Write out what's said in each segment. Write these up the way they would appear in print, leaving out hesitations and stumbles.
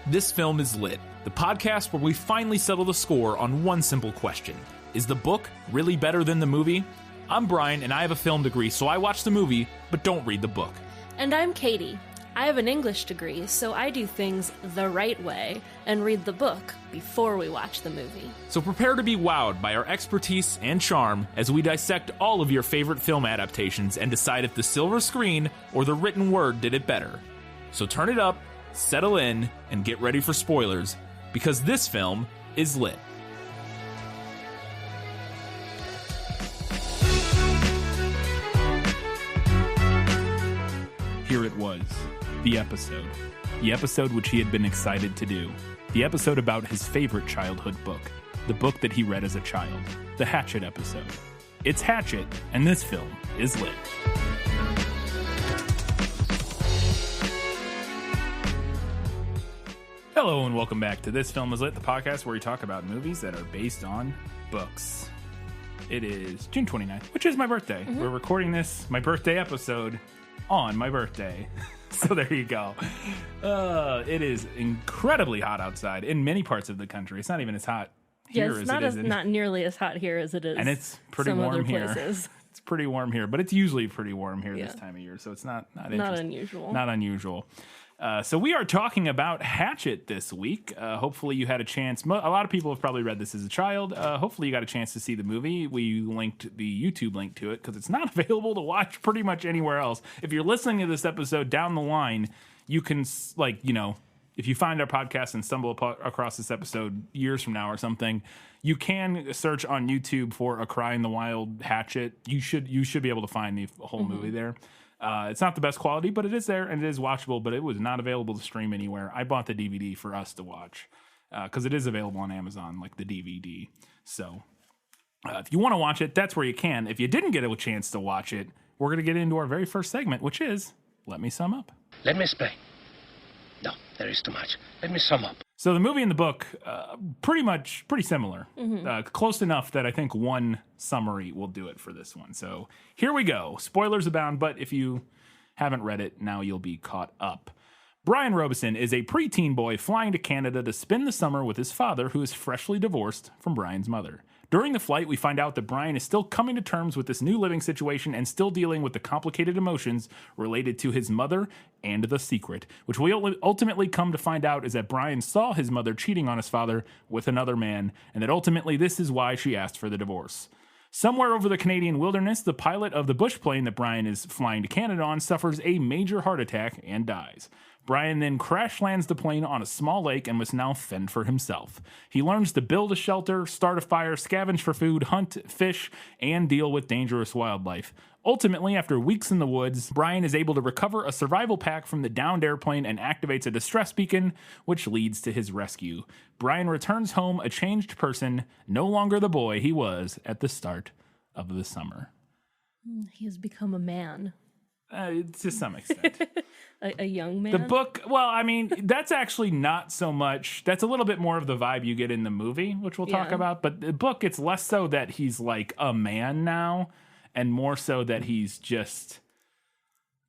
This Film is Lit, the podcast where we finally settle the score on one simple question. Is the book really better than the movie? I'm Brian, and I have a film degree, so I watch the movie, but don't read the book. And I'm Katie. I have an English degree, so I do things the right way and read the book before we watch the movie. So prepare to be wowed by our expertise and charm as we dissect all of your favorite film adaptations and decide if the silver screen or the written word did it better. So turn it up, settle in, and get ready for spoilers, because this film is lit. Here it was, the episode which he had been excited to do, the episode about his favorite childhood book, the book that he read as a child, the Hatchet episode. It's Hatchet, and this film is lit. Hello and welcome back to This Film is Lit, the podcast where we talk about movies that are based on books. It is June 29th, which is my birthday. Mm-hmm. We're recording this, my birthday episode, on my birthday. So there you go. It is incredibly hot outside in many parts of the country. It's not even as hot here as it is. Not nearly as hot here as it is. And it's pretty warm here. It's pretty warm here, but it's usually pretty warm here this time of year. So it's not unusual. Not unusual. So we are talking about Hatchet this week. Hopefully you had a chance. A lot of people have probably read this as a child. Hopefully you got a chance to see the movie. We linked the YouTube link to it because it's not available to watch pretty much anywhere else. If you're listening to this episode down the line, you can, if you find our podcast and stumble across this episode years from now or something, you can search on YouTube for A Cry in the Wild Hatchet. You should be able to find the whole movie there. It's not the best quality, but it is there and it is watchable, but it was not available to stream anywhere. I bought the DVD for us to watch because it is available on Amazon, like the DVD. So if you want to watch it, that's where you can. If you didn't get a chance to watch it, we're going to get into our very first segment, which is Let Me Sum Up. Let me explain. No, there is too much. Let me sum up. So the movie and the book, pretty similar. Mm-hmm. Close enough that I think one summary will do it for this one. So here we go. Spoilers abound, but if you haven't read it, now you'll be caught up. Brian Robeson is a preteen boy flying to Canada to spend the summer with his father, who is freshly divorced from Brian's mother. During the flight, we find out that Brian is still coming to terms with this new living situation and still dealing with the complicated emotions related to his mother and the secret, which we ultimately come to find out is that Brian saw his mother cheating on his father with another man, and that ultimately this is why she asked for the divorce. Somewhere over the Canadian wilderness, the pilot of the bush plane that Brian is flying to Canada on suffers a major heart attack and dies. Brian then crash lands the plane on a small lake and must now fend for himself. He learns to build a shelter, start a fire, scavenge for food, hunt, fish, and deal with dangerous wildlife. Ultimately, after weeks in the woods, Brian is able to recover a survival pack from the downed airplane and activates a distress beacon, which leads to his rescue. Brian returns home a changed person, no longer the boy he was at the start of the summer. He has become a man. To some extent. a young man? The book, well, I mean, that's actually not so much. That's a little bit more of the vibe you get in the movie, which we'll talk about. But the book, it's less so that he's like a man now, and more so that he's just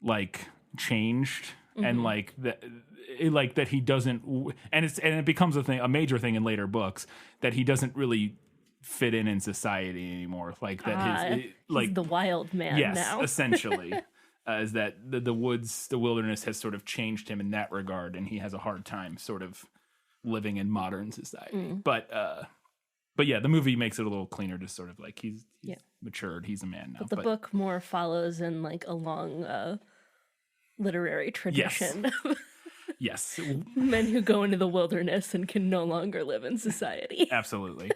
like changed and like that he doesn't. And it becomes a major thing in later books that he doesn't really fit in society anymore. Like that he's the wild man now. Yes, essentially. Is that the wilderness has sort of changed him in that regard, and he has a hard time sort of living in modern society. But yeah, the movie makes it a little cleaner to sort of like he's matured, he's a man now. But the book more follows in like a long literary tradition. Yes. Men who go into the wilderness and can no longer live in society. Absolutely.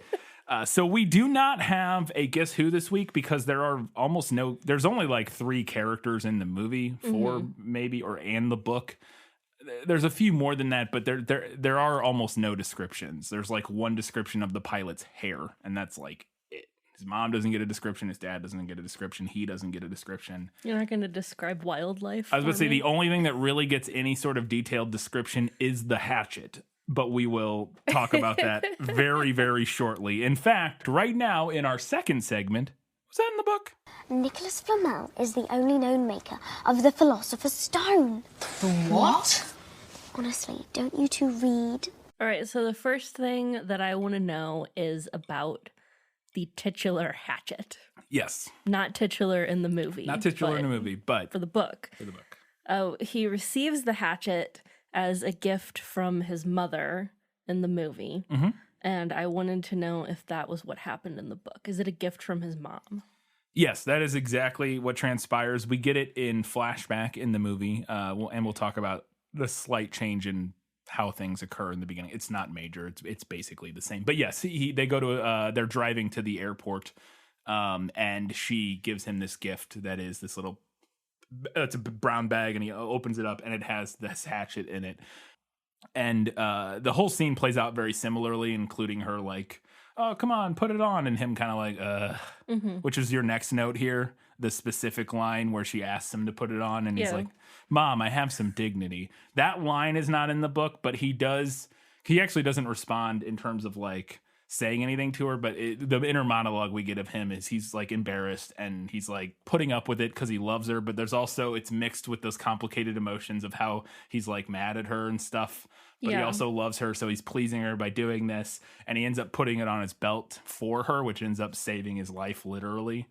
So we do not have a Guess Who this week because there's only like 3 characters in the movie, 4 maybe, and the book. There's a few more than that, but there are almost no descriptions. There's like one description of the pilot's hair, and that's like it. His mom doesn't get a description, his dad doesn't get a description, he doesn't get a description. You're not going to describe wildlife? I was going to say the only thing that really gets any sort of detailed description is the hatchet. But we will talk about that very, very shortly. In fact, right now in our second segment, was that in the book? Nicholas Flamel is the only known maker of the Philosopher's Stone. The what? Honestly, don't you two read? All right, so the first thing that I want to know is about the titular Hatchet. Yes. Not titular in the movie. Not titular in the movie, but for the book. For the book. He receives the hatchet as a gift from his mother in the movie. Mm-hmm. And I wanted to know if that was what happened in the book. Is it a gift from his mom? Yes, that is exactly what transpires. We get it in flashback in the movie, and we'll talk about the slight change in how things occur in the beginning. It's not major. It's basically the same. But yes, they go to they're driving to the airport, and she gives him this gift that is this little. It's a brown bag, and he opens it up, and it has this hatchet in it. And the whole scene plays out very similarly, including her like, "Oh, come on, put it on," and him kind of like, which is your next note here. The specific line where she asks him to put it on, and he's like, "Mom, I have some dignity." That line is not in the book, but he actually doesn't respond in terms of like saying anything to her, but the inner monologue we get of him is he's like embarrassed and he's like putting up with it because he loves her, but there's also, it's mixed with those complicated emotions of how he's like mad at her and stuff, but he also loves her, so he's pleasing her by doing this, and he ends up putting it on his belt for her, which ends up saving his life literally.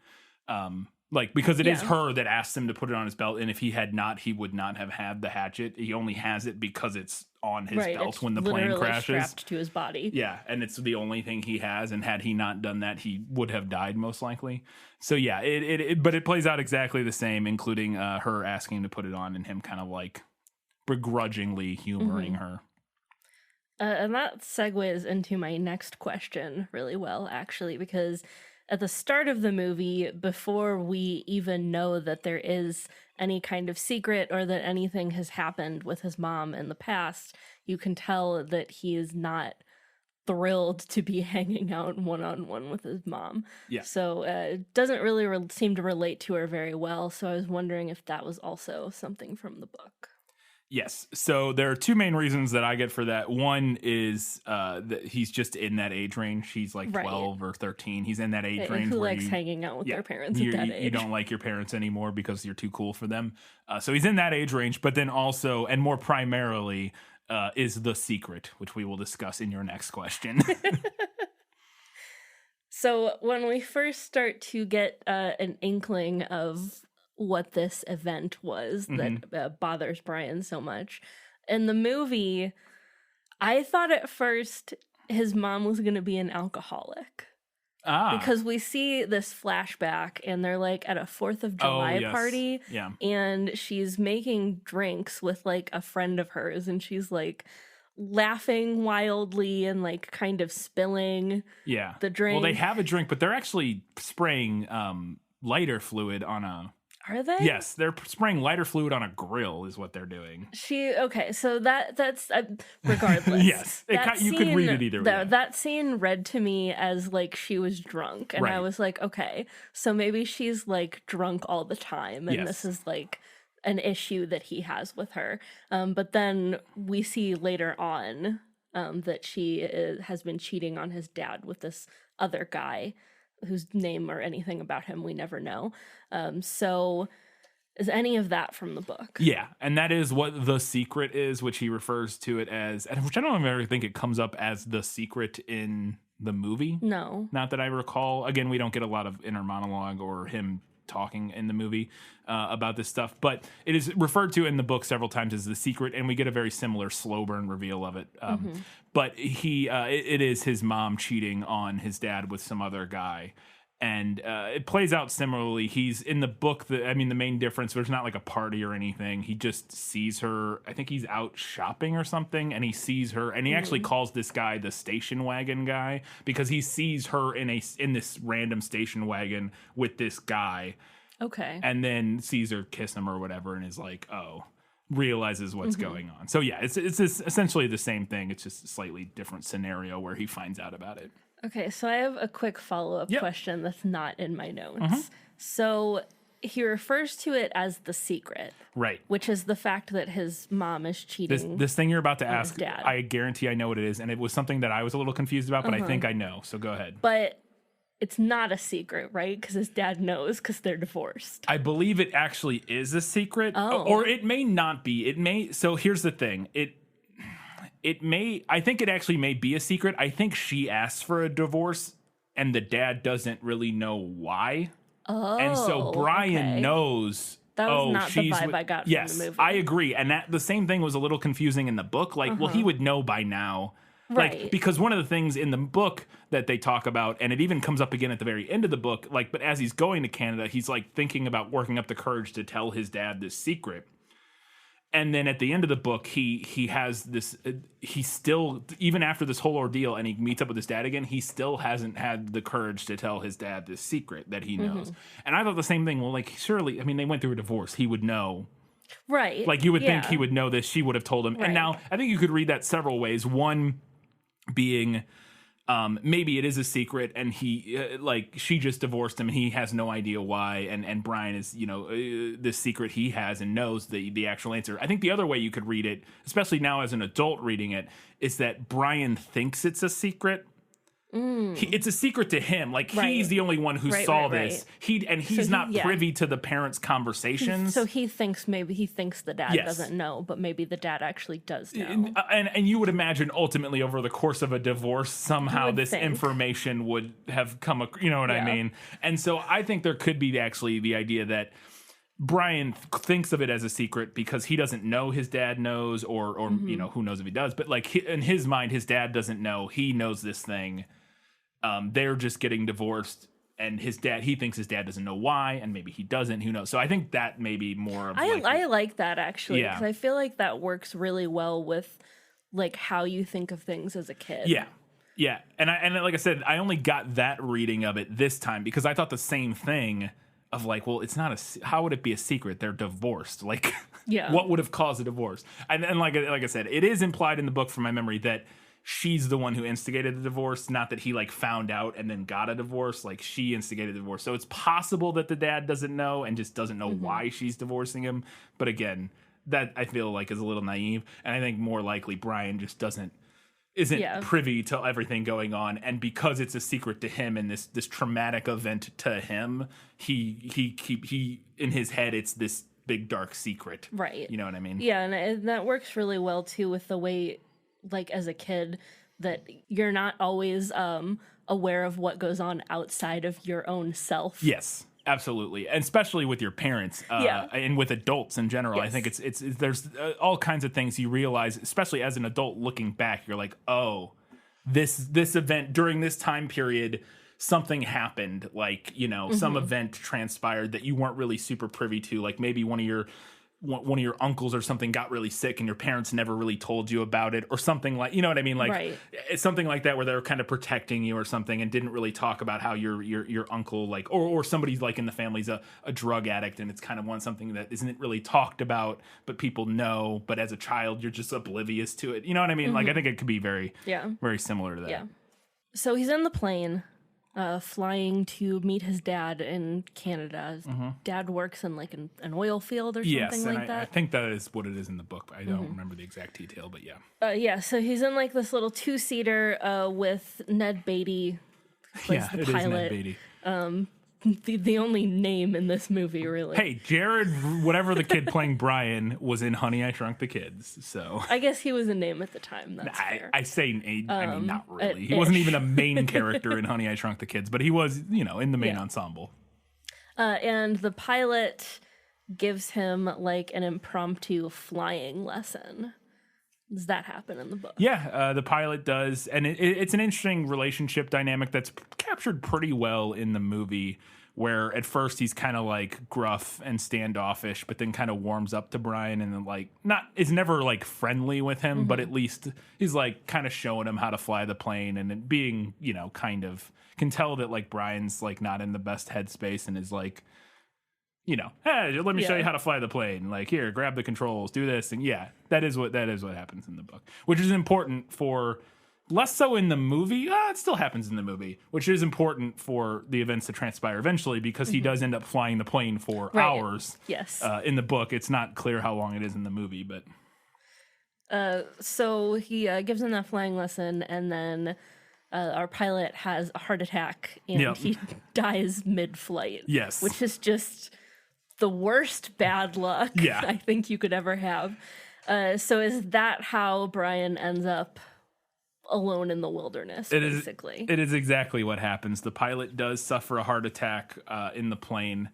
Like, because it is her that asked him to put it on his belt, and if he had not, he would not have had the hatchet. He only has it because it's on his belt when the plane crashes. Strapped to his body. Yeah, and it's the only thing he has, and had he not done that, he would have died most likely. So yeah, but it plays out exactly the same, including her asking to put it on and him kind of like begrudgingly humoring her. And that segues into my next question really well, actually, because at the start of the movie, before we even know that there is any kind of secret or that anything has happened with his mom in the past, you can tell that he is not thrilled to be hanging out one-on-one with his mom. Yeah. So it doesn't really seem to relate to her very well. So I was wondering if that was also something from the book. Yes. So there are two main reasons that I get for that. One is that he's just in that age range. He's like 12 or 13. He's in that age range. Who likes hanging out with their parents at that age? You don't like your parents anymore because you're too cool for them. So he's in that age range. But then also, and more primarily, is the secret, which we will discuss in your next question. So when we first start to get an inkling of what this event was that bothers Brian so much. In the movie, I thought at first his mom was going to be an alcoholic. Because we see this flashback and they're like at a 4th of July party. Yeah. And she's making drinks with like a friend of hers, and she's like laughing wildly and like kind of spilling the drink. Well, they have a drink, but they're actually spraying lighter fluid on a... Are they? Yes, they're spraying lighter fluid on a grill is what they're doing. So that's regardless. Yes, you could read it either way. That scene read to me as like she was drunk, and I was like, okay, so maybe she's like drunk all the time, and this is like an issue that he has with her. But then we see later on that she has been cheating on his dad with this other guy, whose name or anything about him we never know. So is any of that from the book? Yeah, and that is what the secret is, which he refers to it as, which I don't ever think it comes up as the secret in the movie. No. Not that I recall. Again, we don't get a lot of inner monologue or him talking in the movie about this stuff, but it is referred to in the book several times as the secret, and we get a very similar slow burn reveal of it. But it is his mom cheating on his dad with some other guy, and it plays out similarly. He's in the book. The main difference, there's not like a party or anything. He just sees her. I think he's out shopping or something, and he sees her, and he actually calls this guy the station wagon guy because he sees her in this random station wagon with this guy. Okay. And then sees her kiss him or whatever, and is like, oh, realizes what's going on. So yeah, it's essentially the same thing. It's just a slightly different scenario where he finds out about it. Okay, so I have a quick follow-up question that's not in my notes. So he refers to it as the secret. Right. Which is the fact that his mom is cheating. This thing you're about to ask, I guarantee I know what it is, and it was something that I was a little confused about, but I think I know, so go ahead. But it's not a secret, right? Because his dad knows because they're divorced. I believe it actually is a secret. Or it may not be. It may. So here's the thing. I think it actually may be a secret. I think she asks for a divorce and the dad doesn't really know why. Oh, and so Brian okay. knows. That was not the she's vibe I got from yes, the movie. I agree. And that the same thing was a little confusing in the book. Like, well, he would know by now. Right. Like, because one of the things in the book that they talk about, and it even comes up again at the very end of the book, like, but as he's going to Canada, he's like thinking about working up the courage to tell his dad this secret. And then at the end of the book, he has this, he still, even after this whole ordeal and he meets up with his dad again, he still hasn't had the courage to tell his dad this secret that he knows. And I thought the same thing. Well, like, surely, I mean, they went through a divorce. He would know. Right. Like, you would think he would know this. She would have told him. Right. And now, I think you could read that several ways. One being, maybe it is a secret and he, like, she just divorced him and he has no idea why. And Brian is, this secret he has and knows the actual answer. I think the other way you could read it, especially now as an adult reading it, is that Brian thinks it's a secret. It's a secret to him. Like, he's the only one who saw this. He's not privy to the parents' conversations. So he thinks the dad doesn't know, but maybe the dad actually does know. And you would imagine ultimately over the course of a divorce, somehow this information would have come, you know what I mean? And so I think there could be actually the idea that Brian thinks of it as a secret because he doesn't know his dad knows, or who knows if he does. But like in his mind, his dad doesn't know. He knows this thing. They're just getting divorced, and he thinks his dad doesn't know why, and maybe he doesn't. Who knows? So I think that may be more of. I like that actually, because I feel like that works really well with like how you think of things as a kid. Yeah, and like I said, I only got that reading of it this time because I thought the same thing of like, well, it's not how would it be a secret? They're divorced. Like, what would have caused a divorce? And like I said, it is implied in the book from my memory that she's the one who instigated the divorce, not that he like found out and then got a divorce. Like, she instigated the divorce. So it's possible that the dad doesn't know and just doesn't know why she's divorcing him. But again, that I feel like is a little naive. And I think more likely Brian just isn't privy to everything going on, and because it's a secret to him and this traumatic event to him, he in his head it's this big dark secret. Right. You know what I mean? Yeah, and that works really well too with the way, like, as a kid, that you're not always aware of what goes on outside of your own self. Yes, absolutely, and especially with your parents, and with adults in general. Yes. I think it's there's all kinds of things you realize, especially as an adult looking back. You're like, oh, this event during this time period, something happened. Like, some event transpired that you weren't really super privy to. Like, maybe one of your uncles or something got really sick and your parents never really told you about it, or something like, you know what I mean? Like, it's something like that where they're kind of protecting you or something and didn't really talk about how your uncle, like, or somebody's like in the family's a drug addict, and it's kind of something that isn't really talked about, but people know, but as a child, you're just oblivious to it. You know what I mean? Like, I think it could be very, very similar to that. Yeah. So he's in the plane, flying to meet his dad in Canada. His dad works in like an oil field or something like that. I think that is what it is in the book, but I don't remember the exact detail, but yeah. So he's in like this little 2-seater with Ned Beatty, who plays the pilot. Is Ned Beatty. The only name in this movie, really. Hey, Jared, whatever the kid playing Brian, was in Honey, I Shrunk the Kids, so... I guess he was a name at the time, that's fair. I mean, not really. He wasn't even a main character in Honey, I Shrunk the Kids, but he was, in the main ensemble. And the pilot gives him, like, an impromptu flying lesson. Does that happen in the book? Yeah, the pilot does, and it's an interesting relationship dynamic that's captured pretty well in the movie, where at first he's kind of like gruff and standoffish, but then kind of warms up to Brian, and then like is never like friendly with him, but at least he's like kind of showing him how to fly the plane, and then being, kind of can tell that like Brian's like not in the best headspace and is like, hey, let me show you how to fly the plane. Like, here, grab the controls, do this. And that is what happens in the book, which is important for, less so in the movie. It still happens in the movie, which is important for the events to transpire eventually, because he does end up flying the plane for hours. Yes. In the book, it's not clear how long it is in the movie, but. So he gives him that flying lesson, and then our pilot has a heart attack, and he dies mid-flight. Yes. Which is just the worst bad luck I think you could ever have. So is that how Brian ends up alone in the wilderness, basically? It is exactly what happens. The pilot does suffer a heart attack in the plane.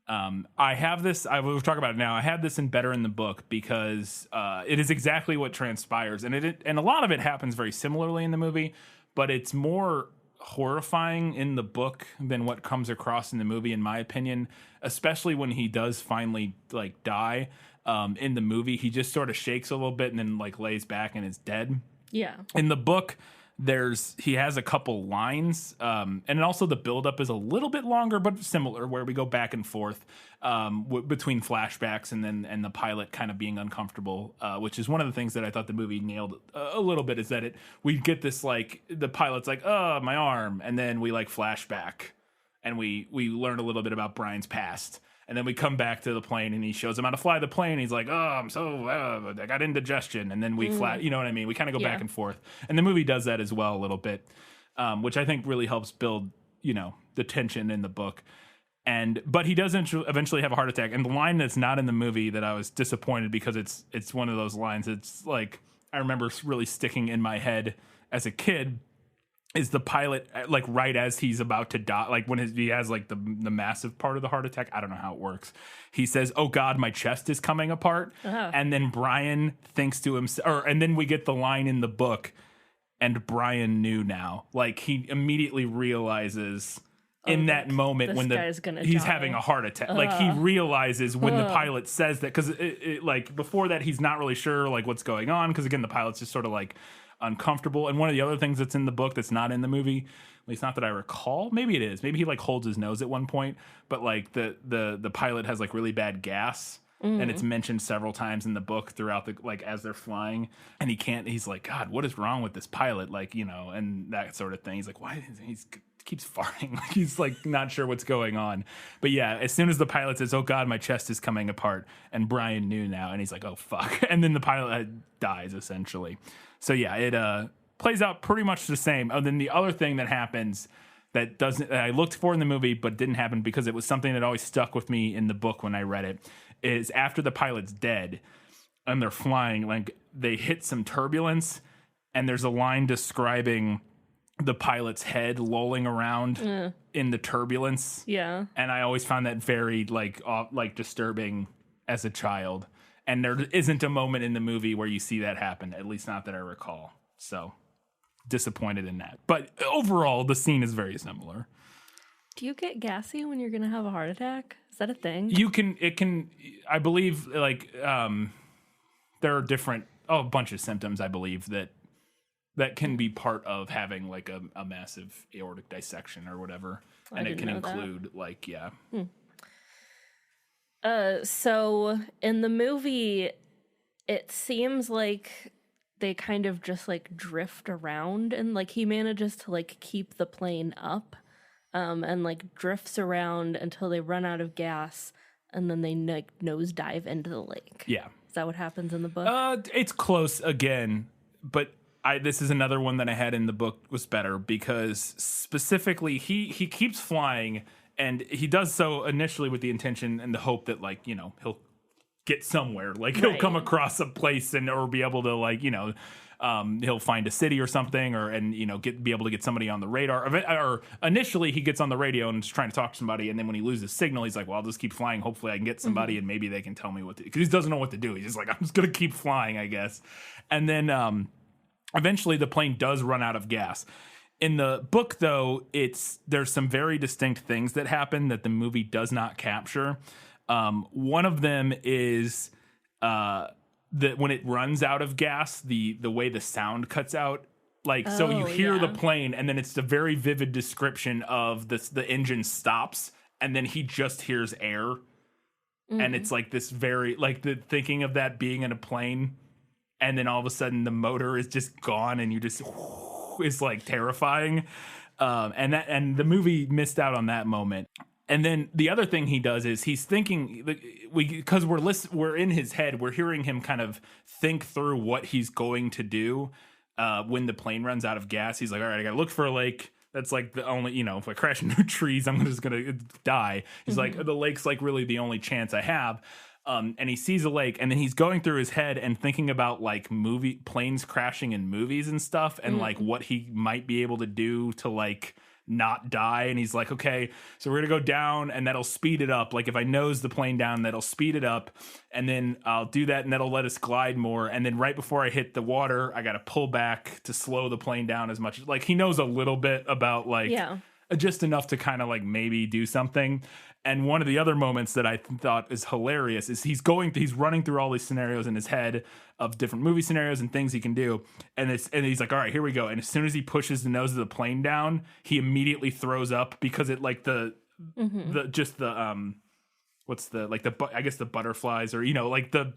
I have this, we'll talk about it now. I had this in better in the book because it is exactly what transpires. And and a lot of it happens very similarly in the movie, but it's more horrifying in the book than what comes across in the movie, in my opinion, especially when he does finally like die. In the movie, he just sort of shakes a little bit and then like lays back and is dead. Yeah. In the book, he has a couple lines, and also the buildup is a little bit longer, but similar, where we go back and forth between flashbacks and the pilot kind of being uncomfortable, which is one of the things that I thought the movie nailed a little bit, is that we get this like the pilot's like, oh, my arm, and then we like flashback and we learn a little bit about Brian's past. And then we come back to the plane and he shows him how to fly the plane. He's like, oh, I got indigestion. And then we you know what I mean? We kind of go back and forth. And the movie does that as well a little bit, which I think really helps build, the tension in the book. But he does eventually have a heart attack. And the line that's not in the movie that I was disappointed because it's one of those lines. It's like, I remember really sticking in my head as a kid, is the pilot, like right as he's about to die, like when he has like the massive part of the heart attack. I don't know how it works. He says, oh God, my chest is coming apart. Uh-huh. And then Brian thinks to himself, and then we get the line in the book, and Brian knew now. Like he immediately realizes in that moment when he's having a heart attack, like he realizes when the pilot says that, because it like before that, he's not really sure like what's going on. Because again, the pilot's just sort of like uncomfortable. And one of the other things that's in the book that's not in the movie, at least not that I recall, maybe it is, maybe he like holds his nose at one point, but like the pilot has like really bad gas, and it's mentioned several times in the book throughout the, like as they're flying, and he's like, God, what is wrong with this pilot, like, and that sort of thing. He's like, why is he keeps farting, like he's like not sure what's going on. But yeah, as soon as the pilot says, oh God, my chest is coming apart, and Brian knew now, and he's like, oh fuck, and then the pilot dies essentially. So yeah, it plays out pretty much the same. And then the other thing that happens that I looked for in the movie but didn't happen because it was something that always stuck with me in the book when I read it, is after the pilot's dead and they're flying, like they hit some turbulence, and there's a line describing the pilot's head lolling around in the turbulence. Yeah. And I always found that very like disturbing as a child. And there isn't a moment in the movie where you see that happen, at least not that I recall. So disappointed in that. But overall, the scene is very similar. Do you get gassy when you're going to have a heart attack? Is that a thing? I believe, like, there are a bunch of symptoms, I believe, that can be part of having, like, a massive aortic dissection or whatever. And it can include, like, yeah. So in the movie, it seems like they kind of just like drift around, and like he manages to like keep the plane up, and like drifts around until they run out of gas, and then they like nosedive into the lake. Yeah. Is that what happens in the book? It's close again, but this is another one that I had in the book was better because specifically he keeps flying. And he does so initially with the intention and the hope that, like, he'll get somewhere. Like, he'll come across a place or be able to, like, he'll find a city or something be able to get somebody on the radar. Or initially he gets on the radio and is trying to talk to somebody. And then when he loses signal, he's like, well, I'll just keep flying. Hopefully I can get somebody and maybe they can tell me what to do. Because he doesn't know what to do. He's just like, I'm just going to keep flying, I guess. And then eventually the plane does run out of gas. In the book, though, there's some very distinct things that happen that the movie does not capture. One of them is that when it runs out of gas, the way the sound cuts out. Like, so you hear the plane, and then it's a very vivid description of the engine stops, and then he just hears air. Mm-hmm. And it's like this very, like the thinking of that being in a plane, and then all of a sudden the motor is just gone, and you just... is like terrifying, and the movie missed out on that moment. And then the other thing he does is he's thinking, because we're in his head, we're hearing him kind of think through what he's going to do when the plane runs out of gas. He's like, all right, I gotta look for a lake. That's like the only, if I crash into trees, I'm just gonna die. He's like, the lake's like really the only chance I have. And he sees a lake, and then he's going through his head and thinking about like planes crashing in movies and stuff, and like what he might be able to do to like not die. And he's like, okay, so we're gonna go down, and that'll speed it up. Like if I nose the plane down, that'll speed it up, and then I'll do that, and that'll let us glide more. And then right before I hit the water, I gotta pull back to slow the plane down as much. Like he knows a little bit about like just enough to kind of like maybe do something. And one of the other moments that I thought is hilarious is he's running through all these scenarios in his head of different movie scenarios and things he can do. And he's like, all right, here we go. And as soon as he pushes the nose of the plane down, he immediately throws up because it like the butterflies, or, you know, like the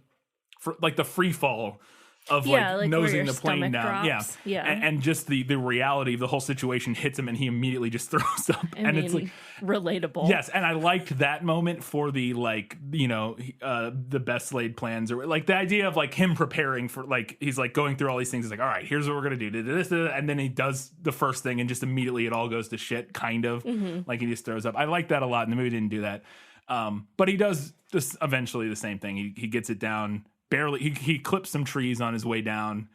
free fall of like nosing the plane down. Drops. Yeah. And just the reality of the whole situation hits him, and he immediately just throws up. It's like relatable. Yes. And I liked that moment for the, like, you know, the best laid plans, or like the idea of like him preparing for, like, he's like going through all these things. He's like, all right, here's what we're going to do. This, and then he does the first thing, and just immediately it all goes to shit, kind of like he just throws up. I like that a lot. And the movie didn't do that. But he does this eventually the same thing. He gets it down. Barely, he clips some trees on his way down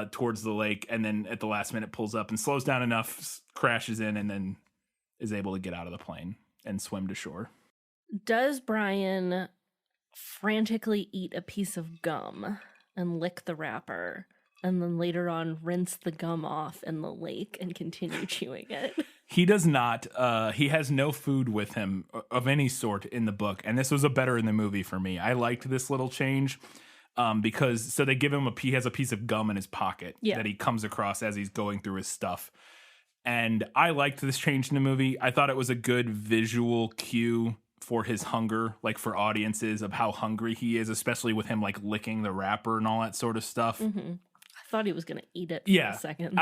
towards the lake, and then at the last minute pulls up and slows down enough, crashes in, and then is able to get out of the plane and swim to shore. Does Brian frantically eat a piece of gum and lick the wrapper, and then later on rinse the gum off in the lake and continue chewing it? He does not. He has no food with him of any sort in the book, and this was a better in the movie for me. I liked this little change. Because so they give him he has a piece of gum in his pocket that he comes across as he's going through his stuff. And I liked this change in the movie. I thought it was a good visual cue for his hunger, like for audiences, of how hungry he is, especially with him like licking the wrapper and all that sort of stuff. I thought he was going to eat it for a second.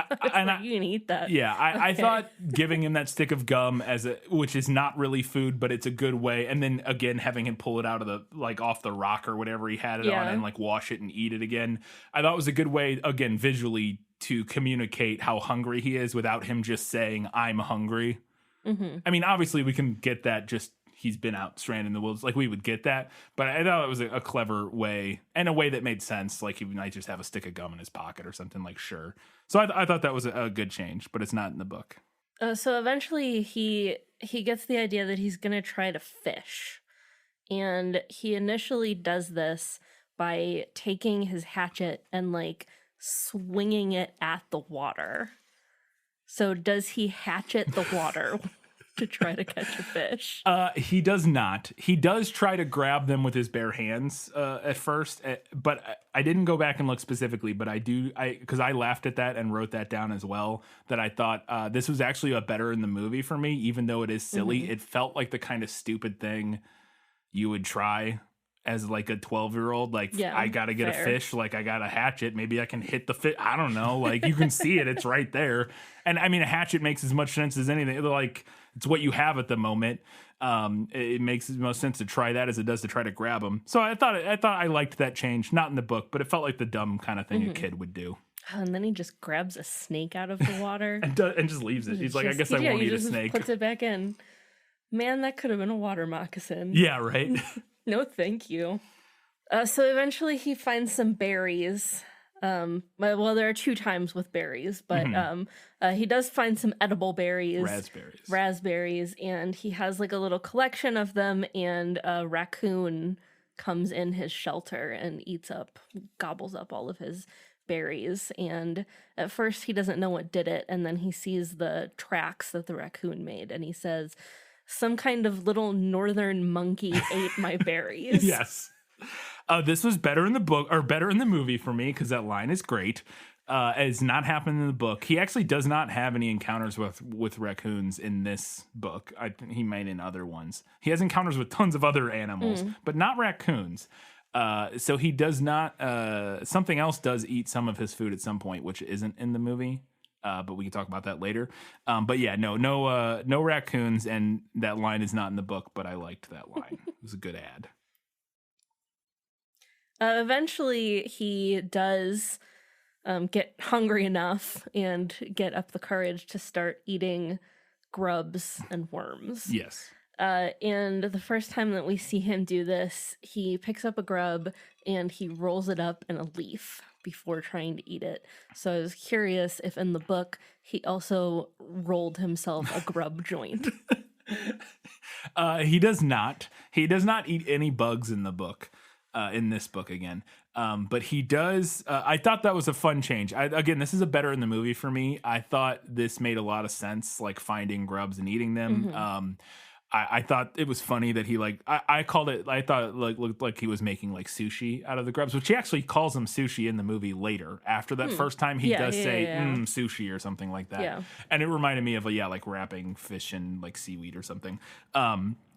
You can eat that. Yeah, I thought giving him that stick of gum which is not really food, but it's a good way. And then again, having him pull it out of the, like off the rock or whatever he had it on, and like wash it and eat it again. I thought it was a good way, again, visually, to communicate how hungry he is without him just saying, I'm hungry. I mean, obviously we can get that, just he's been out stranded in the woods, like we would get that, but I thought it was a clever way, and a way that made sense. Like he might just have a stick of gum in his pocket or something, like, sure. So I thought that was a good change, but it's not in the book. So eventually he gets the idea that he's gonna try to fish, and he initially does this by taking his hatchet and like swinging it at the water. So does he hatchet the water to try to catch a fish? He does not. He does try to grab them with his bare hands at first, but I didn't go back and look specifically, but because I laughed at that and wrote that down as well, that I thought this was actually a better in the movie for me, even though it is silly. It felt like the kind of stupid thing you would try as like a 12-year-old, like, I gotta get a fish, like I got a hatchet, maybe I can hit the fish. I don't know, like you can see it, it's right there. And I mean, a hatchet makes as much sense as anything. Like, it's what you have at the moment. It makes the most sense to try that as it does to try to grab them. So I thought I liked that change, not in the book, but it felt like the dumb kind of thing a kid would do. And then he just grabs a snake out of the water and just leaves it. He's like, I guess I won't eat a snake. Puts it back in. Man, that could have been a water moccasin. Yeah, right. No, thank you. So eventually he finds some berries. Well, there are 2 times with berries, but he does find some edible berries. Raspberries. And he has like a little collection of them, and a raccoon comes in his shelter and gobbles up all of his berries. And at first he doesn't know what did it, and then he sees the tracks that the raccoon made, and he says, some kind of little northern monkey ate my berries. Yes. This was better in the book, or better in the movie for me, because that line is great. It's not happened in the book. He actually does not have any encounters with raccoons in this book. He might in other ones. He has encounters with tons of other animals, but not raccoons. So he does not. Something else does eat some of his food at some point, which isn't in the movie. But we can talk about that later. But yeah, no raccoons, and that line is not in the book, but I liked that line. It was a good ad. Eventually, he does get hungry enough and get up the courage to start eating grubs and worms. Yes. And the first time that we see him do this, he picks up a grub and he rolls it up in a leaf before trying to eat it. So I was curious if in the book he also rolled himself a grub joint. He does not. He does not eat any bugs in the book, in this book again. But he does. I thought that was a fun change. Again, this is a better in the movie for me. I thought this made a lot of sense, like finding grubs and eating them. I thought it was funny that he I called it. I thought it looked like he was making like sushi out of the grubs, which he actually calls them sushi in the movie later. After that first time, he does say sushi or something like that. Yeah. And it reminded me of like wrapping fish in like seaweed or something.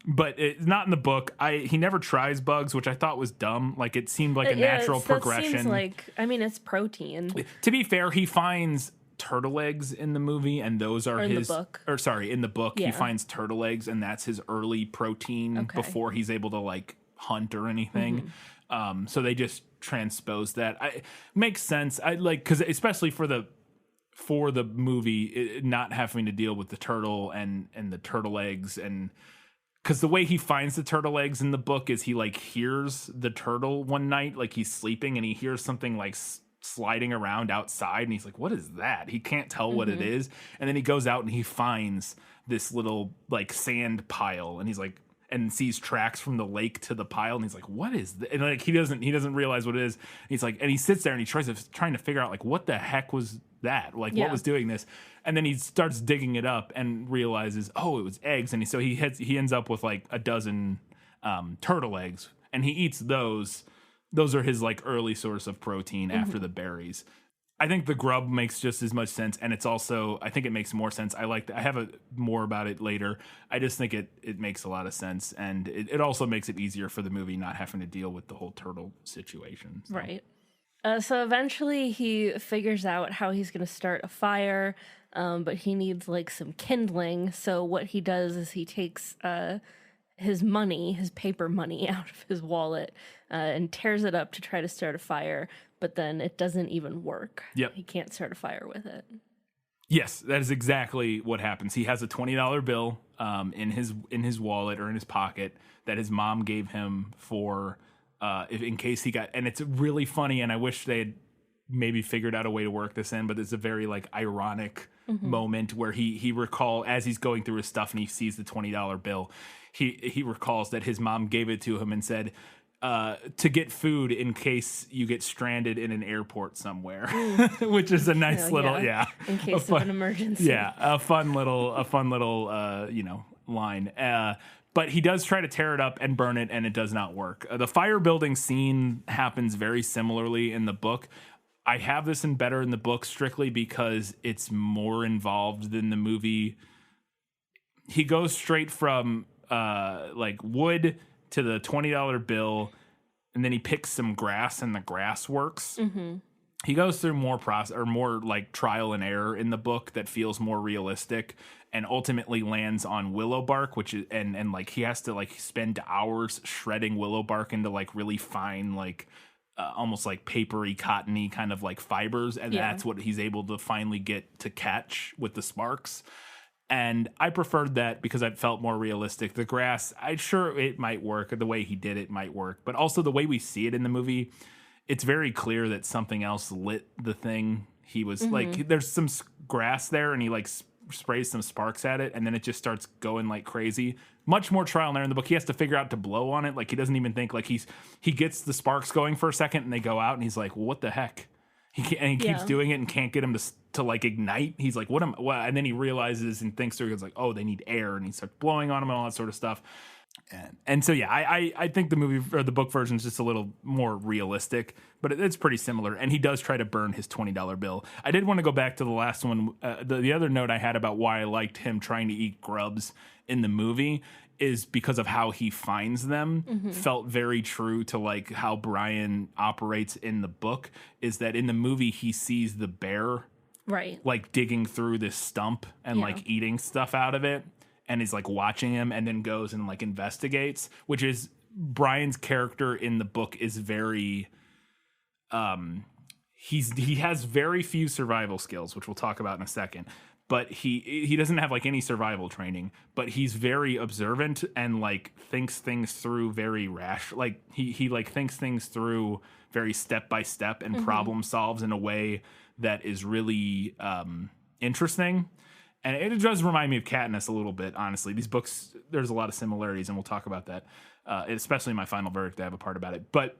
But it's not in the book. He never tries bugs, which I thought was dumb. Like it seemed like a natural progression. Seems like, I mean, it's protein. To be fair, he finds turtle eggs in the movie, and those are his. In the book, he finds turtle eggs, and that's his early protein before he's able to like hunt or anything. So they just transpose that. Makes sense. I like because especially for the movie, not having to deal with the turtle and the turtle eggs and. Because the way he finds the turtle eggs in the book is he like hears the turtle one night, like he's sleeping, and he hears something like sliding around outside, and he's like, "What is that?" He can't tell what it is, and then he goes out and he finds this little like sand pile, and he's like, and sees tracks from the lake to the pile, and he's like, "What is that?" And like he doesn't realize what it is. He's like, and he sits there and he trying to figure out like what the heck was that? Like what was doing this? And then he starts digging it up and realizes, oh, it was eggs. And he ends up with like a dozen turtle eggs, and he eats those. Those are his like early source of protein after the berries. I think the grub makes just as much sense, and it's also I think it makes more sense. I have more about it later. I just think it makes a lot of sense, and it also makes it easier for the movie not having to deal with the whole turtle situation. So. Right. So eventually he figures out how he's going to start a fire, but he needs like some kindling. So what he does is he takes his paper money out of his wallet and tears it up to try to start a fire, but then it doesn't even work. Yep. He can't start a fire with it. Yes, that is exactly what happens. He has a $20 bill in his wallet or in his pocket that his mom gave him for in case he got, and it's really funny, and I wish they had maybe figured out a way to work this in, but it's a very like ironic moment where he recall as he's going through his stuff and he sees the $20 bill, he recalls that his mom gave it to him and said to get food in case you get stranded in an airport somewhere, which is a nice little in case of an emergency. A fun little line. But he does try to tear it up and burn it, and it does not work. The fire building scene happens very similarly in the book. I have this better in the book strictly because it's more involved than the movie. He goes straight from like wood to the $20 bill, and then he picks some grass, and the grass works. He goes through more like trial and error in the book that feels more realistic, and ultimately lands on willow bark, which is and like he has to like spend hours shredding willow bark into like really fine like almost like papery, cottony kind of like fibers, and that's what he's able to finally get to catch with the sparks. And I preferred that because it felt more realistic. The grass, it might work. The way he did it might work. But also the way we see it in the movie, it's very clear that something else lit the thing. He was like, there's some grass there, and he like sprays some sparks at it, and then it just starts going like crazy. Much more trial and error in the book. He has to figure out to blow on it. Like he doesn't even think, like he gets the sparks going for a second, and they go out, and he's like, well, what the heck? He keeps doing it and can't get him to like ignite. He's like, what? And then he realizes and thinks through. It's like, oh, they need air, and he starts blowing on them and all that sort of stuff. And so I think the movie or the book version is just a little more realistic, but it's pretty similar. And he does try to burn his $20 bill. I did want to go back to the last one. The other note I had about why I liked him trying to eat grubs in the movie is because of how he finds them. Felt very true to like how Brian operates in the book, is that in the movie he sees the bear like digging through this stump and like eating stuff out of it, and he's like watching him, and then goes and like investigates, which is Brian's character in the book is very he has very few survival skills, which we'll talk about in a second. but he doesn't have like any survival training, but he's very observant and like thinks things through very like he like thinks things through very step by step and problem solves in a way that is really interesting. And it does remind me of Katniss a little bit, honestly. These books, there's a lot of similarities, and we'll talk about that, especially in my final verdict. I have a part about it. But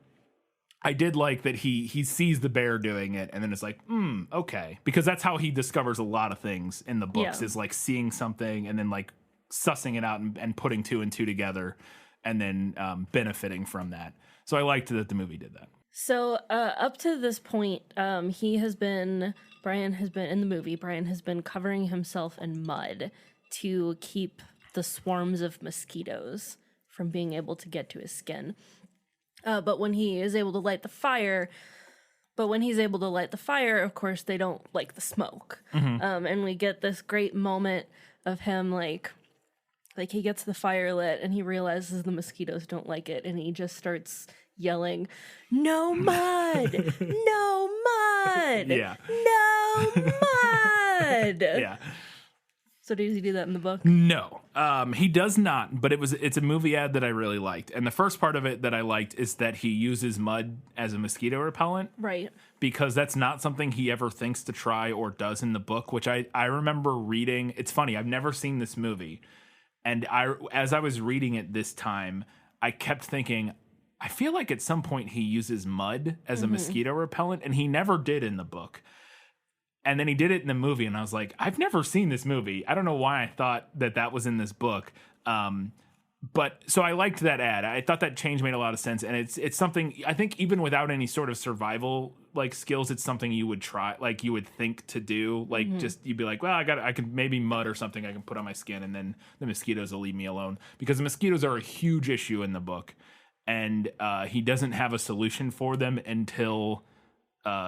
I did like that he sees the bear doing it, and then it's like, okay. Because that's how he discovers a lot of things in the books, is like seeing something and then like sussing it out and putting two and two together and then benefiting from that. So I liked that the movie did that. So up to this point, Brian has been in the movie, Brian has been covering himself in mud to keep the swarms of mosquitoes from being able to get to his skin. But when he's able to light the fire, of course, they don't like the smoke. And we get this great moment of him like he gets the fire lit and he realizes the mosquitoes don't like it. And he just starts yelling, "No mud! No mud! Yeah. No mud!" Yeah. So does he do that in the book? No, he does not. But it's a movie ad that I really liked, and the first part of it that I liked is that he uses mud as a mosquito repellent, Right. because that's not something he ever thinks to try or does in the book. Which I remember reading. It's funny, I've never seen this movie, and as I was reading it this time, I kept thinking, I feel like at some point he uses mud as a mosquito repellent, and he never did in the book. And then he did it in the movie, and I was like, I've never seen this movie. I don't know why I thought that was in this book. But so I liked that ad. I thought that change made a lot of sense, and it's something I think even without any sort of survival like skills, it's something you would try, like you would think to do. Like just you'd be like, well, I could maybe mud or something I can put on my skin, and then the mosquitoes will leave me alone, because the mosquitoes are a huge issue in the book, and he doesn't have a solution for them until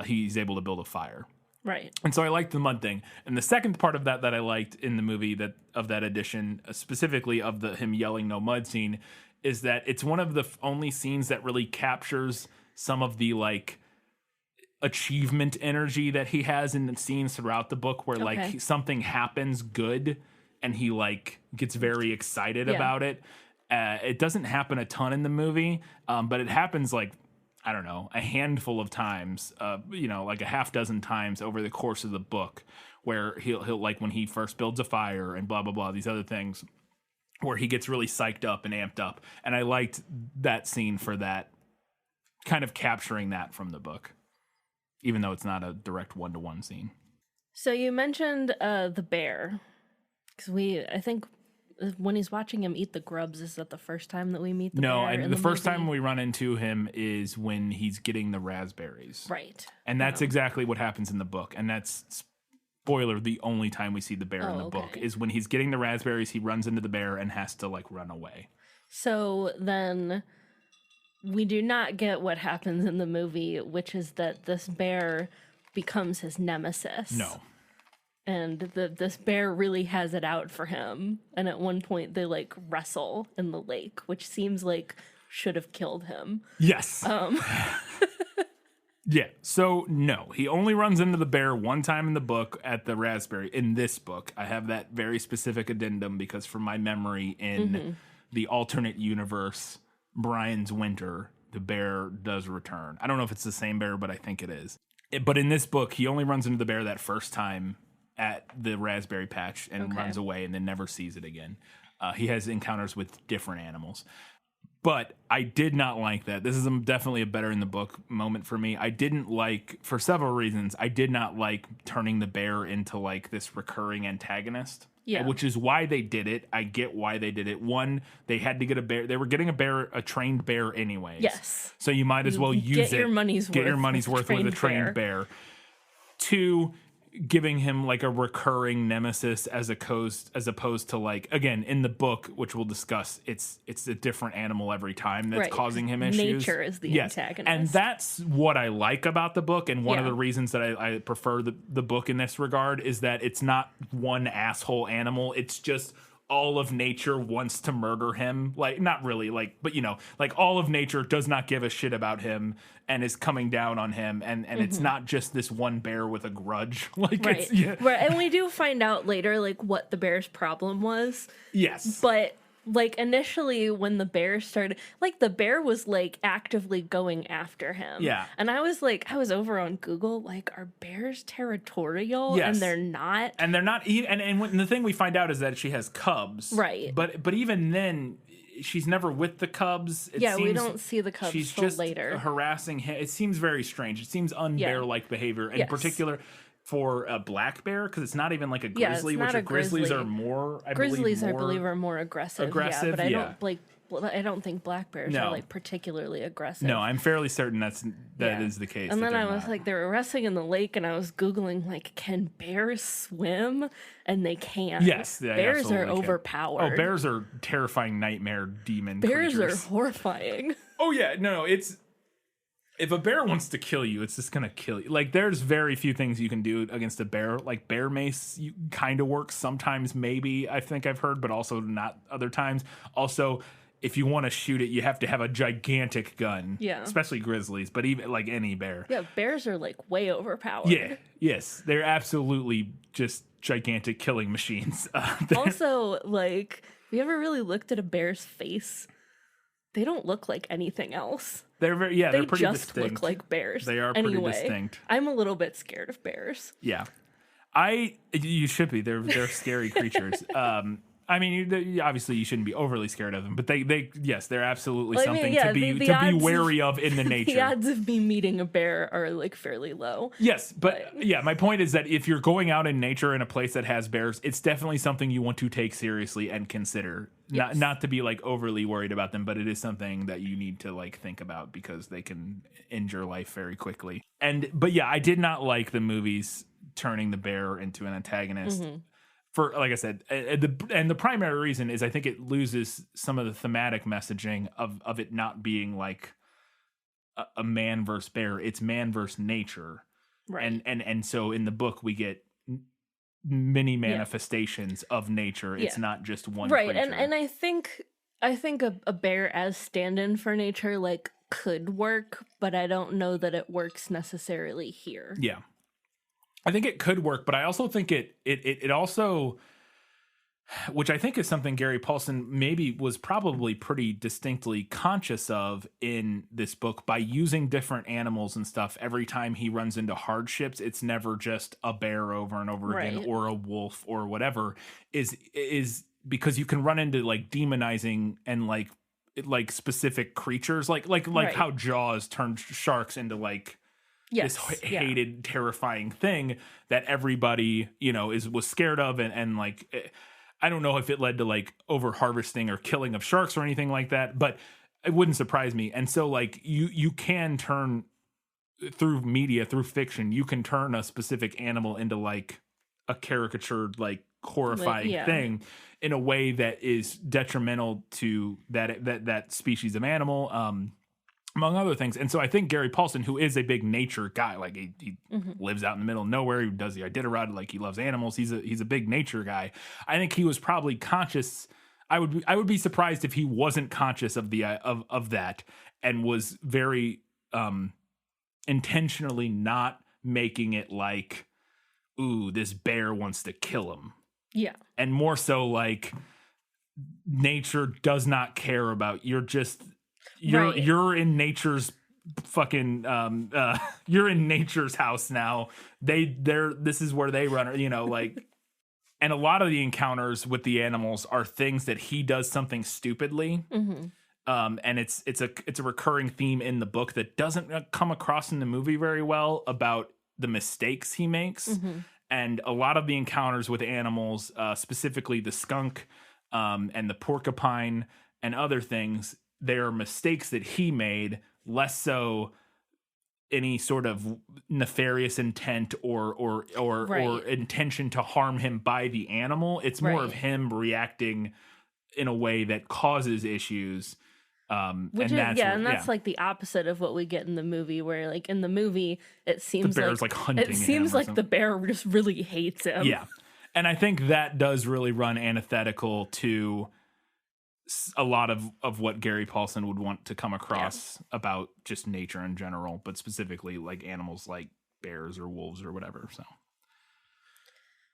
he's able to build a fire. Right. And so I liked the mud thing. And the second part of that I liked in the movie of that edition, specifically of him yelling "no mud" scene, is that it's one of the only scenes that really captures some of the like achievement energy that he has in the scenes throughout the book, where like something happens good and he like gets very excited about it. It doesn't happen a ton in the movie, but it happens like, I don't know, a handful of times, like a half dozen times over the course of the book, where he'll like when he first builds a fire and blah, blah, blah, these other things, where he gets really psyched up and amped up. And I liked that scene for that, kind of capturing that from the book, even though it's not a direct one-to-one scene. So you mentioned the bear, because I think when he's watching him eat the grubs, is that the first time that we meet the bear? No, and the first time we run into him is when he's getting the raspberries. Right. And that's exactly what happens in the book. And that's, spoiler, the only time we see the bear in the book is when he's getting the raspberries, he runs into the bear and has to like run away. So then we do not get what happens in the movie, which is that this bear becomes his nemesis. No. And this bear really has it out for him. And at one point they like wrestle in the lake, which seems like should have killed him. Yes. Yeah. So no, he only runs into the bear one time in the book at the raspberry. In this book, I have that very specific addendum because from my memory in the alternate universe, Brian's Winter, the bear does return. I don't know if it's the same bear, but I think it is. But in this book, he only runs into the bear that first time at the raspberry patch and runs away and then never sees it again. He has encounters with different animals. But I did not like that. This is definitely a better in the book moment for me. I didn't like, for several reasons, I did not like turning the bear into like this recurring antagonist. Yeah. Which is why they did it. I get why they did it. One, they had to get a bear. They were getting a trained bear anyways. Yes. So you might as well use it. Get your money's worth with a trained bear. Two, giving him like a recurring nemesis as opposed to like, again, in the book, which we'll discuss, it's a different animal every time that's causing him issues. Nature is the antagonist. And that's what I like about the book, and one of the reasons that I prefer the book in this regard is that it's not one asshole animal. It's just all of nature wants to murder him. Like, not really, like, but you know, like all of nature does not give a shit about him and is coming down on him. And it's not just this one bear with a grudge. Like, Right. it's, yeah. Right. And we do find out later, like, what the bear's problem was. Yes. But, like, initially when the bear started, like, the bear was, like, actively going after him. Yeah. And I was like, I was over on Google, like, are bears territorial? Yes. And they're not. And they're not even, and when, the thing we find out is that she has cubs. Right. But even then, she's never with the cubs. It Yeah, we seems don't see the cubs she's till just later. harassing him. It seems very strange. It seems unbear-like behavior, in Yes. particular for a black bear, because it's not even like a grizzly, not which a grizzlies grizzly. are more, I Grizzlies, believe, I believe, are more aggressive. aggressive, Yeah, but I yeah. don't, like, I don't think black bears No. are, like, particularly aggressive. No, I'm fairly certain that Yeah. is the case. And that then I they're was not. like, they were wrestling in the lake, and I was Googling, like, can bears swim? And they can. Yes, they bears are absolutely can. overpowered. Oh, bears are terrifying nightmare demon Bears creatures. are horrifying. Oh yeah, no, it's if a bear wants to kill you, it's just gonna kill you. Like, there's very few things you can do against a bear. Like, bear mace kind of works sometimes, maybe, I think I've heard, but also not other times. Also, if you want to shoot it, you have to have a gigantic gun. Yeah. Especially grizzlies, but even like any bear. Yeah, bears are, like, way overpowered. Yeah. Yes, they're absolutely just gigantic killing machines. Also, like, have you ever really looked at a bear's face? They don't look like anything else. They're very They they're pretty just distinct. look like bears. They are pretty anyway, distinct. I'm a little bit scared of bears. Yeah, you should be. They're scary creatures. I mean, obviously you shouldn't be overly scared of them, but yes, they're absolutely Well, I mean, something yeah, to be the to odds be of- wary of in the nature. The odds of me meeting a bear are, like, fairly low. Yes, but yeah, my point is that if you're going out in nature in a place that has bears, it's definitely something you want to take seriously and consider. Yes. Not to be like overly worried about them, but it is something that you need to like think about because they can end your life very quickly. But yeah, I did not like the movies turning the bear into an antagonist. Mm-hmm. For, like I said, the primary reason is I think it loses some of the thematic messaging of it not being like a man versus bear. It's man versus nature. Right. And so in the book we get many manifestations of nature. It's not just one right. creature. And I think a bear as stand-in for nature, like, could work, but I don't know that it works necessarily here. Yeah. I think it could work, but I also think it also, which I think is something Gary Paulson maybe was probably pretty distinctly conscious of in this book by using different animals and stuff. Every time he runs into hardships, it's never just a bear over and over again Right. or a wolf or whatever, is because you can run into like demonizing and like specific creatures, like Right. how Jaws turned sharks into like Yes. this yeah. hated, terrifying thing that everybody, was scared of. And like, I don't know if it led to like over harvesting or killing of sharks or anything like that, but it wouldn't surprise me. And so like you can turn through media, through fiction, you can turn a specific animal into like a caricatured, like horrifying thing in a way that is detrimental to that species of animal. Among other things. And so I think Gary Paulson, who is a big nature guy, like he lives out in the middle of nowhere, he does the Iditarod, like he loves animals. He's a big nature guy. I think he was probably conscious. I would be surprised if he wasn't conscious of the of that and was very intentionally not making it like, ooh, this bear wants to kill him. Yeah. And more so like nature does not care about you're you're in nature's fucking you're in nature's house now. This is where they run, like. And a lot of the encounters with the animals are things that he does something stupidly. And it's a recurring theme in the book that doesn't come across in the movie very well about the mistakes he makes. And a lot of the encounters with animals, specifically the skunk and the porcupine and other things, they are mistakes that he made, less so any sort of nefarious intent or intention to harm him by the animal. It's more of him reacting in a way that causes issues. That's like the opposite of what we get in the movie, where like in the movie it seems the bear's like hunting it seems him or like the bear just really hates him. Yeah. And I think that does really run antithetical to a lot of what Gary Paulson would want to come across about just nature in general, but specifically like animals like bears or wolves or whatever.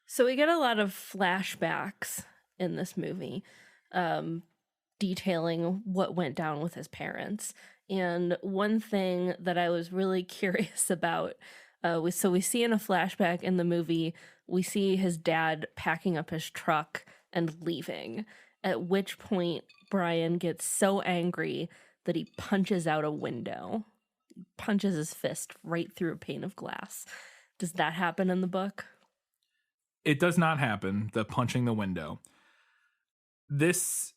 So we get a lot of flashbacks in this movie, detailing what went down with his parents. And one thing that I was really curious about, we see in a flashback in the movie, we see his dad packing up his truck and leaving, at which point Brian gets so angry that he punches out a window, punches his fist right through a pane of glass. Does that happen in the book? It does not happen, the punching the window. This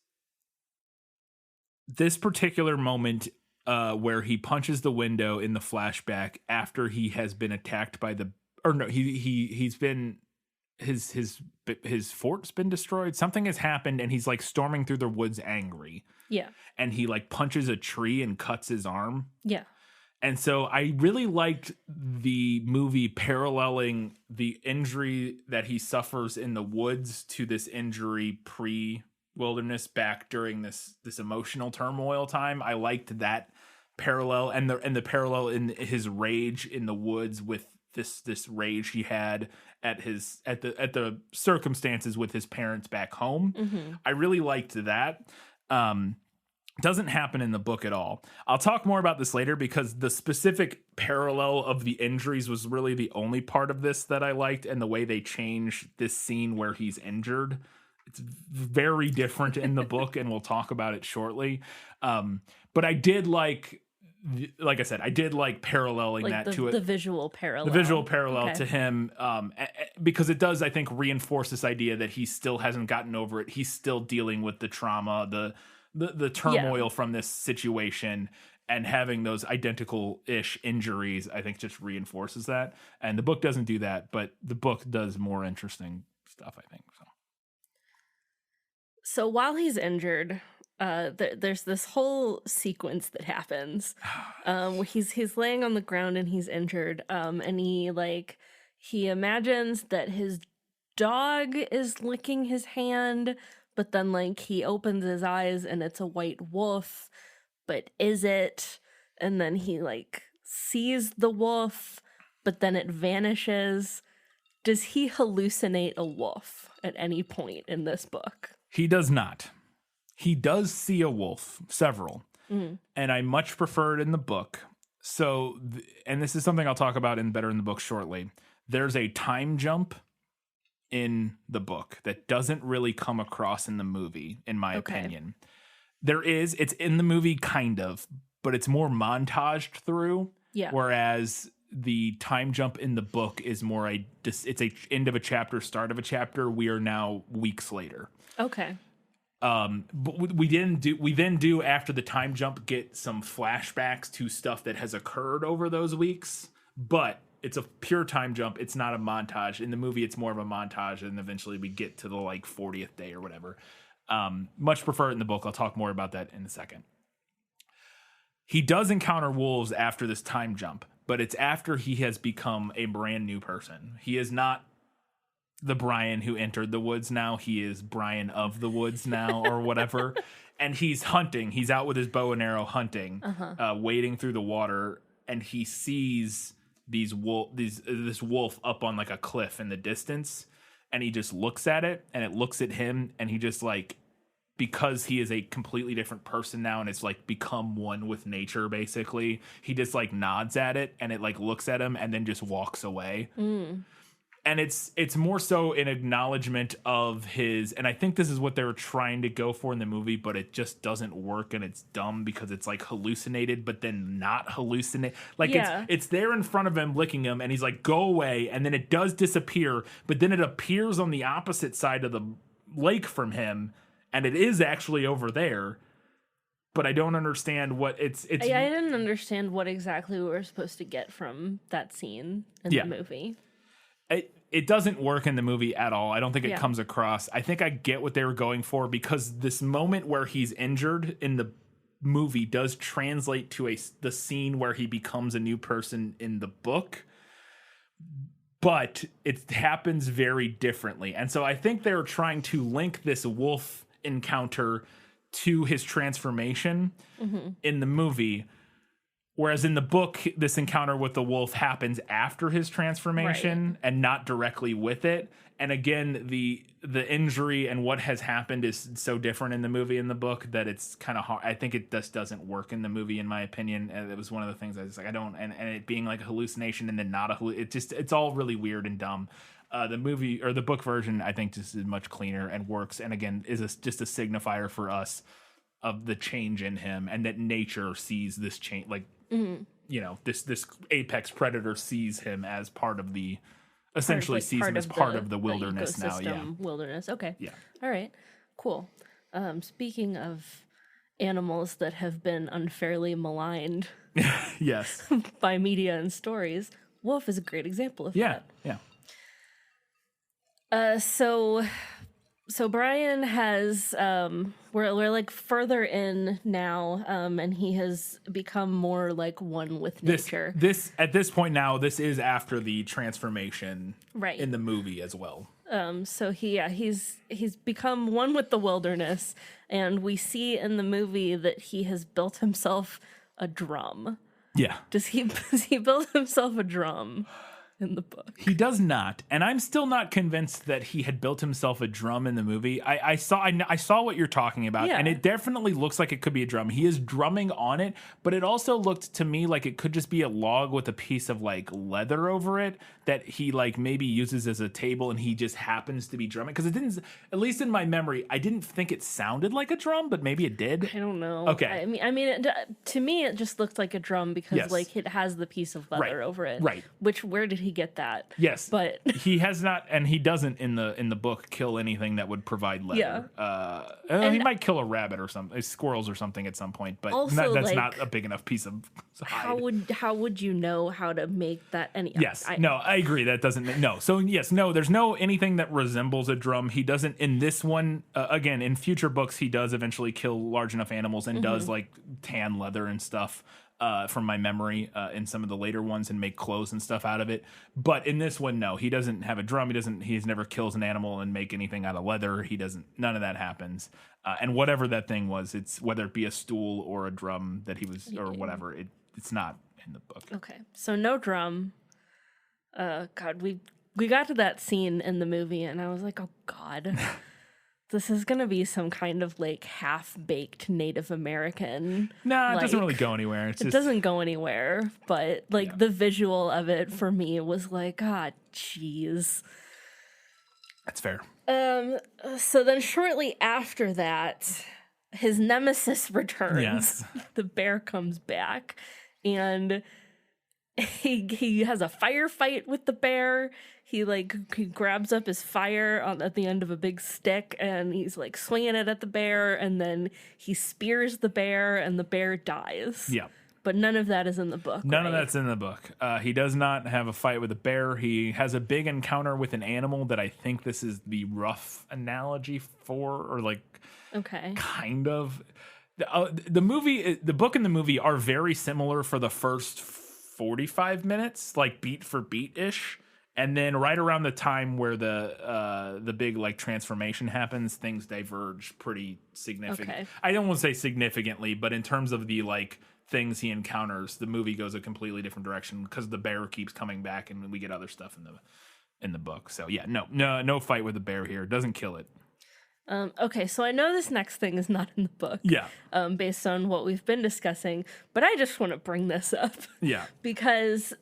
particular moment where he punches the window in the flashback after he has been attacked by he's been his fort's been destroyed. Something has happened and he's like storming through the woods angry. Yeah. And he like punches a tree and cuts his arm. Yeah. And so I really liked the movie paralleling the injury that he suffers in the woods to this injury pre-wilderness back during this emotional turmoil time. I liked that parallel and the parallel in his rage in the woods with this rage he had at the circumstances with his parents back home. Mm-hmm. I really liked that. Doesn't happen in the book at all. I'll talk more about this later because the specific parallel of the injuries was really the only part of this that I liked, and the way they change this scene where he's injured. It's very different in the book, and we'll talk about it shortly. But I did like I said, I did like paralleling like that to it. The visual parallel. The visual parallel to him, because it does, I think, reinforce this idea that he still hasn't gotten over it. He's still dealing with the trauma, the turmoil from this situation, and having those identical-ish injuries, I think, just reinforces that. And the book doesn't do that, but the book does more interesting stuff, I think. So while he's injured, there's this whole sequence that happens. He's laying on the ground and he's injured, and he imagines that his dog is licking his hand. But then, he opens his eyes and it's a white wolf. But is it? And then he, sees the wolf, but then it vanishes. Does he hallucinate a wolf at any point in this book? He does not. He does see a wolf, several. Mm-hmm. And I much prefer it in the book. So, and this is something I'll talk about better in the book shortly. There's a time jump in the book that doesn't really come across in the movie, in my opinion. It's in the movie kind of, but it's more montaged through. Yeah. Whereas the time jump in the book is more it's a end of a chapter, start of a chapter. We are now weeks later. Okay. But we then do after the time jump get some flashbacks to stuff that has occurred over those weeks, but it's a pure time jump. It's not a montage. In the movie, it's more of a montage, and eventually we get to the 40th day or whatever. Much prefer it in the book. I'll talk more about that in a second. He does encounter wolves after this time jump, but it's after he has become a brand new person. He is not the Brian who entered the woods now. He is Brian of the woods now or whatever. And he's hunting. He's out with his bow and arrow hunting, wading through the water, and he sees this wolf up on a cliff in the distance, and he just looks at it and it looks at him, and he just because he is a completely different person now and it's become one with nature, basically, he just nods at it and it looks at him and then just walks away. And it's more so an acknowledgement of his, and I think this is what they were trying to go for in the movie, but it just doesn't work, and it's dumb because it's hallucinated, but then not hallucinate. It's there in front of him, licking him, and he's go away, and then it does disappear, but then it appears on the opposite side of the lake from him, and it is actually over there. But I don't understand what it's. I didn't understand what exactly we were supposed to get from that scene in the movie. It doesn't work in the movie at all. I don't think it comes across. I think I get what they were going for, because this moment where he's injured in the movie does translate to the scene where he becomes a new person in the book. but it happens very differently. And so I think they're trying to link this wolf encounter to his transformation in the movie. Whereas in the book, this encounter with the wolf happens after his transformation and not directly with it. And again, the injury and what has happened is so different in the movie and the book that it's kind of hard. I think it just doesn't work in the movie, in my opinion. And it was one of the things I was like, I don't, and it being like a hallucination and then not it's all really weird and dumb. The movie or the book version, I think, just is much cleaner and works. And again, is just a signifier for us of the change in him, and that nature sees this change, like, you know, this apex predator sees him as part of the, essentially sees him as part of the wilderness now. Yeah. Wilderness. Okay. Yeah. All right. Cool. Speaking of animals that have been unfairly maligned Yes. by media and stories, wolf is a great example of that. Yeah. So Brian has we're like further in now, and he has become more like one with nature. This at this point now, this is after the transformation Right. in the movie as well. So he's become one with the wilderness, and we see in the movie that he has built himself a drum. Yeah. Does he build himself a drum in the book? He does not, and I'm still not convinced that he had built himself a drum in the movie. I saw what you're talking about, and it definitely looks like it could be a drum. He is drumming on it, but it also looked to me like it could just be a log with a piece of like leather over it that he like maybe uses as a table, and he just happens to be drumming, because it didn't, at least in my memory, I didn't think it sounded like a drum, but maybe it did. I don't know. Okay. I mean, to me, it just looked like a drum because like it has the piece of leather over it. Right. Where did he get that? Yes, but he has not, and he doesn't in the book kill anything that would provide leather. Yeah. He might kill a rabbit or something, squirrels or something at some point, but also, that's like, not a big enough piece of hide. How would you know how to make that any? Yes, I agree. That doesn't So yes, no. There's no anything that resembles a drum. He doesn't in this one. Again, in future books, he does eventually kill large enough animals and does like tan leather and stuff. From my memory, in some of the later ones, and make clothes and stuff out of it. But in this one, no, he doesn't have a drum. He's never kills an animal and make anything out of leather. None of that happens. And whatever that thing was, it's whether it be a stool or a drum that he was, or whatever, it's not in the book. Okay, so no drum. God, we got to that scene in the movie, and I was like, oh God. This is going to be some kind of like half-baked Native American. No, it doesn't really go anywhere. It doesn't go anywhere, but like the visual of it for me was like, God, jeez. That's fair. So then shortly after that, his nemesis returns. Yes. The bear comes back, and he has a firefight with the bear. He grabs up his fire at the end of a big stick, and he's like swinging it at the bear, and then he spears the bear, and the bear dies. Yeah. But none of that is in the book. None of that's in the book. He does not have a fight with a bear. He has a big encounter with an animal that I think this is the rough analogy for, or like, okay, kind of. The book and the movie are very similar for the first 45 minutes, like beat for beat ish. And then right around the time where the big like transformation happens, things diverge pretty significantly. Okay. I don't want to say significantly, but in terms of the like things he encounters, the movie goes a completely different direction because the bear keeps coming back, and we get other stuff in the book. So yeah, no fight with the bear here. Doesn't kill it. Okay, so I know this next thing is not in the book. Yeah. Based on what we've been discussing, but I just want to bring this up. Yeah. Because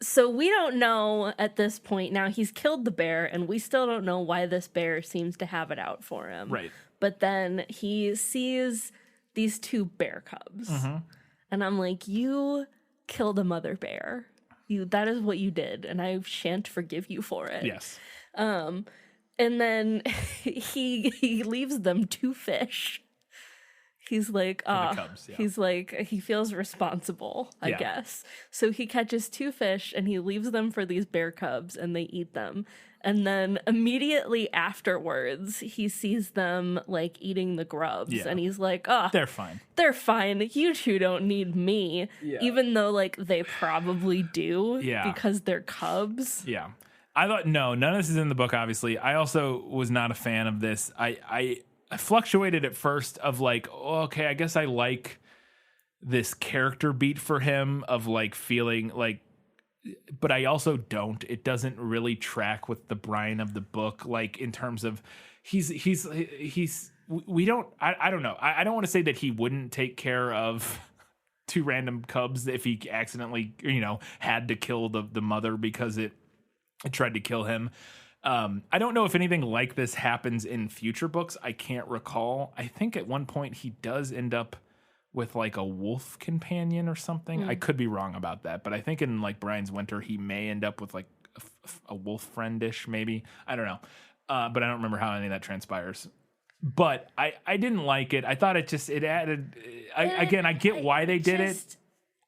so we don't know at this point. Now he's killed the bear, and we still don't know why this bear seems to have it out for him. Right. But then he sees these two bear cubs. And I'm like, you killed a mother bear. That is what you did, and I shan't forgive you for it. Yes. And then he leaves them two fish. He's like, the Cubs, yeah. he's like, he feels responsible, I guess. So he catches 2 fish and he leaves them for these bear cubs and they eat them. And then immediately afterwards, he sees them like eating the grubs and he's like, they're fine. They're fine. You two don't need me. Yeah. Even though like they probably do because they're cubs. Yeah. I thought, no, none of this is in the book, obviously. I also was not a fan of this. I fluctuated at first of like, oh, okay, I guess I like this character beat for him of like feeling like, but I also don't. It doesn't really track with the Brian of the book, like in terms of we don't, I don't know. I don't want to say that he wouldn't take care of 2 random cubs if he accidentally, had to kill the mother because it tried to kill him. I don't know if anything like this happens in future books. I can't recall. I think at one point he does end up with like a wolf companion or something. I could be wrong about that, but I think in like Brian's Winter, he may end up with like a wolf friendish, maybe. I don't know. But I don't remember how any of that transpires. But I didn't like it. I thought it added, I get why they did it.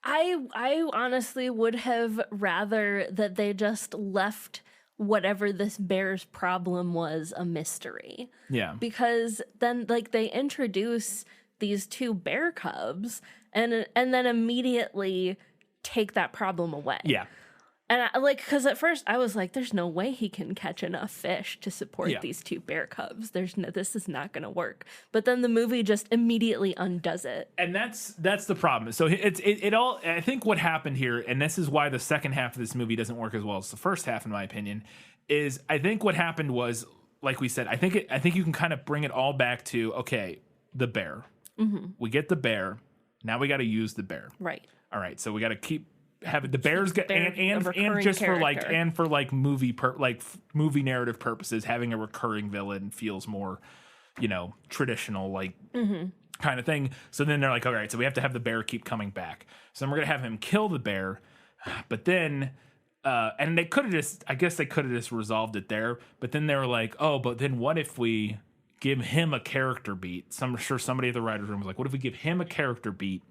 I honestly would have rather that they just left whatever this bear's problem was a mystery. Yeah. Because then like they introduce these 2 bear cubs and then immediately take that problem away. Yeah. And because at first I was like, there's no way he can catch enough fish to support these 2 bear cubs. This is not going to work. But then the movie just immediately undoes it. And that's the problem. So it all, I think what happened here, and this is why the second half of this movie doesn't work as well as the first half, in my opinion, is I think what happened was, like we said, I think you can kind of bring it all back to, okay, the bear. Mm-hmm. We get the bear. Now we got to use the bear. Right. All right. So we got to keep having the bears get and just character. for movie narrative purposes, having a recurring villain feels more, traditional kind of thing. So then they're like, all right, so we have to have the bear keep coming back. So then we're gonna have him kill the bear, but then. And they could have just resolved it there. But then they were like, oh, but then what if we give him a character beat? I'm sure somebody at the writer's room was like, what if we give him a character beat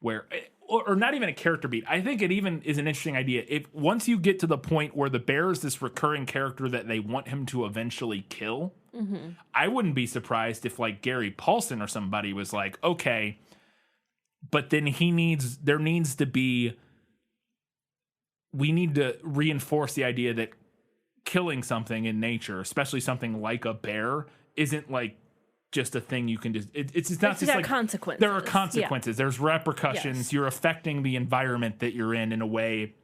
where, or not even a character beat? I think it even is an interesting idea. If once you get to the point where the bear is this recurring character that they want him to eventually kill, I wouldn't be surprised if like Gary Paulson or somebody was like, okay, but then there needs to be, we need to reinforce the idea that killing something in nature, especially something like a bear, isn't like just a thing you can just. It's not just like consequences. There are consequences. Yeah. There's repercussions. Yes. You're affecting the environment that you're in a way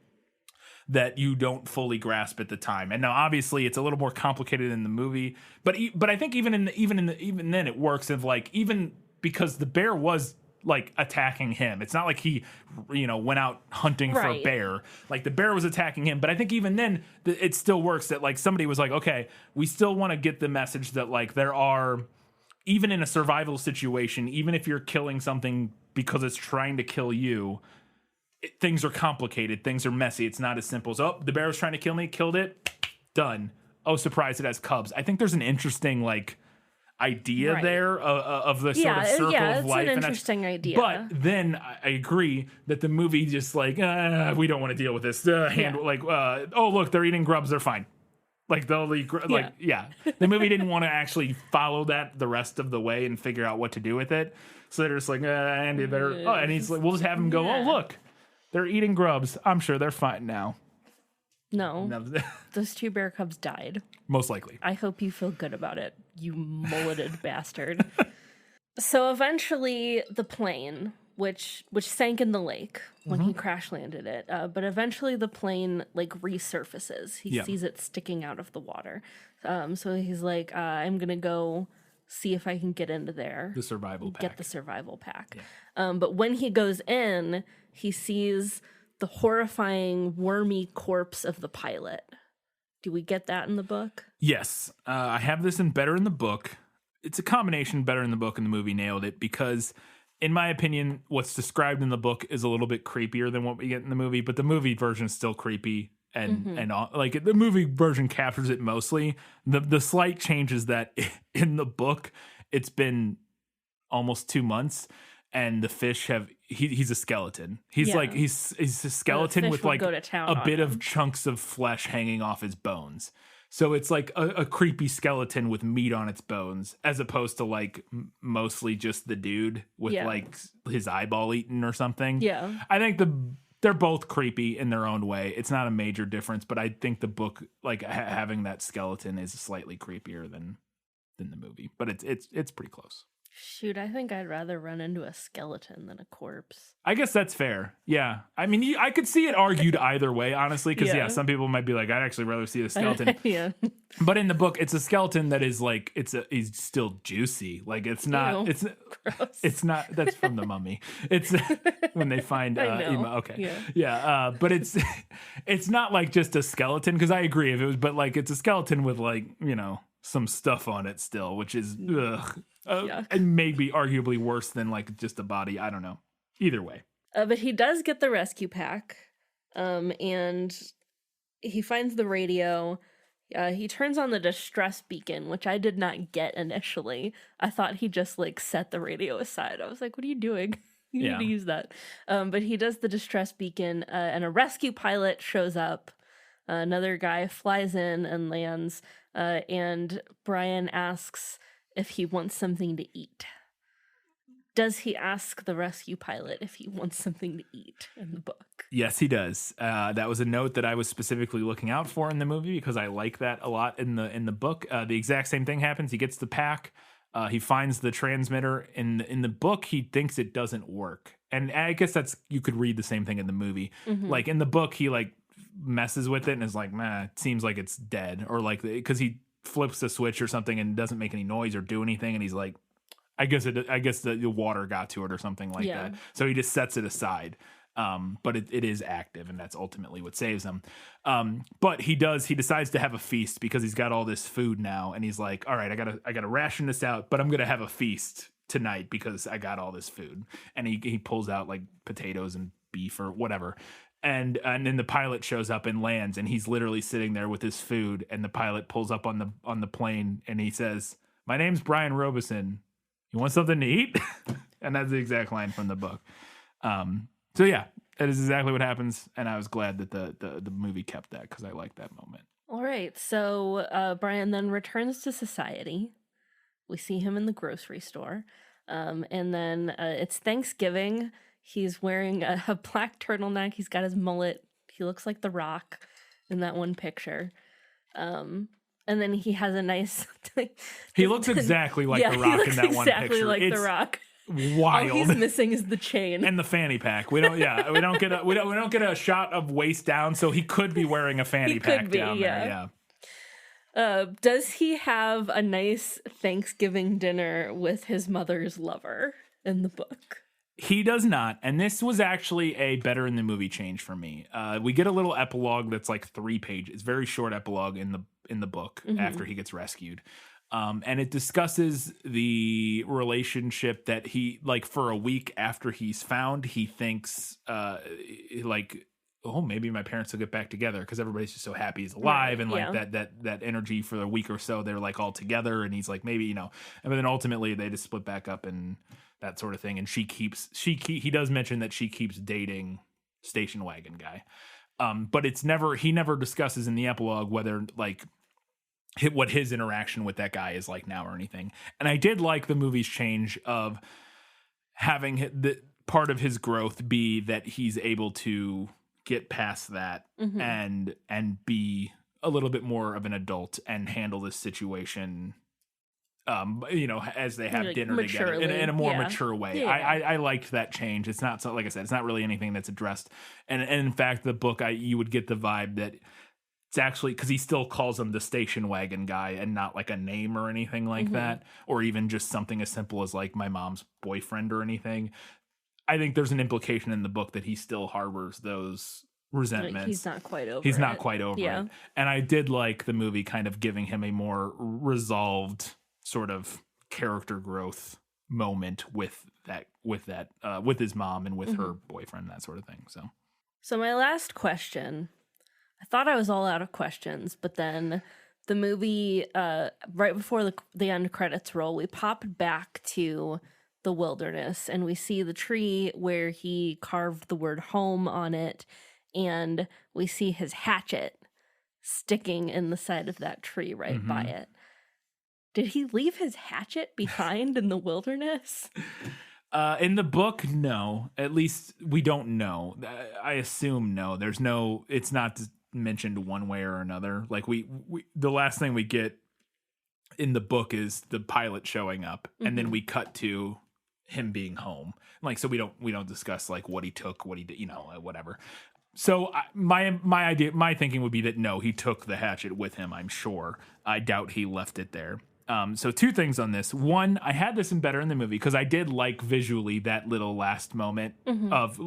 that you don't fully grasp at the time. And now, obviously, it's a little more complicated in the movie. But I think even then it works. Of like even because the bear was like attacking him. It's not like he, went out hunting for a bear. Like the bear was attacking him. But I think even then it still works that like somebody was like, okay, we still want to get the message that like there are, even in a survival situation, even if you're killing something because it's trying to kill you, things are complicated. Things are messy. It's not as simple as, oh, the bear was trying to kill me, killed it, done. Oh, surprise, it has cubs. I think there's an interesting like idea there of the sort of circle of life. It's an interesting idea. But then I agree that the movie just like, we don't want to deal with this. Oh, look, they're eating grubs. They're fine. Like they'll eat, The movie didn't want to actually follow that the rest of the way and figure out what to do with it. So they're just like, Andy, and he's like, we'll just have him go, oh, look, they're eating grubs. I'm sure they're fine now. No. Those 2 bear cubs died. Most likely. I hope you feel good about it, you mulleted bastard. So eventually the plane, which sank in the lake when he crash landed it, but eventually the plane like resurfaces. He sees it sticking out of the water. So he's like, I'm going to go see if I can get into there. The survival pack. Get the survival pack. Yeah. But when he goes in, he sees the horrifying wormy corpse of the pilot. Do we get that in the book? Yes. I have this in Better in the Book. It's a combination Better in the Book and the movie nailed it because, in my opinion, what's described in the book is a little bit creepier than what we get in the movie, but the movie version is still creepy and like the movie version captures it mostly. The slight change is that in the book, it's been almost 2 months, and the fish he's a skeleton. He's Yeah. like he's a skeleton fish with will like go to town a on bit him. of chunks of flesh hanging off his bones. So it's like a creepy skeleton with meat on its bones, as opposed to like mostly just the dude with Yeah. like his eyeball eaten or something. Yeah. I think they're both creepy in their own way. It's not a major difference, but I think the book, like having that skeleton, is slightly creepier than the movie. But it's pretty close. Shoot, I think I'd rather run into a skeleton than a corpse. I guess that's fair. Yeah. I mean, I could see it argued either way, honestly, because Yeah. some people might be like, I'd actually rather see a skeleton. Yeah. But in the book, it's a skeleton that is like he's still juicy. Like it's not Ew. Gross. it's not that's from the Mummy. It's when they find I know. Ema. Okay. Yeah. Yeah. But it's not like just a skeleton, because I agree if it was, but like it's a skeleton with like, some stuff on it still, which is and maybe arguably worse than like just a body. I don't know. Either way. But he does get the rescue pack, and he finds the radio. He turns on the distress beacon, which I did not get initially. I thought he just like set the radio aside. I was like, what are you doing? You need to use that. But he does the distress beacon, and a rescue pilot shows up. Another guy flies in and lands, and Brian asks if he wants something to eat. Does he ask the rescue pilot if he wants something to eat in the book? Yes, he does. That was a note that I was specifically looking out for in the movie, because I like that a lot in the book. The exact same thing happens. He gets the pack. He finds the transmitter. In the book, he thinks it doesn't work, and I guess you could read the same thing in the movie. Mm-hmm. Like in the book, he like messes with it and is like, "Man, it seems like it's dead," or like because he flips the switch or something and doesn't make any noise or do anything, and he's like, I guess the water got to it or something like that. So he just sets it aside. But it is active, and that's ultimately what saves him. But he decides to have a feast because he's got all this food now, and he's like, all right, I gotta ration this out, but I'm gonna have a feast tonight because I got all this food. And he pulls out like potatoes and beef or whatever. And then the pilot shows up and lands, and he's literally sitting there with his food, and the pilot pulls up on the plane and he says, "My name's Brian Robeson. You want something to eat?" And that's the exact line from the book. So yeah, that is exactly what happens, and I was glad that the movie kept that, because I like that moment. All right, so Brian then returns to society. We see him in the grocery store, and then it's Thanksgiving. He's wearing a black turtleneck. He's got his mullet. He looks like The Rock in that one picture. And then he has a nice... He looks exactly like The Rock in that one picture. Exactly like The Rock. Wild. All he's missing is the chain and the fanny pack. We don't get a shot of waist down, so he could be wearing a fanny pack down there. Yeah. Does he have a nice Thanksgiving dinner with his mother's lover in the book? He does not, and this was actually a better in the movie change for me. We get a little epilogue that's like 3 pages, very short epilogue in the book after he gets rescued. And it discusses the relationship that he, like, for a week after he's found, he thinks, like, oh, maybe my parents will get back together, because everybody's just so happy he's alive, and like that energy for a week or so, they're like all together, and he's like, maybe, and then ultimately they just split back up and that sort of thing. And he does mention that she keeps dating station wagon guy. But he never discusses in the epilogue whether like what his interaction with that guy is like now or anything. And I did like the movie's change of having the part of his growth be that he's able to get past that and be a little bit more of an adult and handle this situation, as they have like dinner together in a more mature way. Yeah. I liked that change. It's not so, like I said, it's not really anything that's addressed. And in fact, the book, you would get the vibe that it's actually, because he still calls him the station wagon guy and not like a name or anything like that, or even just something as simple as like my mom's boyfriend or anything. I think there's an implication in the book that he still harbors those resentments. Like he's not quite over it. And I did like the movie kind of giving him a more resolved sort of character growth moment with his mom and with her boyfriend, that sort of thing. So my last question, I thought I was all out of questions, but then the movie, right before the end credits roll, we popped back to the wilderness, and we see the tree where he carved the word home on it, and we see his hatchet sticking in the side of that tree right by it. Did he leave his hatchet behind in the wilderness? In the book, no. At least we don't know. I assume no. There's no. It's not mentioned one way or another. Like we the last thing we get in the book is the pilot showing up, and then we cut to him being home. Like, so we don't discuss like what he took, what he did, whatever. So my thinking would be that no, he took the hatchet with him. I'm sure. I doubt he left it there. So two things on this. One, I had this in better in the movie because I did like visually that little last moment of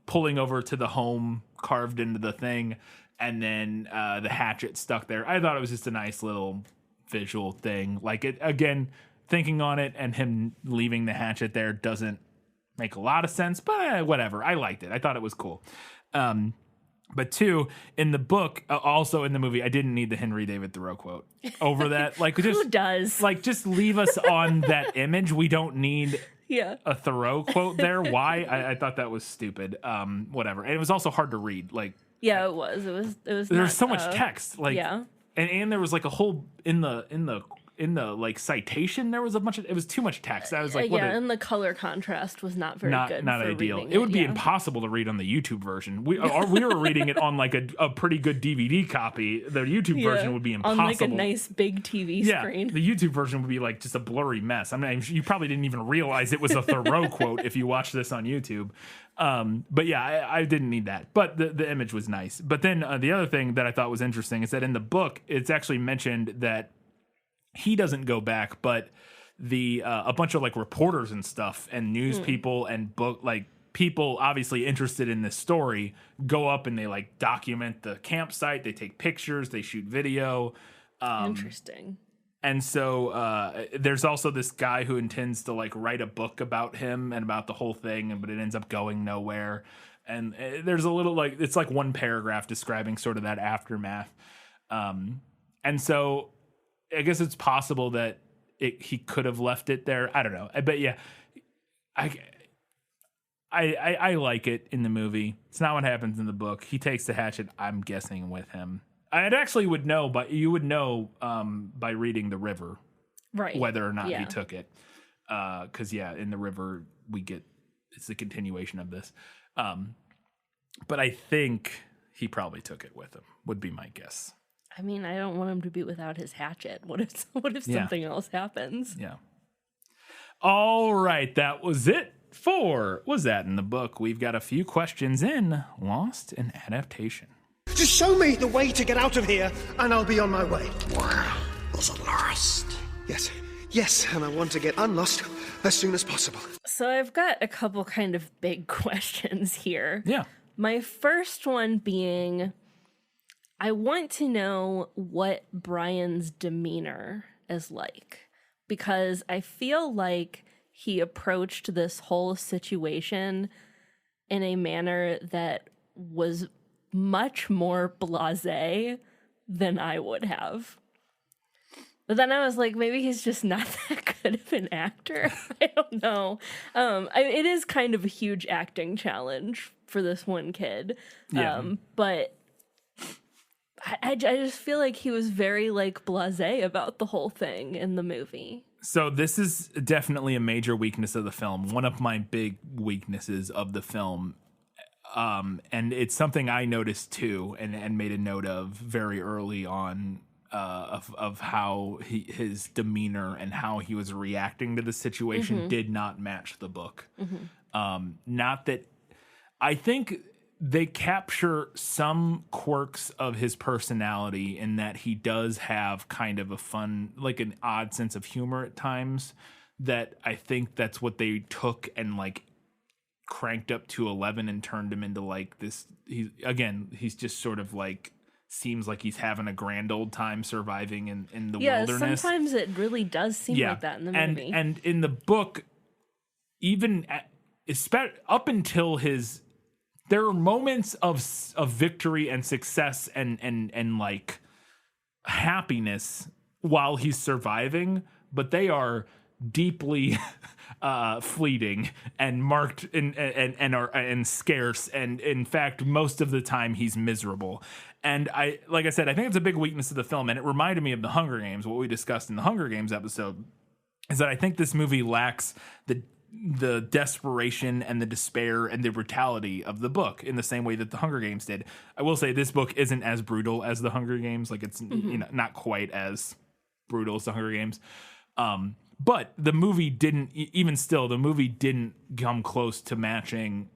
pulling over to the home carved into the thing, and then the hatchet stuck there. I thought it was just a nice little visual thing. Like, it again, thinking on it, and him leaving the hatchet there doesn't make a lot of sense, but whatever. I liked it. I thought it was cool. But two, in the book, also in the movie, I didn't need the Henry David Thoreau quote over that. Like, just, who does? Like, just leave us on that image. We don't need a Thoreau quote there. Why? I thought that was stupid. Whatever. And it was also hard to read. Like, yeah, it was. It was. There's so much text. Like, yeah. And there was like a whole in the like citation, there was a bunch of, it was too much text. I was like, and the color contrast was not very good. Not ideal. It would be impossible to read on the YouTube version. We were reading it on like a pretty good DVD copy. The YouTube version would be impossible. On like a nice big TV screen. The YouTube version would be like just a blurry mess. I mean, you probably didn't even realize it was a Thoreau quote if you watched this on YouTube. But yeah, I didn't need that. But the image was nice. But then the other thing that I thought was interesting is that in the book, it's actually mentioned that he doesn't go back, but a bunch of like reporters and stuff and news people and people obviously interested in this story go up and they like document the campsite. They take pictures, they shoot video. Interesting. And so there's also this guy who intends to like write a book about him and about the whole thing, but it ends up going nowhere. And there's a little like, it's like one paragraph describing sort of that aftermath. And so I guess it's possible that he could have left it there. I don't know. But yeah, I like it in the movie. It's not what happens in the book. He takes the hatchet, I'm guessing, with him. I actually would know, but you would know by reading The River, right? Whether or not he took it. Because in The River it's a continuation of this. But I think he probably took it with him. Would be my guess. I mean, I don't want him to be without his hatchet. What if something else happens? Yeah. All right, that was it for Was That in the Book? We've got a few questions in Lost in Adaptation. Just show me the way to get out of here, and I'll be on my way. Was it lost? Yes, and I want to get unlost as soon as possible. So I've got a couple kind of big questions here. Yeah. My first one being, I want to know what Brian's demeanor is like, because I feel like he approached this whole situation in a manner that was much more blasé than I would have. But then I was like, maybe he's just not that good of an actor. I don't know. It is kind of a huge acting challenge for this one kid. Yeah. But I just feel like he was very like blasé about the whole thing in the movie. So this is definitely a major weakness of the film. One of my big weaknesses of the film. And it's something I noticed too and made a note of very early on of how his demeanor and how he was reacting to the situation did not match the book. Not that I think they capture some quirks of his personality in that he does have kind of a fun, like an odd sense of humor at times, that I think that's what they took and like cranked up to 11 and turned him into like this. He's just sort of like, seems like he's having a grand old time surviving in the wilderness. Yeah, sometimes it really does seem like that in the movie. And in the book, even up until there are moments of victory and success and like happiness while he's surviving, but they are deeply fleeting and marked and scarce, and in fact most of the time he's miserable. And like I said, I think it's a big weakness of the film, and it reminded me of the Hunger Games. What we discussed in the Hunger Games episode is that I think this movie lacks the desperation and the despair and the brutality of the book in the same way that the Hunger Games did. I will say this book isn't as brutal as the Hunger Games. Like it's not quite as brutal as the Hunger Games. But the movie didn't, even still, the movie didn't come close to matching,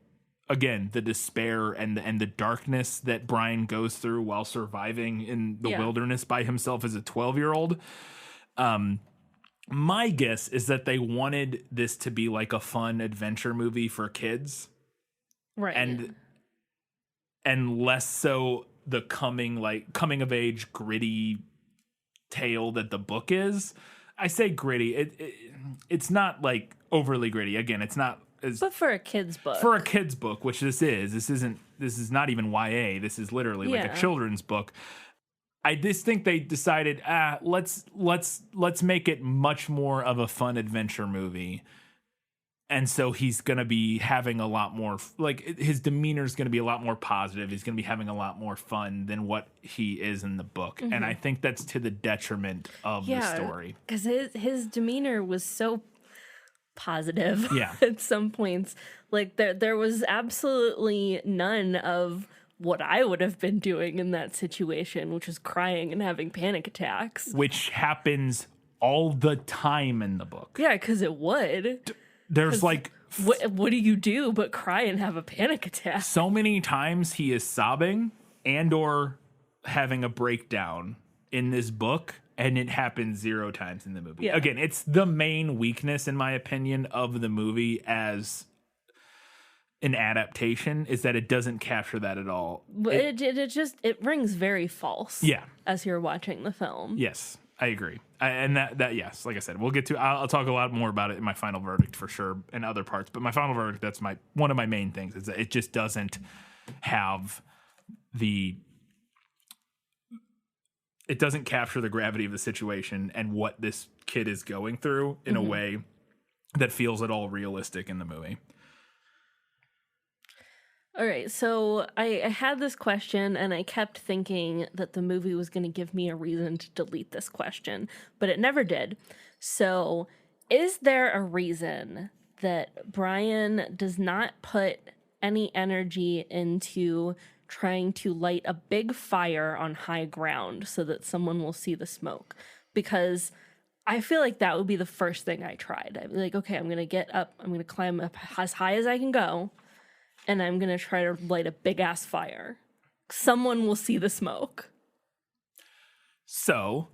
again, the despair and the darkness that Brian goes through while surviving in the wilderness by himself as a 12-year-old. My guess is that they wanted this to be like a fun adventure movie for kids. Right. And less so the coming of age gritty tale that the book is. I say gritty. It's not like overly gritty. Again, it's not but for a kid's book. For a kid's book, which this is. This is not even YA. This is literally like a children's book. I just think they decided, let's make it much more of a fun adventure movie. And so he's going to be having a lot more, like his demeanor is going to be a lot more positive. He's going to be having a lot more fun than what he is in the book. Mm-hmm. And I think that's to the detriment of the story. Because his demeanor was so positive at some points. Like there was absolutely none of what I would have been doing in that situation, which is crying and having panic attacks. Which happens all the time in the book. Yeah, because it would. There's like... What do you do but cry and have a panic attack? So many times he is sobbing and or having a breakdown in this book, and it happens 0 times in the movie. Yeah. Again, it's the main weakness, in my opinion, of the movie as an adaptation, is that it doesn't capture that at all. It rings very false. Yeah. As you're watching the film. Yes, I agree. And that yes, like I said, we'll get to. I'll talk a lot more about it in my final verdict for sure, and other parts. But my final verdict, that's one of my main things, is that it just doesn't have it doesn't capture the gravity of the situation and what this kid is going through in a way that feels at all realistic in the movie. All right, so I had this question, and I kept thinking that the movie was going to give me a reason to delete this question, but it never did. So, is there a reason that Brian does not put any energy into trying to light a big fire on high ground so that someone will see the smoke? Because I feel like that would be the first thing I tried. I'd be like, okay, I'm going to get up, I'm going to climb up as high as I can go, and I'm going to try to light a big-ass fire. Someone will see the smoke. So,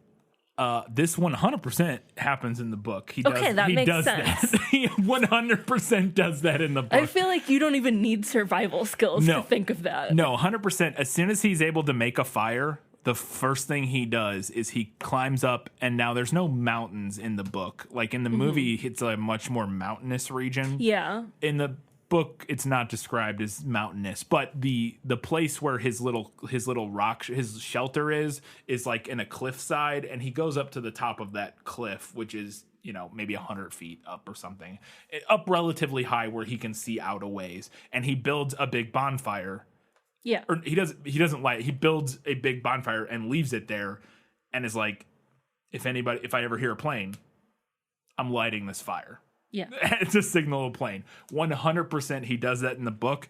this 100% happens in the book. He makes sense. That. He 100% does that in the book. I feel like you don't even need survival skills to think of that. No, 100%. As soon as he's able to make a fire, the first thing he does is he climbs up, and now there's no mountains in the book. Like in the movie, it's a much more mountainous region. Yeah. In the book, it's not described as mountainous, but the place where his little rock, his shelter is like in a cliffside, and he goes up to the top of that cliff, which is, maybe 100 feet up or something, up relatively high where he can see out a ways, and he builds a big bonfire. Yeah. Or he doesn't light it. He builds a big bonfire and leaves it there, and is like, if I ever hear a plane, I'm lighting this fire. Yeah. It's a signal of a plane. 100% he does that in the book.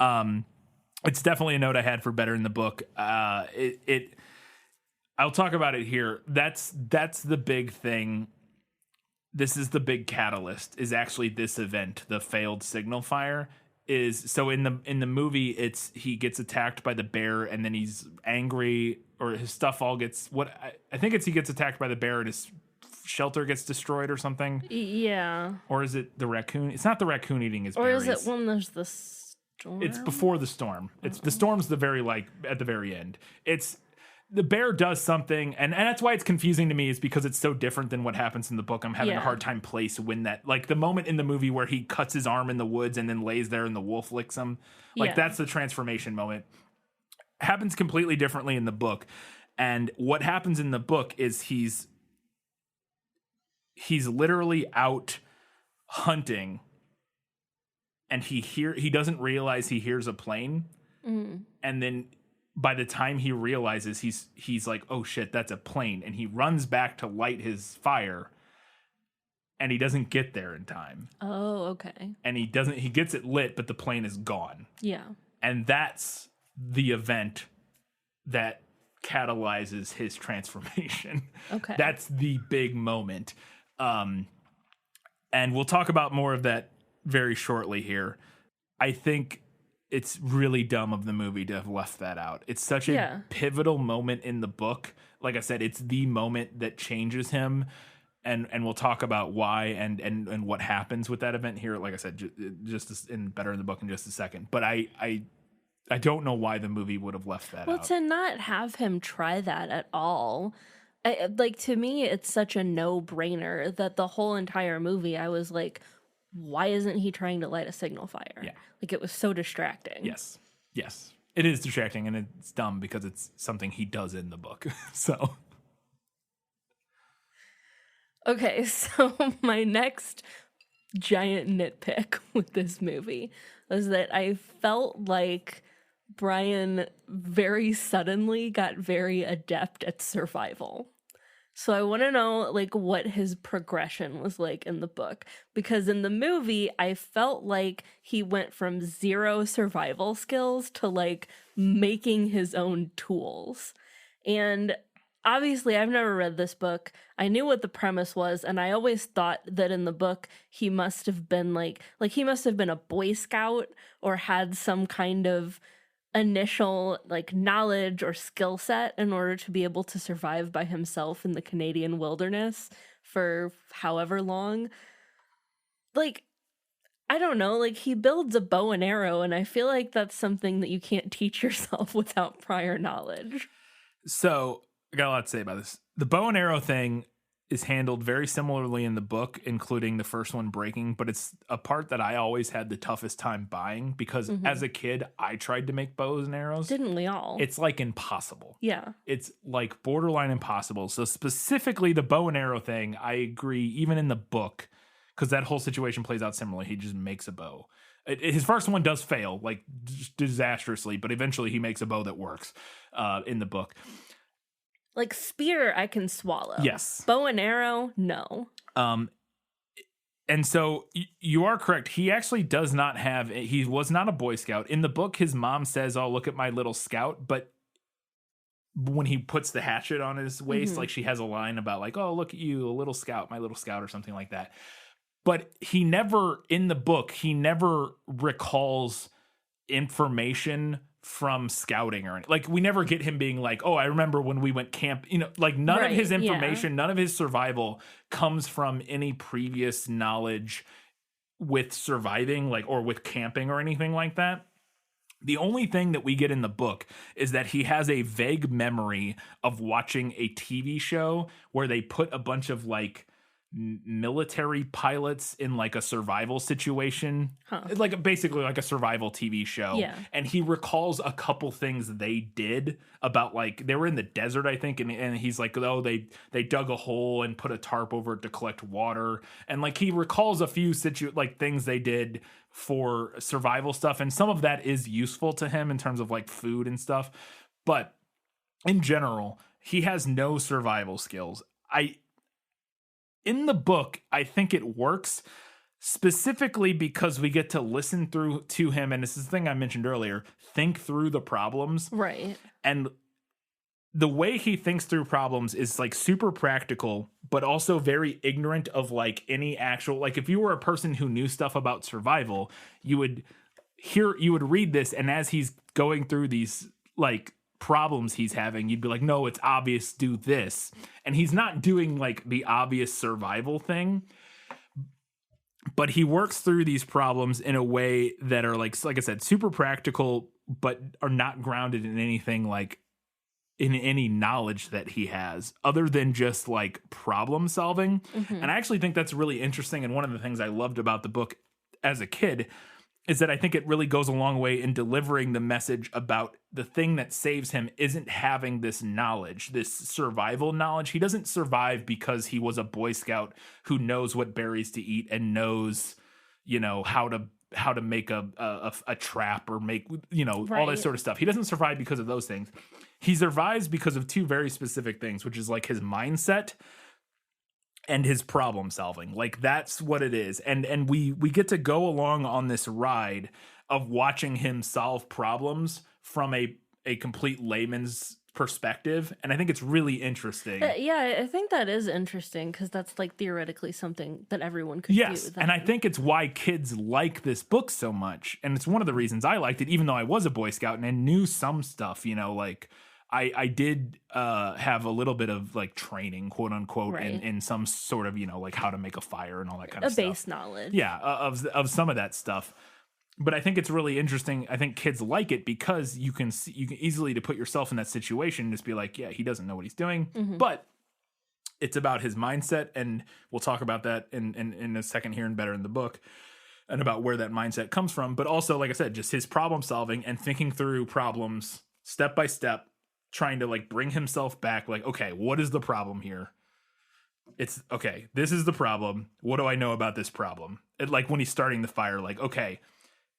It's definitely a note I had for better in the book. I'll talk about it here. That's the big thing. This is the big catalyst, is actually this event, the failed signal fire. So in the movie, he gets attacked by the bear, and then he's angry, or his stuff all gets I think he gets attacked by the bear, and his shelter gets destroyed or something. Yeah. Or is it the raccoon? It's not the raccoon eating his berries. Or is it when there's the storm? It's before the storm. The storm's at the very end. It's the bear does something, and that's why it's confusing to me, is because it's so different than what happens in the book. I'm having a hard time placing when that, like the moment in the movie where he cuts his arm in the woods and then lays there and the wolf licks him. Like that's the transformation moment. Happens completely differently in the book. And what happens in the book is he's literally out hunting, and he doesn't realize he hears a plane, and then by the time he realizes, he's like, oh shit, that's a plane, and he runs back to light his fire, and he doesn't get there in time. Oh, okay. And he gets it lit, but the plane is gone. Yeah. And that's the event that catalyzes his transformation. Okay. That's the big moment. And we'll talk about more of that very shortly here. I think it's really dumb of the movie to have left that out. It's such a pivotal moment in the book. Like I said, it's the moment that changes him. And we'll talk about why and what happens with that event here. Like I said, better in the book in just a second. But I don't know why the movie would have left that out. Well, to not have him try that at all, to me, it's such a no-brainer that the whole entire movie, I was like, why isn't he trying to light a signal fire? Yeah. Like, it was so distracting. Yes. It is distracting, and it's dumb because it's something he does in the book. So... Okay, so my next giant nitpick with this movie was that I felt like Brian very suddenly got very adept at survival. So I want to know, what his progression was like in the book. Because in the movie, I felt like he went from 0 survival skills to, making his own tools. And... obviously, I've never read this book. I knew what the premise was, and I always thought that in the book he must have been he must have been a Boy Scout or had some kind of initial knowledge or skill set in order to be able to survive by himself in the Canadian wilderness for however long. I don't know, he builds a bow and arrow, and I feel like that's something that you can't teach yourself without prior knowledge. So... I got a lot to say about this. The bow and arrow thing is handled very similarly in the book, including the first one breaking, but it's a part that I always had the toughest time buying because as a kid, I tried to make bows and arrows. Didn't we all? It's impossible. Yeah. It's borderline impossible. So specifically the bow and arrow thing, I agree, even in the book, because that whole situation plays out similarly. He just makes a bow. His first one does fail, disastrously, but eventually he makes a bow that works in the book. Spear, I can swallow. Yes. Bow and arrow, no. And so you are correct. He actually does not have, he was not a Boy Scout. In the book, his mom says, oh, look at my little scout. But when he puts the hatchet on his waist, she has a line about oh, look at you, a little scout, my little scout, or something like that. But he never, in the book, he never recalls information from scouting or anything. We never get him being oh, I remember when we went camp, none of his information, none of his survival comes from any previous knowledge with surviving, or with camping or anything like that. The only thing that we get in the book is that he has a vague memory of watching a TV show where they put a bunch of military pilots in a survival situation, basically a survival TV show. And he recalls a couple things they did about they were in the desert, I think, and he's oh, they dug a hole and put a tarp over it to collect water, and he recalls a few things they did for survival stuff, and some of that is useful to him in terms of food and stuff, but in general he has no survival skills. In the book, I think it works specifically because we get to listen through to him. And this is the thing I mentioned earlier, think through the problems. Right. And the way he thinks through problems is super practical, but also very ignorant of any actual, if you were a person who knew stuff about survival, you would read this. And as he's going through these, problems he's having, you'd be no, it's obvious, do this. And he's not doing the obvious survival thing, but he works through these problems in a way that are like I said, super practical, but are not grounded in anything in any knowledge that he has other than just problem solving. And I actually think that's really interesting. And one of the things I loved about the book as a kid is that I think it really goes a long way in delivering the message about the thing that saves him isn't having this knowledge, this survival knowledge. He doesn't survive because he was a Boy Scout who knows what berries to eat and knows, how to make a trap or make, all that sort of stuff. He doesn't survive because of those things. He survives because of two very specific things, which is like his mindset and his problem solving. Like, that's what it is. And we get to go along on this ride of watching him solve problems from a complete layman's perspective. And I think it's really interesting. Yeah, I think that is interesting because that's like theoretically something that everyone could do. Yes, and I think it's why kids like this book so much. And it's one of the reasons I liked it, even though I was a Boy Scout and I knew some stuff, like I did have a little bit of like training, quote unquote, in some sort of, like how to make a fire and all that kind of stuff. A base knowledge. Yeah, of some of that stuff. But I think it's really interesting. I think kids like it because you can easily to put yourself in that situation and just be like, yeah, he doesn't know what he's doing. Mm-hmm. But it's about his mindset, and we'll talk about that in a second here and better in the book, and about where that mindset comes from. But also, like I said, just his problem solving and thinking through problems step by step, trying to like bring himself back. Like, okay, what is the problem here? It's okay. This is the problem. What do I know about this problem? Like when he's starting the fire, like, okay.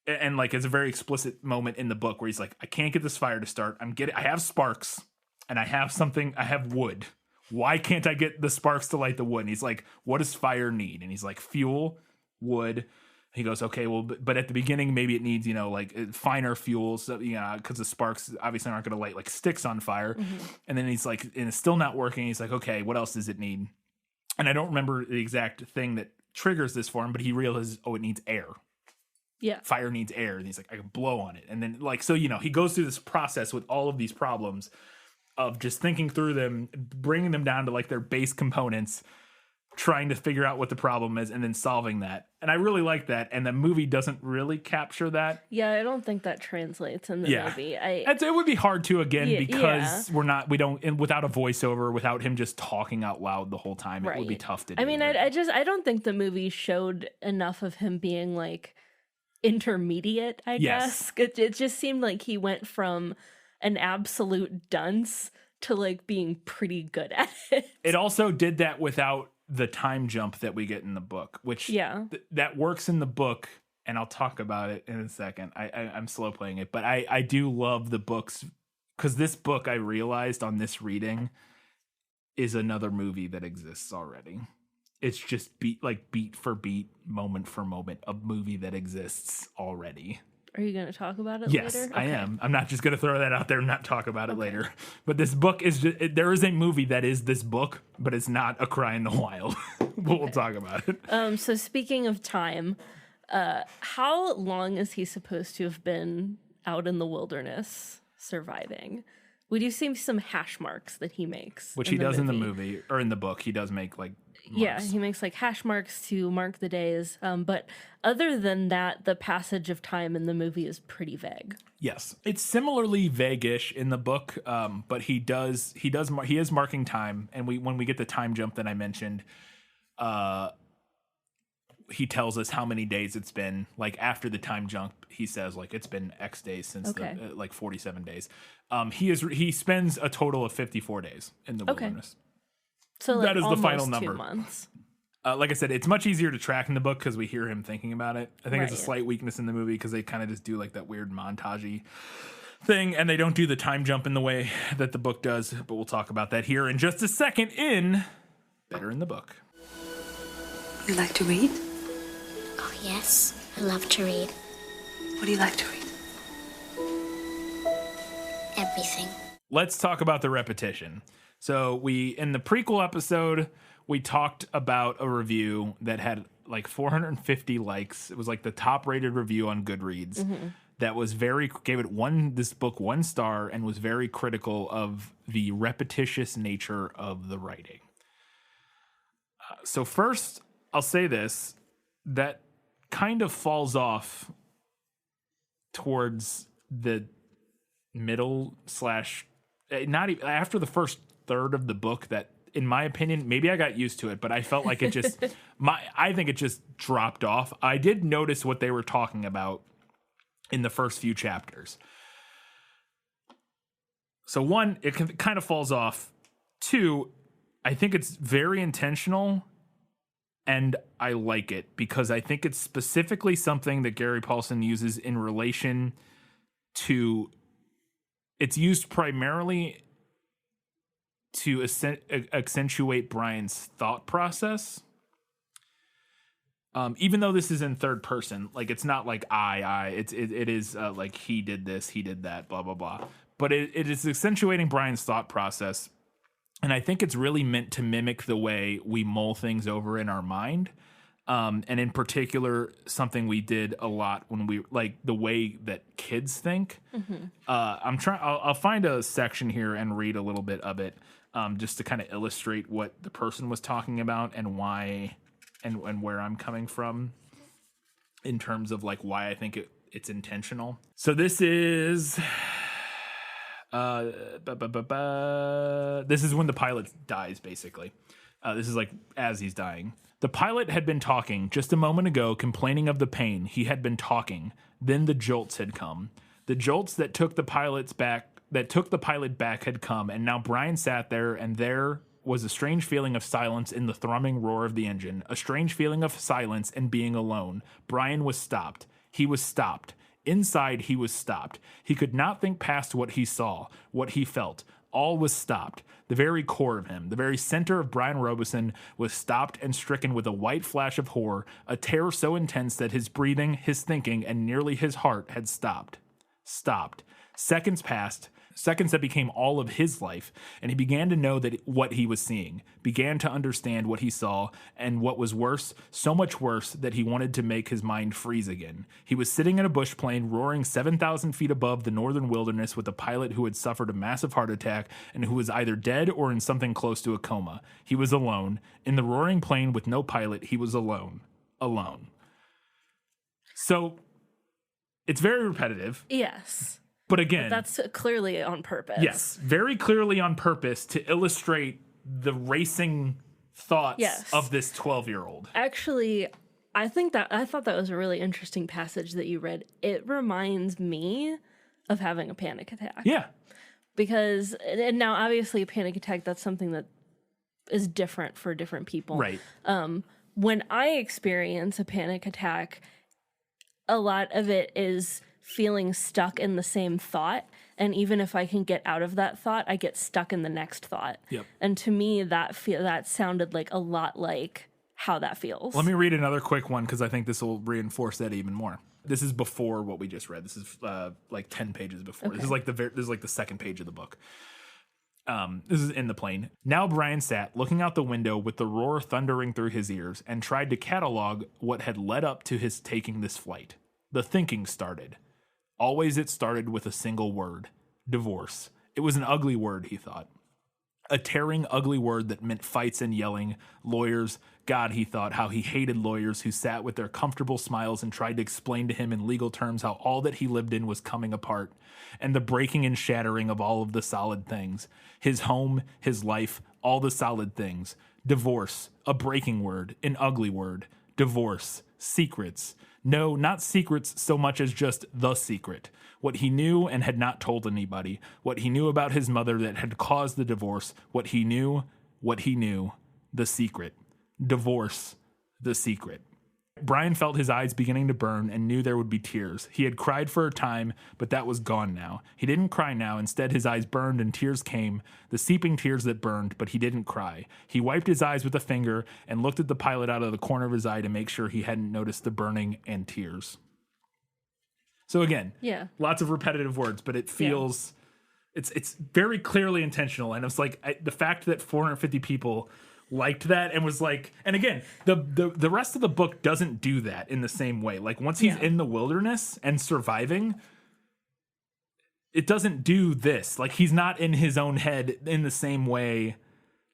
And like it's a very explicit moment in the book where he's like, I can't get this fire to start. I have sparks and I have wood. Why can't I get the sparks to light the wood? And he's like, what does fire need? And he's like, fuel, wood. He goes, okay, well, but at the beginning, maybe it needs, like finer fuels, because the sparks obviously aren't going to light like sticks on fire. Mm-hmm. And then he's like, and it's still not working. He's like, okay, what else does it need? And I don't remember the exact thing that triggers this for him, but he realizes, oh, it needs air. Yeah. Fire needs air. And he's like, I can blow on it. And then like, so, he goes through this process with all of these problems of just thinking through them, bringing them down to like their base components, trying to figure out what the problem is and then solving that. And I really like that. And the movie doesn't really capture that. Yeah. I don't think that translates in the movie. It would be hard to because we don't, without a voiceover, without him just talking out loud the whole time, it would be tough to do. I mean, I don't think the movie showed enough of him being like intermediate, I guess. It just seemed like he went from an absolute dunce to like being pretty good at it. It also did that without the time jump that we get in the book, which that works in the book, and I'll talk about it in a second. I'm slow playing it, but I do love the books because this book I realized on this reading is another movie that exists already. It's just beat for beat, moment for moment, a movie that exists already. Are you going to talk about it later? Yes, I am. I'm not just going to throw that out there and not talk about it later. But this book is there is a movie that is this book, but it's not A Cry in the Wild. But we'll talk about it. So speaking of time, how long is he supposed to have been out in the wilderness surviving? We do see some hash marks that he makes. Which he does in the movie, or in the book. He does make like marks. Yeah, he makes like hash marks to mark the days. But other than that, the passage of time in the movie is pretty vague. Yes, it's similarly vague-ish in the book, but he is marking time. And when we get the time jump that I mentioned, he tells us how many days it's been. Like after the time jump, he says like it's been X days since like 47 days. He spends a total of 54 days in the wilderness. So like that is the final number. 2 months. Like I said, it's much easier to track in the book because we hear him thinking about it. I think it's a slight weakness in the movie because they kind of just do like that weird montage-y thing, and they don't do the time jump in the way that the book does. But we'll talk about that here in just a second in Better in the Book. You like to read? Oh, yes. I love to read. What do you like to read? Everything. Let's talk about the repetition. So in the prequel episode, we talked about a review that had like 450 likes. It was like the top rated review on Goodreads. Mm-hmm. That was gave this book 1 star and was very critical of the repetitious nature of the writing. So first, I'll say this, that kind of falls off towards the middle / not even after the first third of the book. That, in my opinion, maybe I got used to it, but I felt like it just I think it just dropped off. I did notice what they were talking about in the first few chapters. So one, it kind of falls off. Two, I think it's very intentional, and I like it because I think it's specifically something that Gary Paulson uses in relation to. It's used primarily to accentuate Brian's thought process. Even though this is in third person, like it's not like it is like he did this, he did that, blah blah blah. But it is accentuating Brian's thought process, and I think it's really meant to mimic the way we mull things over in our mind. And in particular, something we did a lot when we like the way that kids think. I'll find a section here and read a little bit of it, just to kind of illustrate what the person was talking about and why, and where I'm coming from in terms of like why I think it's intentional. So this is, this is when the pilot dies, basically. This is like as he's dying. The pilot had been talking just a moment ago, complaining of the pain. He had been talking. Then the jolts had come. The jolts that took the pilot back had come, and now Brian sat there, and there was a strange feeling of silence in the thrumming roar of the engine, a strange feeling of silence and being alone. Brian was stopped. He was stopped. Inside, he was stopped. He could not think past what he saw, what he felt. All was stopped. The very core of him, the very center of Brian Robeson, was stopped and stricken with a white flash of horror, a terror so intense that his breathing, his thinking, and nearly his heart had stopped. Stopped. Seconds passed, seconds that became all of his life, and he began to know that what he was seeing, began to understand what he saw, and what was worse, so much worse, that he wanted to make his mind freeze again. He was sitting in a bush plane roaring 7,000 feet above the northern wilderness with a pilot who had suffered a massive heart attack and who was either dead or in something close to a coma. He was alone. In the roaring plane with no pilot, he was alone. Alone. So, it's very repetitive. Yes. But again, that's clearly on purpose. Yes, very clearly on purpose to illustrate the racing thoughts of this 12-year-old. Actually, I thought that was a really interesting passage that you read. It reminds me of having a panic attack. Yeah. Because, and now obviously a panic attack, that's something that is different for different people. Right. When I experience a panic attack, a lot of it is feeling stuck in the same thought, and even if I can get out of that thought, I get stuck in the next thought. Yep. And to me, that sounded like a lot like how that feels. Let me read another quick one because I think this will reinforce that even more. This is before what we just read. This is like 10 pages before. Okay. This is like the second page of the book. This is in the plane. Now Brian sat looking out the window with the roar thundering through his ears and tried to catalog what had led up to his taking this flight. The thinking started. Always it started with a single word. Divorce. It was an ugly word, he thought. A tearing, ugly word that meant fights and yelling. Lawyers. God, he thought, how he hated lawyers who sat with their comfortable smiles and tried to explain to him in legal terms how all that he lived in was coming apart. And the breaking and shattering of all of the solid things. His home, his life, all the solid things. Divorce. A breaking word. An ugly word. Divorce. Secrets. No, not secrets so much as just the secret. What he knew and had not told anybody. What he knew about his mother that had caused the divorce. What he knew. The secret. Divorce. The secret. Brian felt his eyes beginning to burn and knew there would be tears. He had cried for a time, but that was gone now. He didn't cry now. Instead, his eyes burned and tears came, the seeping tears that burned, but he didn't cry. He wiped his eyes with a finger and looked at the pilot out of the corner of his eye to make sure he hadn't noticed the burning and tears. So again, lots of repetitive words, but it feels, it's very clearly intentional. And it's like the fact that 450 people liked that and was like, and again, the rest of the book doesn't do that in the same way. Like once he's in the wilderness and surviving, it doesn't do this. Like he's not in his own head in the same way.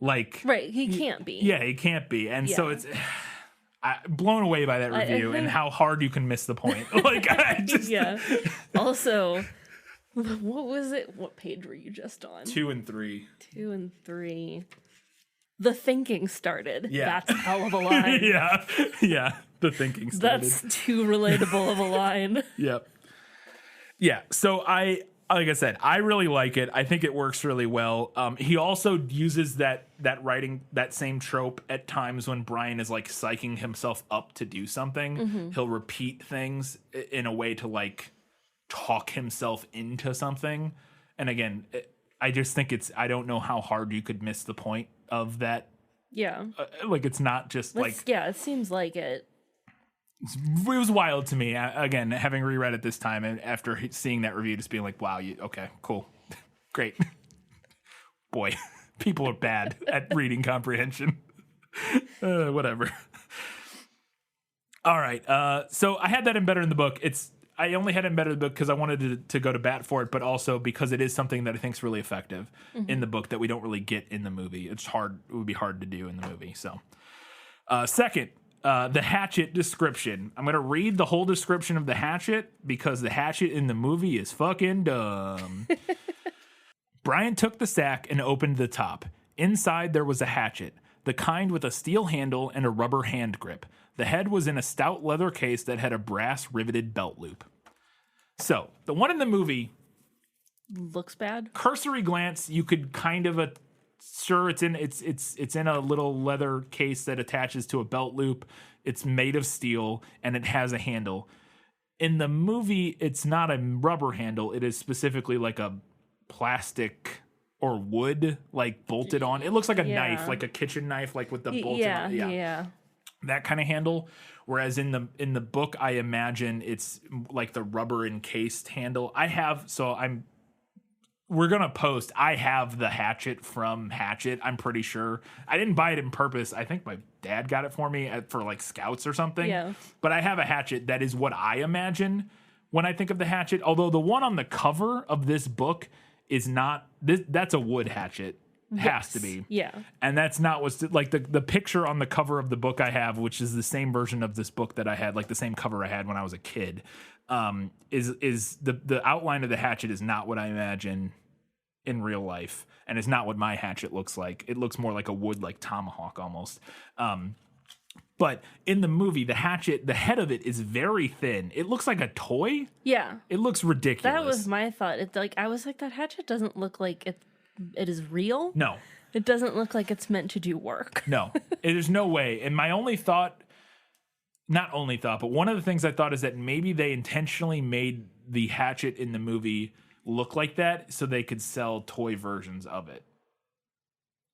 Like right, he can't be. Yeah, he can't be. And so it's blown away by that review and how hard you can miss the point. Like I just Also, what was it? What page were you just on? 2 and 3. 2 and 3. The thinking started. Yeah. That's a hell of a line. Yeah. The thinking started. That's too relatable of a line. Yep. Yeah. So I like I said, I really like it. I think it works really well. He also uses that writing, that same trope at times when Brian is like psyching himself up to do something. He'll repeat things in a way to like talk himself into something. And again, I just think I don't know how hard you could miss the point of that. Yeah. Like, it's not just it seems like it. It was wild to me. Again, having reread it this time and after seeing that review, just being like, wow, okay, cool. Great. Boy, people are bad at reading comprehension. Whatever. All right. So I had that in better in the book. I only had it in better in the book because I wanted to go to bat for it, but also because it is something that I think is really effective in the book that we don't really get in the movie. It's hard. It would be hard to do in the movie. So, second, the Hatchet description. I'm going to read the whole description of the Hatchet because the Hatchet in the movie is fucking dumb. Brian took the sack and opened the top. Inside there was a hatchet, the kind with a steel handle and a rubber hand grip. The head was in a stout leather case that had a brass riveted belt loop. So, the one in the movie looks bad. Cursory glance, you could kind of sure it's in a little leather case that attaches to a belt loop. It's made of steel and it has a handle. In the movie, it's not a rubber handle. It is specifically like a plastic or wood, like bolted on. It looks like a knife, like a kitchen knife, like with the bolted on. Yeah. That kind of handle. Whereas in the book, I imagine it's like the rubber encased handle. We're going to post. I have the Hatchet from Hatchet. I'm pretty sure. I didn't buy it in purpose. I think my dad got it for me for like Scouts or something. Yeah. But I have a Hatchet that is what I imagine when I think of the Hatchet. Although the one on the cover of this book is not, that's a wood hatchet. Has to be. Yeah. And that's not what's like the picture on the cover of the book I have, which is the same version of this book that I had, like the same cover I had when I was a kid, is the outline of the hatchet is not what I imagine in real life, and it's not what my hatchet looks like. It looks more like a wood, like tomahawk almost. But in the movie, the hatchet, the head of it is very thin. It looks like a toy. Yeah. It looks ridiculous. That was my thought. It's like, I was like, that hatchet doesn't look like it is real. No. It doesn't look like it's meant to do work. No. There's no way. And my only thought, not only thought, but one of the things I thought is that maybe they intentionally made the hatchet in the movie look like that so they could sell toy versions of it.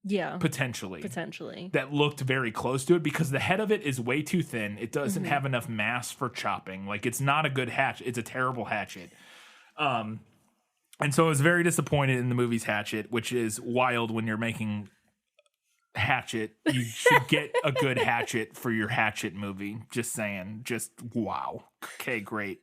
Yeah. Potentially. That looked very close to it because the head of it is way too thin. It doesn't have enough mass for chopping. Like, it's not a good hatchet. It's a terrible hatchet. And so I was very disappointed in the movie's Hatchet, which is wild when you're making Hatchet. You should get a good Hatchet for your Hatchet movie. Just saying. Just wow. Okay, great.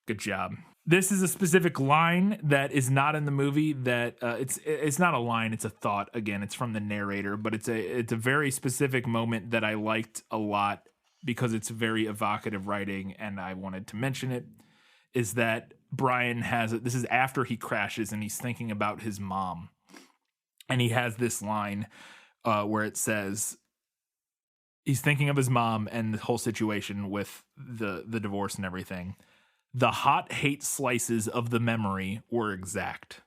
Good job. This is a specific line that is not in the movie. That it's not a line. It's a thought. Again, it's from the narrator, but it's a very specific moment that I liked a lot because it's very evocative writing, and I wanted to mention it. Is that Brian this is after he crashes and he's thinking about his mom. And he has this line where it says, he's thinking of his mom and the whole situation with the divorce and everything. The hot hate slices of the memory were exact.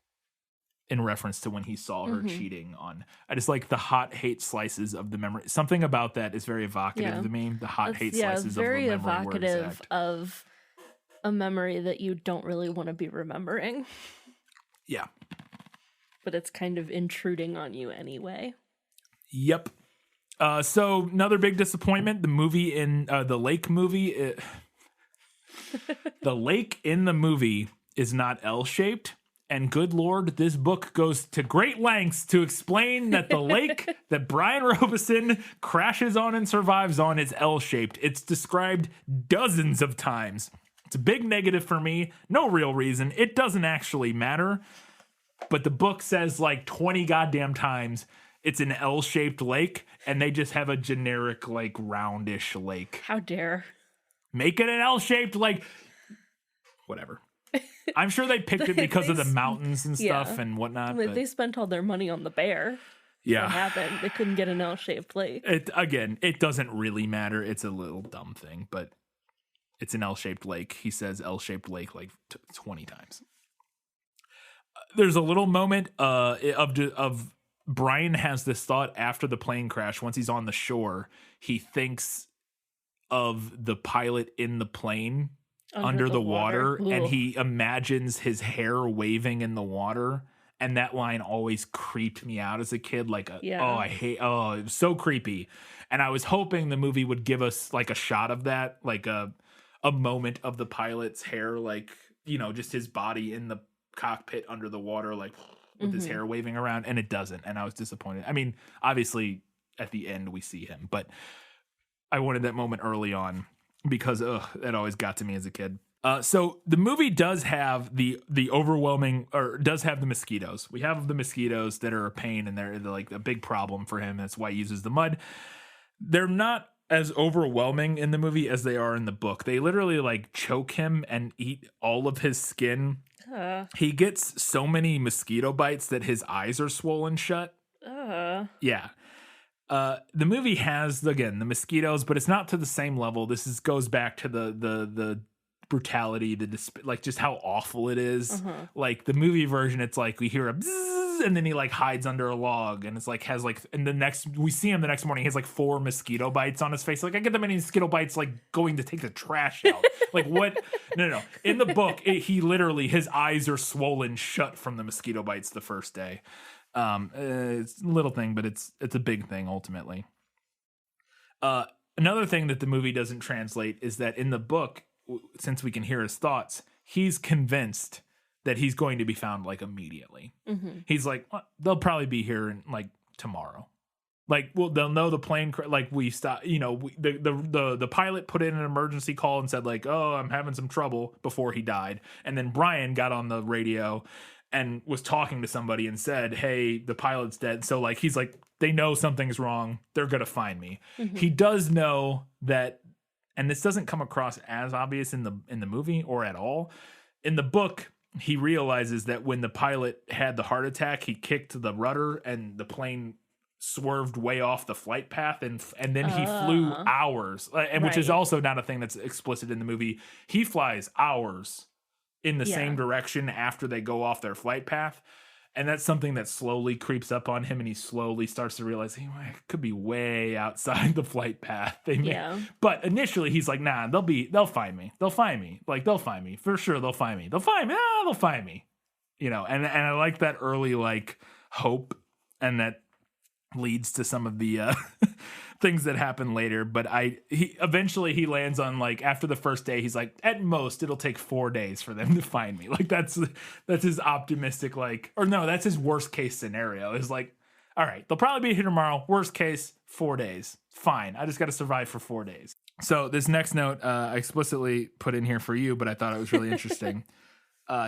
In reference to when he saw her cheating on. I just like the hot hate slices of the memory. Something about that is very evocative to me. The hot hate slices of the memory were exact. Very evocative of a memory that you don't really want to be remembering. Yeah. But it's kind of intruding on you anyway. Yep. So another big disappointment, the movie in the lake movie. The lake in the movie is not L-shaped. And good Lord, this book goes to great lengths to explain that the lake that Brian Robeson crashes on and survives on is L-shaped. It's described dozens of times. It's a big negative for me. No real reason. It doesn't actually matter. But the book says like 20 goddamn times it's an L-shaped lake, and they just have a generic, like, roundish lake. How dare. Make it an L-shaped, like, whatever. I'm sure they picked it because of the mountains and stuff and whatnot. But they spent all their money on the bear. Yeah. What happened? They couldn't get an L-shaped lake. It doesn't really matter. It's a little dumb thing, but it's an L-shaped lake. He says L-shaped lake like 20 times. there's a little moment of Brian has this thought after the plane crash. Once he's on the shore, he thinks of the pilot in the plane under the water, and he imagines his hair waving in the water. And that line always creeped me out as a kid. Like, it was so creepy. And I was hoping the movie would give us like a shot of that, like a moment of the pilot's hair, like, you know, just his body in the cockpit under the water, like with his hair waving around. And it doesn't. And I was disappointed. I mean, obviously at the end we see him, but I wanted that moment early on because that always got to me as a kid. So the movie does have the overwhelming, or does have the mosquitoes. We have the mosquitoes that are a pain, and they're like a big problem for him. That's why he uses the mud. They're not as overwhelming in the movie as they are in the book. They literally like choke him and eat all of his skin. He gets so many mosquito bites that his eyes are swollen shut. Yeah. The movie has, again, the mosquitoes, but it's not to the same level. This goes back to the brutality, like just how awful it is. Like the movie version, it's like we hear a bzzz, and then he like hides under a log, and it's like has like, and we see him the next morning, he has like 4 mosquito bites on his face. Like, I get that many mosquito bites like going to take the trash out. Like what? No. In the book, he literally, his eyes are swollen shut from the mosquito bites the first day. It's a little thing, but it's a big thing ultimately. Another thing that the movie doesn't translate is that in the book, since we can hear his thoughts, he's convinced that he's going to be found like immediately. He's like, well, they'll probably be here in like tomorrow. Like, well, they'll know the plane, like we stop, you know, the pilot put in an emergency call and said like, oh, I'm having some trouble before he died. And then Brian got on the radio and was talking to somebody and said, hey, the pilot's dead. So like, he's like, they know something's wrong. They're going to find me. He does know that. And this doesn't come across as obvious in the movie or at all. In the book, he realizes that when the pilot had the heart attack, he kicked the rudder and the plane swerved way off the flight path, and then he flew hours, and which is also not a thing that's explicit in the movie. He flies hours in the same direction after they go off their flight path. And that's something that slowly creeps up on him, and he slowly starts to realize he could be way outside the flight path. But initially he's like, nah, they'll find me. They'll find me. Like, they'll find me. For sure, they'll find me. They'll find me. They'll find me. You know, and I like that early, like, hope, and that leads to some of the things that happen later. But he eventually lands on, like, after the first day, he's like, at most it'll take 4 days for them to find me. Like, that's his optimistic, like, or no, that's his worst case scenario. Is like, all right, they'll probably be here tomorrow. Worst case, 4 days. Fine. I just got to survive for 4 days. So this next note, I explicitly put in here for you, but I thought it was really interesting.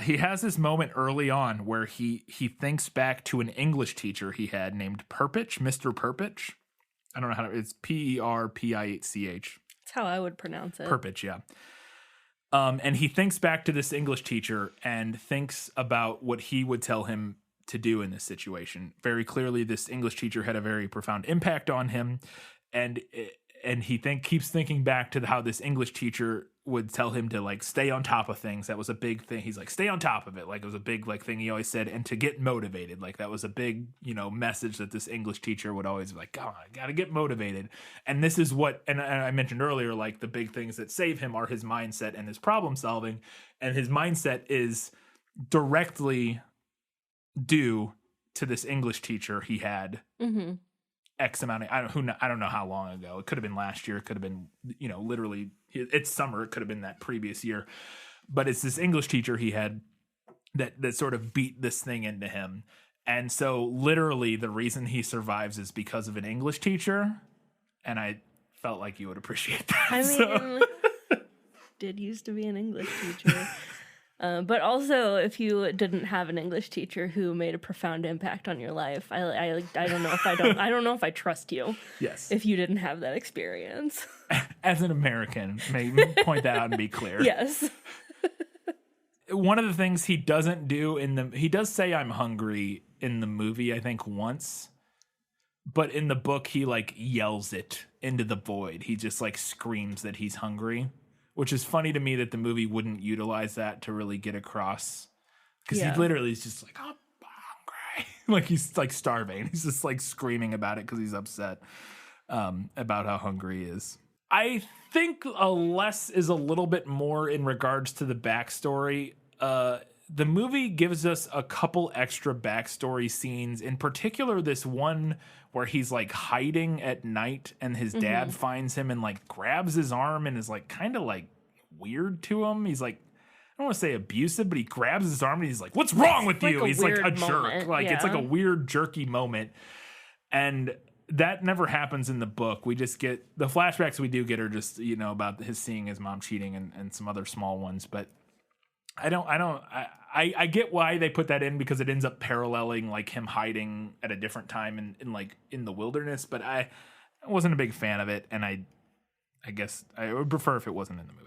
He has this moment early on where he thinks back to an English teacher he had named Perpich, Mr. Perpich. I don't know how to, it's Perpich. That's how I would pronounce it. Perpich, yeah. And he thinks back to this English teacher and thinks about what he would tell him to do in this situation. Very clearly, this English teacher had a very profound impact on him. And he keeps thinking back to how this English teacher would tell him to like stay on top of things. That was a big thing. He's like, stay on top of it. Like, it was a big like thing he always said. And to get motivated, like that was a big, you know, message that this English teacher would always be like, God, I gotta get motivated. And this is what, and I mentioned earlier, like the big things that save him are his mindset and his problem solving. And his mindset is directly due to this English teacher he had. X amount of, I don't know how long ago. It could have been last year. It could have been, you know, literally it's summer. It could have been that previous year, but it's this English teacher he had that sort of beat this thing into him. And so literally the reason he survives is because of an English teacher. And I felt like you would appreciate that. I mean, did used to be an English teacher. But also, if you didn't have an English teacher who made a profound impact on your life, I don't know if I don't I trust you. Yes. If you didn't have that experience. As an American, may point that out and be clear. Yes. One of the things he doesn't do he does say I'm hungry in the movie, I think once, but in the book he like yells it into the void. He just like screams that he's hungry. Which is funny to me that the movie wouldn't utilize that to really get across Because he literally is just like, I'm hungry. Like he's like starving. He's just like screaming about it because he's upset about how hungry he is. I think less is a little bit more in regards to the backstory. The movie gives us a couple extra backstory scenes, in particular this one where he's like hiding at night and his dad finds him and like grabs his arm and is like kind of like weird to him. He's like, I don't want to say abusive, but he grabs his arm and he's like, what's wrong with you? He's like a jerk. Like it's like a weird jerky moment. And that never happens in the book. We just get the flashbacks we do get are just, you know, about his seeing his mom cheating and some other small ones. But I get why they put that in because it ends up paralleling like him hiding at a different time in like in the wilderness. But I wasn't a big fan of it. And I guess I would prefer if it wasn't in the movie.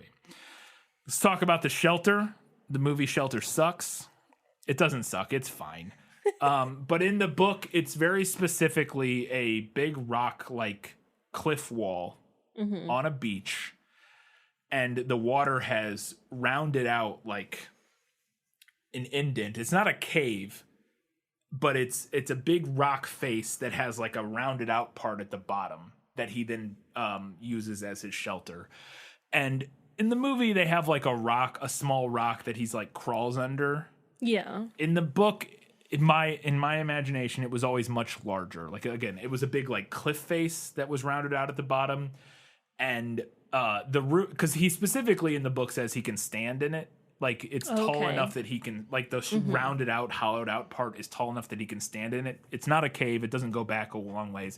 Let's talk about the shelter. The movie Shelter sucks. It doesn't suck. It's fine. But in the book, it's very specifically a big rock like cliff wall on a beach. And the water has rounded out like an indent. It's not a cave, but it's a big rock face that has like a rounded out part at the bottom that he then uses as his shelter. And in the movie, they have like a small rock that he's like crawls under. Yeah. In the book, in my imagination, it was always much larger. Like again, it was a big like cliff face that was rounded out at the bottom, and the root, because he specifically in the book says he can stand in it. Like it's tall enough that he can, like the rounded out, hollowed out part is tall enough that he can stand in it. It's not a cave. It doesn't go back a long ways.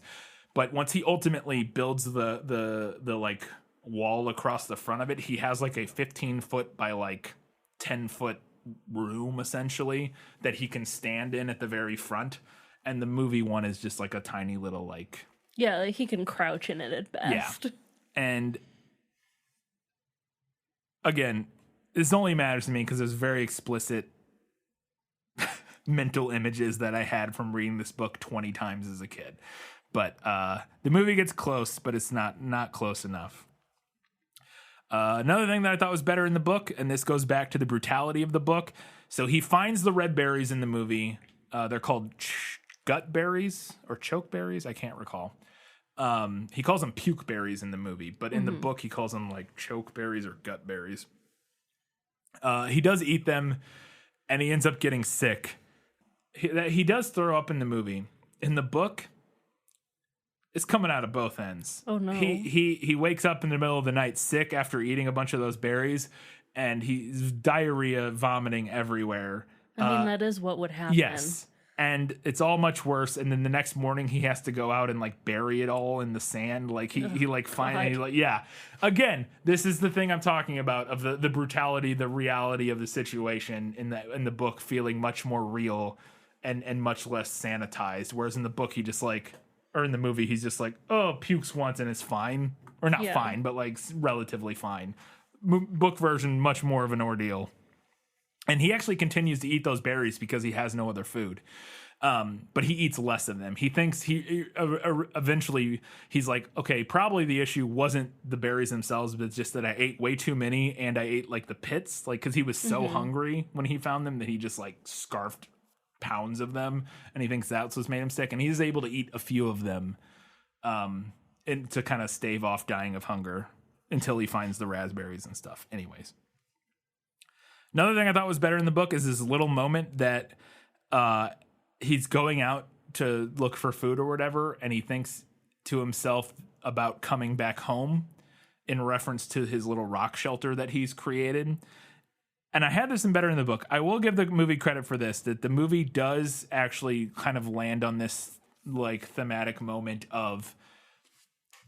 But once he ultimately builds the like wall across the front of it, he has like a 15-foot by like 10-foot room essentially that he can stand in at the very front. And the movie one is just like a tiny little like, yeah, like he can crouch in it at best. Yeah. And again, this only matters to me because there's very explicit mental images that I had from reading this book 20 times as a kid. But the movie gets close, but it's not close enough. Another thing that I thought was better in the book, and this goes back to the brutality of the book. So he finds the red berries in the movie. They're called gut berries or choke berries. I can't recall. He calls them puke berries in the movie, but in the book he calls them like choke berries or gut berries. He does eat them, and he ends up getting sick. He does throw up in the movie. In the book, it's coming out of both ends. Oh no! He wakes up in the middle of the night sick after eating a bunch of those berries, and he's diarrhea, vomiting everywhere. I mean, that is what would happen. Yes. And it's all much worse. And then the next morning he has to go out and like bury it all in the sand. Like he like finally like, yeah. Again, this is the thing I'm talking about of the brutality, the reality of the situation in the book feeling much more real and much less sanitized. Whereas in the book he just like, or in the movie he's just like, oh, pukes once and it's fine. Or not fine, but like relatively fine. Book version, much more of an ordeal. And he actually continues to eat those berries because he has no other food. But he eats less of them. He thinks eventually he's like, okay, probably the issue wasn't the berries themselves, but it's just that I ate way too many and I ate like the pits, like because he was so hungry when he found them that he just like scarfed pounds of them, and he thinks that's what's made him sick. And he's able to eat a few of them, and to kind of stave off dying of hunger until he finds the raspberries and stuff. Anyways. Another thing I thought was better in the book is this little moment that he's going out to look for food or whatever, and he thinks to himself about coming back home in reference to his little rock shelter that he's created. And I had this in better in the book. I will give the movie credit for this, that the movie does actually kind of land on this like thematic moment of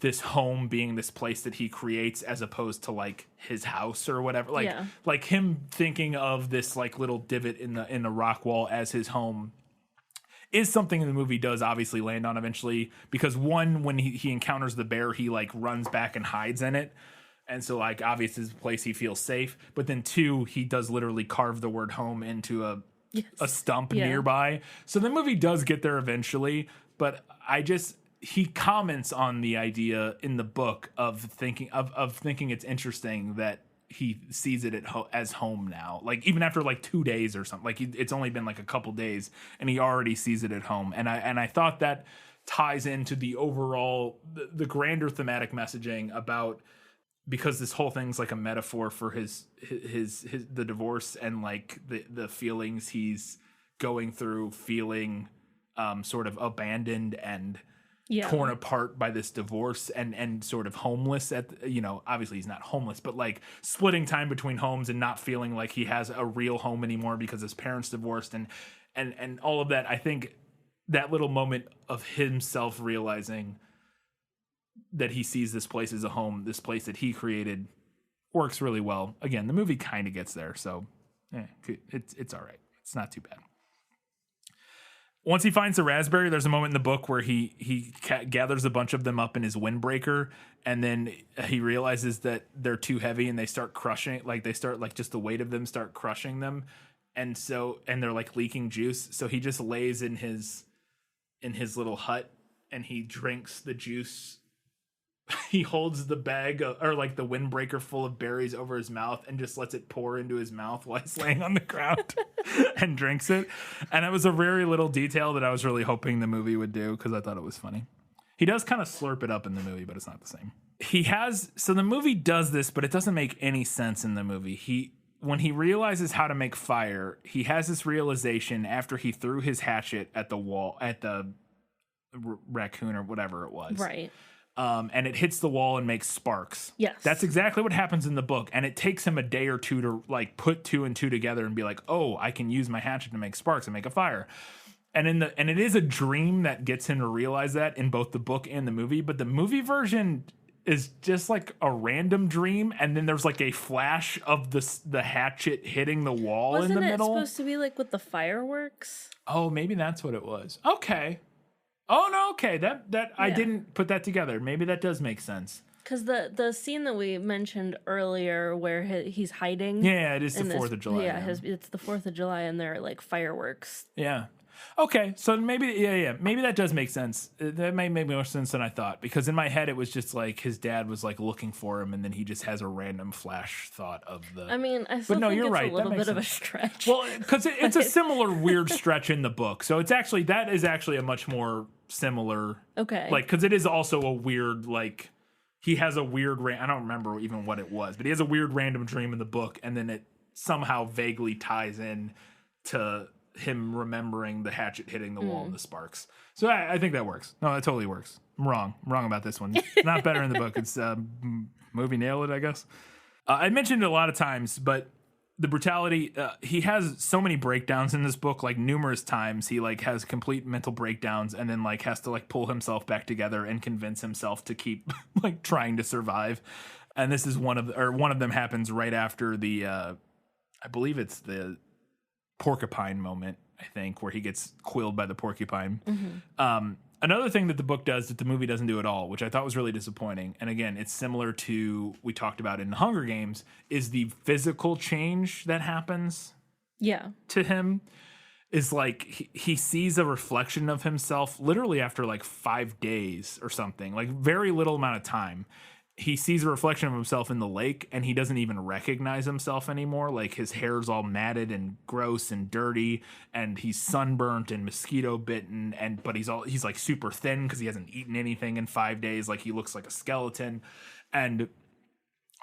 this home being this place that he creates as opposed to like his house or whatever. Like, like him thinking of this like little divot in the rock wall as his home is something the movie does obviously land on eventually, because one, when he encounters the bear, he like runs back and hides in it. And so like obviously it's a place he feels safe. But then two, he does literally carve the word home into a stump nearby. So the movie does get there eventually, but he comments on the idea in the book of thinking it's interesting that he sees it as home now. Like even after like 2 days or something, like it's only been like a couple days and he already sees it at home. And I thought that ties into the overall, the grander thematic messaging about, because this whole thing's like a metaphor for his the divorce and like the feelings he's going through, feeling sort of abandoned and torn apart by this divorce and sort of homeless at, you know, obviously he's not homeless, but like splitting time between homes and not feeling like he has a real home anymore because his parents divorced and all of that. I think that little moment of himself realizing that he sees this place as a home, this place that he created, works really well. Again, the movie kind of gets there, so it's all right. It's not too bad. Once he finds the raspberry, there's a moment in the book where he gathers a bunch of them up in his windbreaker, and then he realizes that they're too heavy and they start crushing, like they start like just the weight of them start crushing them, and they're like leaking juice. So he just lays in his little hut and he drinks the juice. He holds the bag or like the windbreaker full of berries over his mouth and just lets it pour into his mouth while he's laying on the ground and drinks it. And it was a very little detail that I was really hoping the movie would do because I thought it was funny. He does kind of slurp it up in the movie, but it's not the same. So the movie does this, but it doesn't make any sense in the movie. When he realizes how to make fire, he has this realization after he threw his hatchet at the wall, at the raccoon or whatever it was. Right. And it hits the wall and makes sparks. Yes. That's exactly what happens in the book. And it takes him a day or two to like put 2 and 2 together and be like, oh, I can use my hatchet to make sparks and make a fire. And it is a dream that gets him to realize that in both the book and the movie. But the movie version is just like a random dream. And then there's like a flash of the hatchet hitting the wall in the middle. Wasn't it supposed to be like with the fireworks? Oh, maybe that's what it was. Okay. Oh no, okay. That I didn't put that together. Maybe that does make sense. Because the scene that we mentioned earlier where he's hiding. Yeah, it is the 4th of July. Yeah, it's the 4th of July and they're like fireworks. Yeah. Okay, so maybe maybe that does make sense. That may make more sense than I thought, because in my head it was just like his dad was like looking for him, and then he just has a random flash thought of the. I mean, I still think you're it's right. a little bit of a stretch. Well, because it's a similar weird stretch in the book, so that is actually a much more similar. Okay. Like, because it is also a weird, like, he has a weird. I don't remember even what it was, but he has a weird random dream in the book, and then it somehow vaguely ties in to him remembering the hatchet hitting the wall and the sparks. So I think that works. No, that totally works. I'm wrong about this one. Not better in the book. It's movie nailed it, I guess. I mentioned it a lot of times, but the brutality, he has so many breakdowns in this book, like numerous times. He like has complete mental breakdowns and then like has to like pull himself back together and convince himself to keep like trying to survive. And this is one of them happens right after the, I believe it's the porcupine moment, I think, where he gets quilled by the porcupine. Mm-hmm. Another thing that the book does that the movie doesn't do at all, which I thought was really disappointing, and again, it's similar to we talked about in Hunger Games, is the physical change that happens to him. Is like he sees a reflection of himself literally after like 5 days or something, like very little amount of time. He sees a reflection of himself in the lake, and he doesn't even recognize himself anymore. Like his hair's all matted and gross and dirty, and he's sunburnt and mosquito bitten, but he's like super thin because he hasn't eaten anything in 5 days. Like he looks like a skeleton, and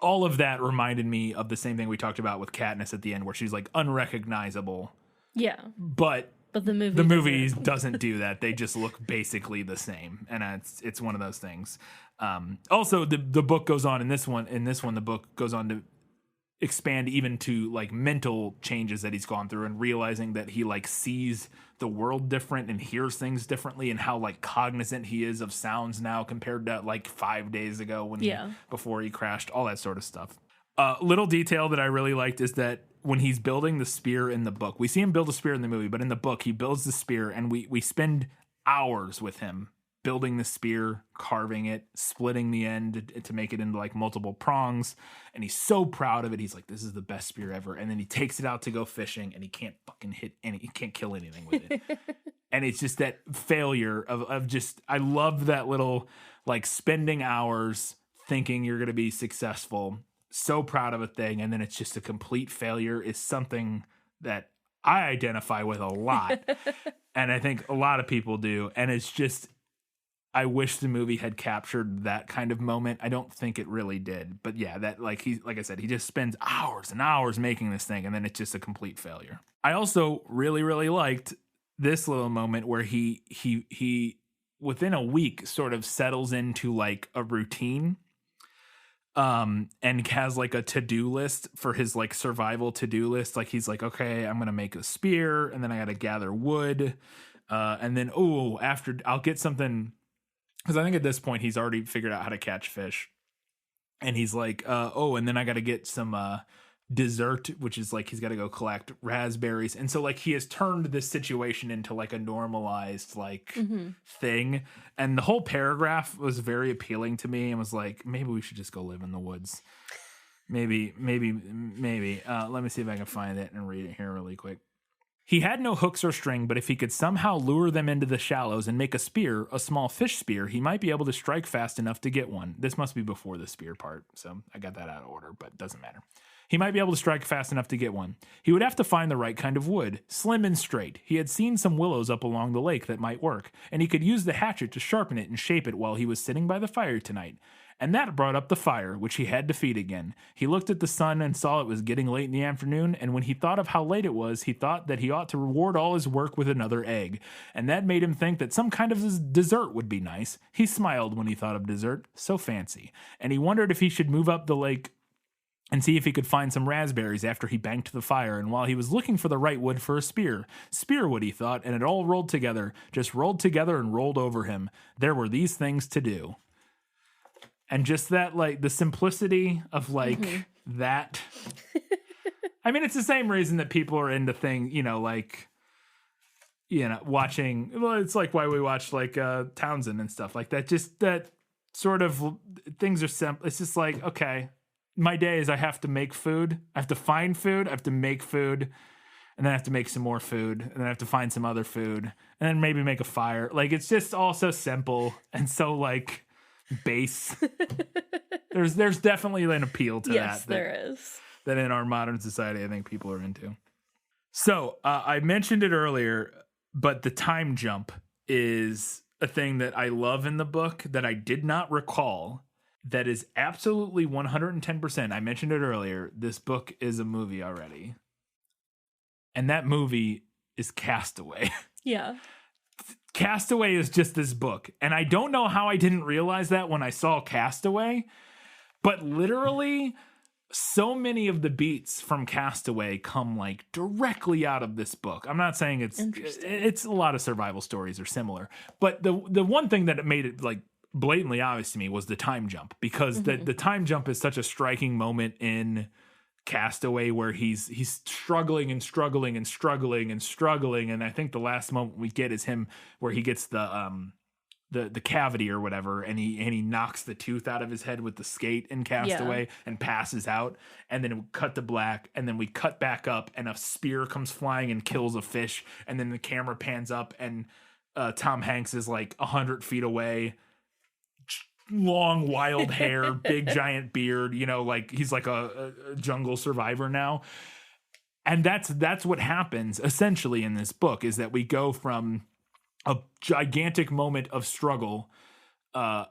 all of that reminded me of the same thing we talked about with Katniss at the end, where she's like unrecognizable. Yeah, but the movie doesn't do that. They just look basically the same, and it's one of those things. Also, the book goes on in this one. The book goes on to expand even to like mental changes that he's gone through, and realizing that he like sees the world different and hears things differently, and how like cognizant he is of sounds now compared to like 5 days ago before he crashed. All that sort of stuff. Little detail that I really liked is that when he's building the spear in the book, we see him build a spear in the movie, but in the book he builds the spear, and we spend hours with him building the spear, carving it, splitting the end to make it into like multiple prongs, and he's so proud of it. He's like, this is the best spear ever. And then he takes it out to go fishing, and he can't fucking he can't kill anything with it. And it's just that failure of just, I love that little like spending hours thinking you're going to be successful, so proud of a thing and then it's just a complete failure is something that I identify with a lot. And I think a lot of people do. And it's just, I wish the movie had captured that kind of moment. I don't think it really did. But yeah, that like I said, he just spends hours and hours making this thing and then it's just a complete failure. I also really, really liked this little moment where he within a week sort of settles into like a routine. And has like a to-do list for his like survival to-do list. Like he's like, okay, I'm going to make a spear and then I got to gather wood. And then, after I'll get something. Cause I think at this point he's already figured out how to catch fish and he's like, and then I got to get some, dessert, which is like, he's got to go collect raspberries. And so like, he has turned this situation into like a normalized like thing. And the whole paragraph was very appealing to me and was like, maybe we should just go live in the woods. Maybe. Let me see if I can find it and read it here really quick. He had no hooks or string, but if he could somehow lure them into the shallows and make a spear, a small fish spear, he might be able to strike fast enough to get one. This must be before the spear part, so I got that out of order, but it doesn't matter. He might be able to strike fast enough to get one. He would have to find the right kind of wood, slim and straight. He had seen some willows up along the lake that might work, and he could use the hatchet to sharpen it and shape it while he was sitting by the fire tonight. And that brought up the fire, which he had to feed again. He looked at the sun and saw it was getting late in the afternoon, and when he thought of how late it was, he thought that he ought to reward all his work with another egg. And that made him think that some kind of dessert would be nice. He smiled when he thought of dessert, so fancy. And he wondered if he should move up the lake and see if he could find some raspberries after he banked the fire, and while he was looking for the right wood for a spearwood, he thought, and it all rolled together, just rolled together and rolled over him. There were these things to do. And just that, like, the simplicity of, like, that. I mean, it's the same reason that people are into things, watching, well, it's like why we watch, like, Townsend and stuff like that. Just that sort of, things are simple. It's just like, okay, my day is I have to make food. I have to find food. I have to make food. And then I have to make some more food. And then I have to find some other food. And then maybe make a fire. Like, it's just all so simple and so, like, base. There's definitely an appeal to yes, there is. That in our modern society, I think people are into. So I mentioned it earlier, but the time jump is a thing that I love in the book that I did not recall. That is absolutely 110%. I mentioned it earlier. This book is a movie already. And that movie is Castaway. Yeah. Castaway is just this book. And I don't know how I didn't realize that when I saw Castaway, but literally so many of the beats from Castaway come like directly out of this book. I'm not saying it's a lot of survival stories are similar, but the one thing that made it like blatantly obvious to me was the time jump, because the time jump is such a striking moment in Castaway where he's struggling and struggling and struggling and struggling, and I think the last moment we get is him where he gets the cavity or whatever, and he knocks the tooth out of his head with the skate in Castaway and passes out, and then we cut to black, and then we cut back up and a spear comes flying and kills a fish, and then the camera pans up and Tom Hanks is like 100 feet away, long wild hair, big giant beard, like he's like a jungle survivor now. And that's what happens essentially in this book, is that we go from a gigantic moment of struggle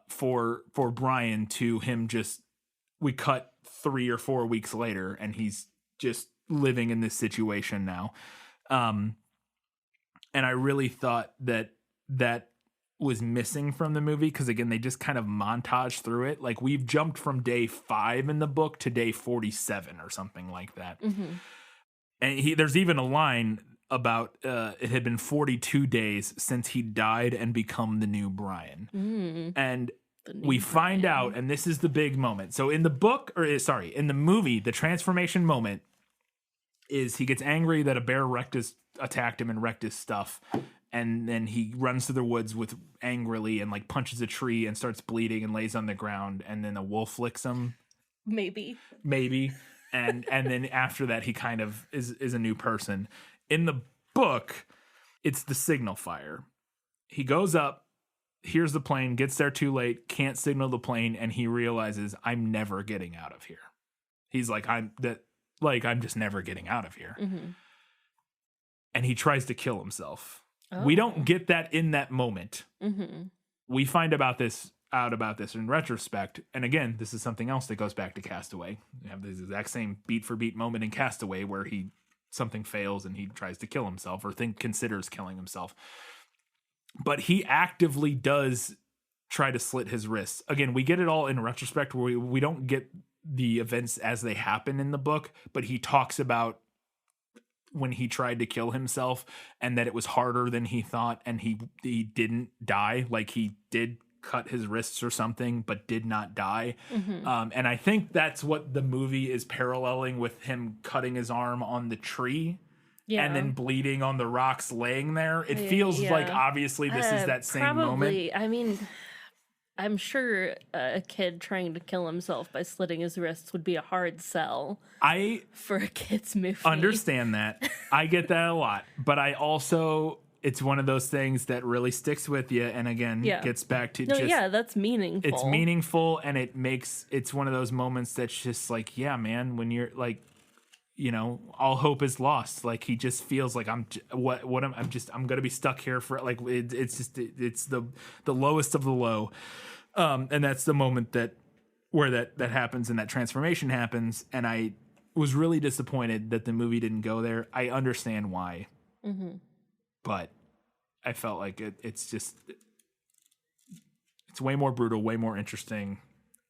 for Brian to him we cut 3 or 4 weeks later and he's just living in this situation now. And I really thought that was missing from the movie, because again they just kind of montage through it. Like we've jumped from day 5 in the book to day 47 or something like that. And there's even a line about it had been 42 days since he died and become the new Brian. And we find out, and this is the big moment. So in the book, in the movie, the transformation moment is he gets angry that a bear attacked him and wrecked his stuff. And then he runs through the woods angrily and like punches a tree and starts bleeding and lays on the ground. And then a wolf licks him. Maybe. And then after that, he kind of is a new person. In the book, it's the signal fire. He goes up, hears the plane, gets there too late, can't signal the plane. And he realizes, I'm never getting out of here. He's like, I'm just never getting out of here. Mm-hmm. And he tries to kill himself. We don't get that in that moment. Mm-hmm. We find out about this in retrospect. And again, this is something else that goes back to Castaway. You have this exact same beat for beat moment in Castaway where something fails and he tries to kill himself or considers killing himself. But he actively does try to slit his wrists. Again, we get it all in retrospect where we don't get the events as they happen in the book, but he talks about when he tried to kill himself and that it was harder than he thought, and he didn't die. Like, he did cut his wrists or something, but did not die. Mm-hmm. And I think that's what the movie is paralleling with him cutting his arm on the tree and then bleeding on the rocks laying there. It feels like obviously this is that same moment. I mean, I'm sure a kid trying to kill himself by slitting his wrists would be a hard sell for a kid's movie. Understand that. I get that a lot. But I also, it's one of those things that really sticks with you. And again, gets back to that's meaningful. It's meaningful, and it's one of those moments that's just like, yeah, man, when you're like, you know, all hope is lost. Like, he just feels like I'm going to be stuck here for like, it's the lowest of the low. And that's the moment where that happens and that transformation happens. And I was really disappointed that the movie didn't go there. I understand why, but I felt like it's way more brutal, way more interesting.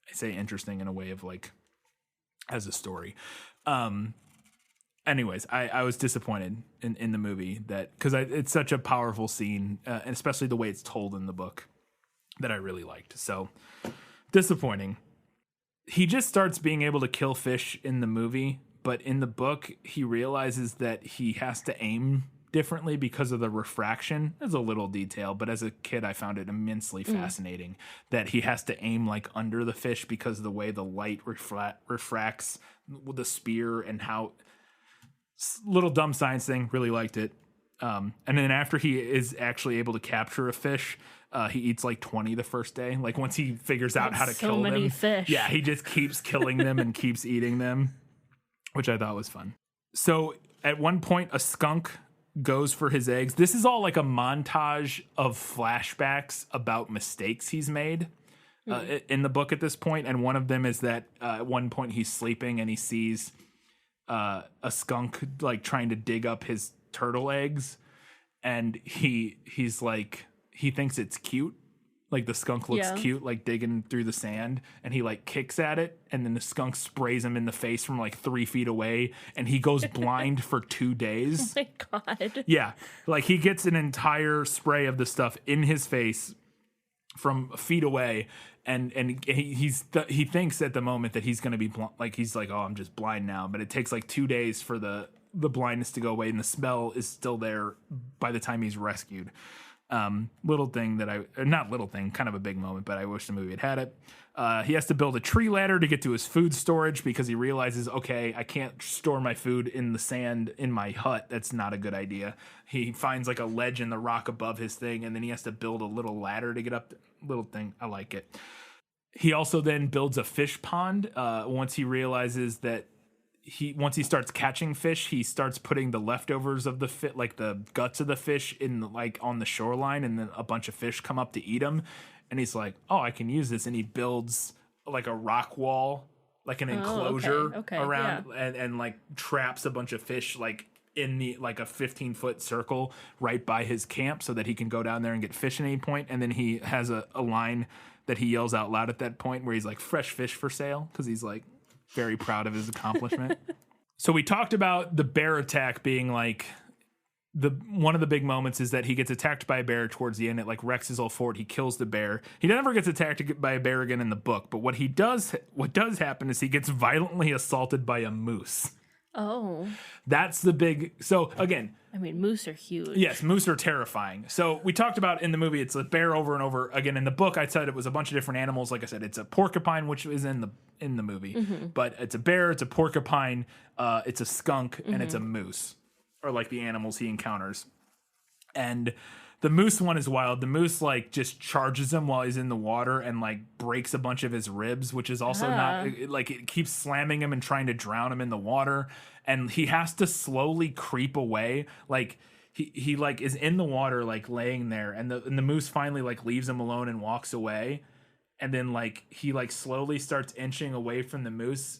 I say interesting in a way of like, as a story. Anyways, I was disappointed in the movie because it's such a powerful scene, and especially the way it's told in the book that I really liked. So disappointing. He just starts being able to kill fish in the movie, but in the book, he realizes that he has to aim differently because of the refraction. There's a little detail, but as a kid, I found it immensely fascinating that he has to aim like under the fish because of the way the light refracts the spear and how. Little dumb science thing, really liked it. And then after he is actually able to capture a fish, he eats like 20 the first day. Like, once he figures out how to kill them. Fish. Yeah, he just keeps killing them and keeps eating them, which I thought was fun. So at one point, a skunk goes for his eggs. This is all like a montage of flashbacks about mistakes he's made in the book at this point. And one of them is that at one point he's sleeping and he sees a skunk like trying to dig up his turtle eggs, and he's like, he thinks it's cute, like the skunk looks cute, like digging through the sand, and he like kicks at it, and then the skunk sprays him in the face from like 3 feet away, and he goes blind for 2 days. Oh my God. Yeah, like he gets an entire spray of the stuff in his face from feet away, and he thinks at the moment that he's going to be like, he's like, oh, I'm just blind now, but it takes like 2 days for the blindness to go away, and the smell is still there by the time he's rescued. Little thing not little thing, kind of a big moment, but I wish the movie had it. He has to build a tree ladder to get to his food storage because he realizes, okay, I can't store my food in the sand in my hut. That's not a good idea. He finds like a ledge in the rock above his thing, and then he has to build a little ladder to get up. Little thing, I like it. He also then builds a fish pond once he realizes that once he starts catching fish, he starts putting the leftovers of the like the guts of the fish in like on the shoreline, and then a bunch of fish come up to eat them. And he's like, oh, I can use this. And he builds like a rock wall, like an enclosure around and like traps a bunch of fish like in the like a 15-foot circle right by his camp so that he can go down there and get fish at any point. And then he has a line that he yells out loud at that point where he's like, fresh fish for sale, because he's like very proud of his accomplishment. So we talked about the bear attack being like one of the big moments is that he gets attacked by a bear towards the end. It like wrecks his whole fort. He kills the bear. He never gets attacked by a bear again in the book. But what does happen is he gets violently assaulted by a moose. Oh, that's the big. So again, I mean, moose are huge. Yes, moose are terrifying. So we talked about in the movie, it's a bear over and over again. In the book, I said it was a bunch of different animals. Like I said, it's a porcupine, which is in the movie, but it's a bear, it's a porcupine, it's a skunk, and it's a moose, or like the animals he encounters. And The moose one is wild. The moose like just charges him while he's in the water and like breaks a bunch of his ribs, which is also not like it keeps slamming him and trying to drown him in the water. And he has to slowly creep away. Like he like is in the water, like laying there, and the moose finally like leaves him alone and walks away. And then like he like slowly starts inching away from the moose.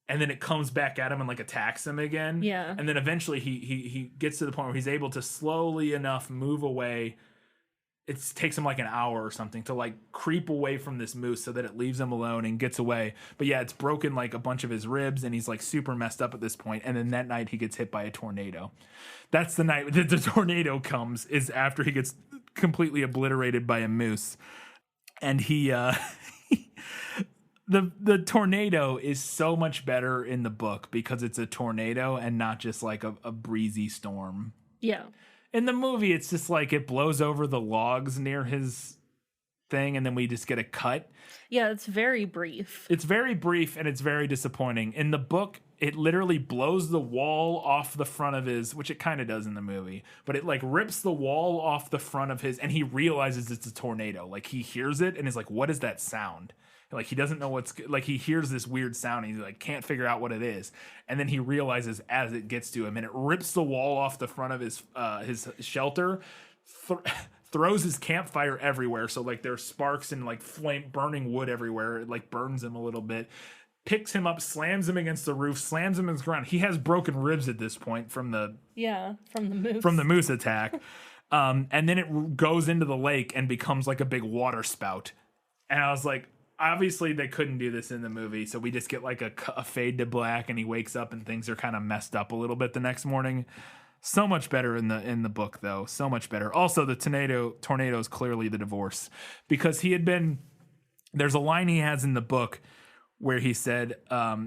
And then it comes back at him and like attacks him again. Yeah. And then eventually he gets to the point where he's able to slowly enough move away. It takes him like an hour or something to like creep away from this moose so that it leaves him alone and gets away. But yeah, it's broken like a bunch of his ribs and he's like super messed up at this point. And then that night he gets hit by a tornado. That's the night that the tornado comes, is after he gets completely obliterated by a moose. And he The tornado is so much better in the book because it's a tornado and not just like a breezy storm. Yeah. In the movie, it's just like it blows over the logs near his thing and then we just get a cut. Yeah, it's very brief. It's very brief and it's very disappointing. In the book, it literally blows the wall off the front of his, which it kind of does in the movie, but it like rips the wall off the front of his and he realizes it's a tornado. Like he hears it and is like, what is that sound? Like he doesn't know what's like, he hears this weird sound and he like can't figure out what it is. And then he realizes as it gets to him and it rips the wall off the front of his shelter, throws his campfire everywhere. So like there's sparks and like flame burning wood everywhere. It like burns him a little bit, picks him up, slams him against the roof, slams him into the ground. He has broken ribs at this point from the moose attack. And then it goes into the lake and becomes like a big water spout. And I was like, obviously they couldn't do this in the movie, so we just get like a fade to black and he wakes up and things are kind of messed up a little bit the next morning. So much better in the book though, so much better. Also the tornado is clearly the divorce, because there's a line he has in the book where he said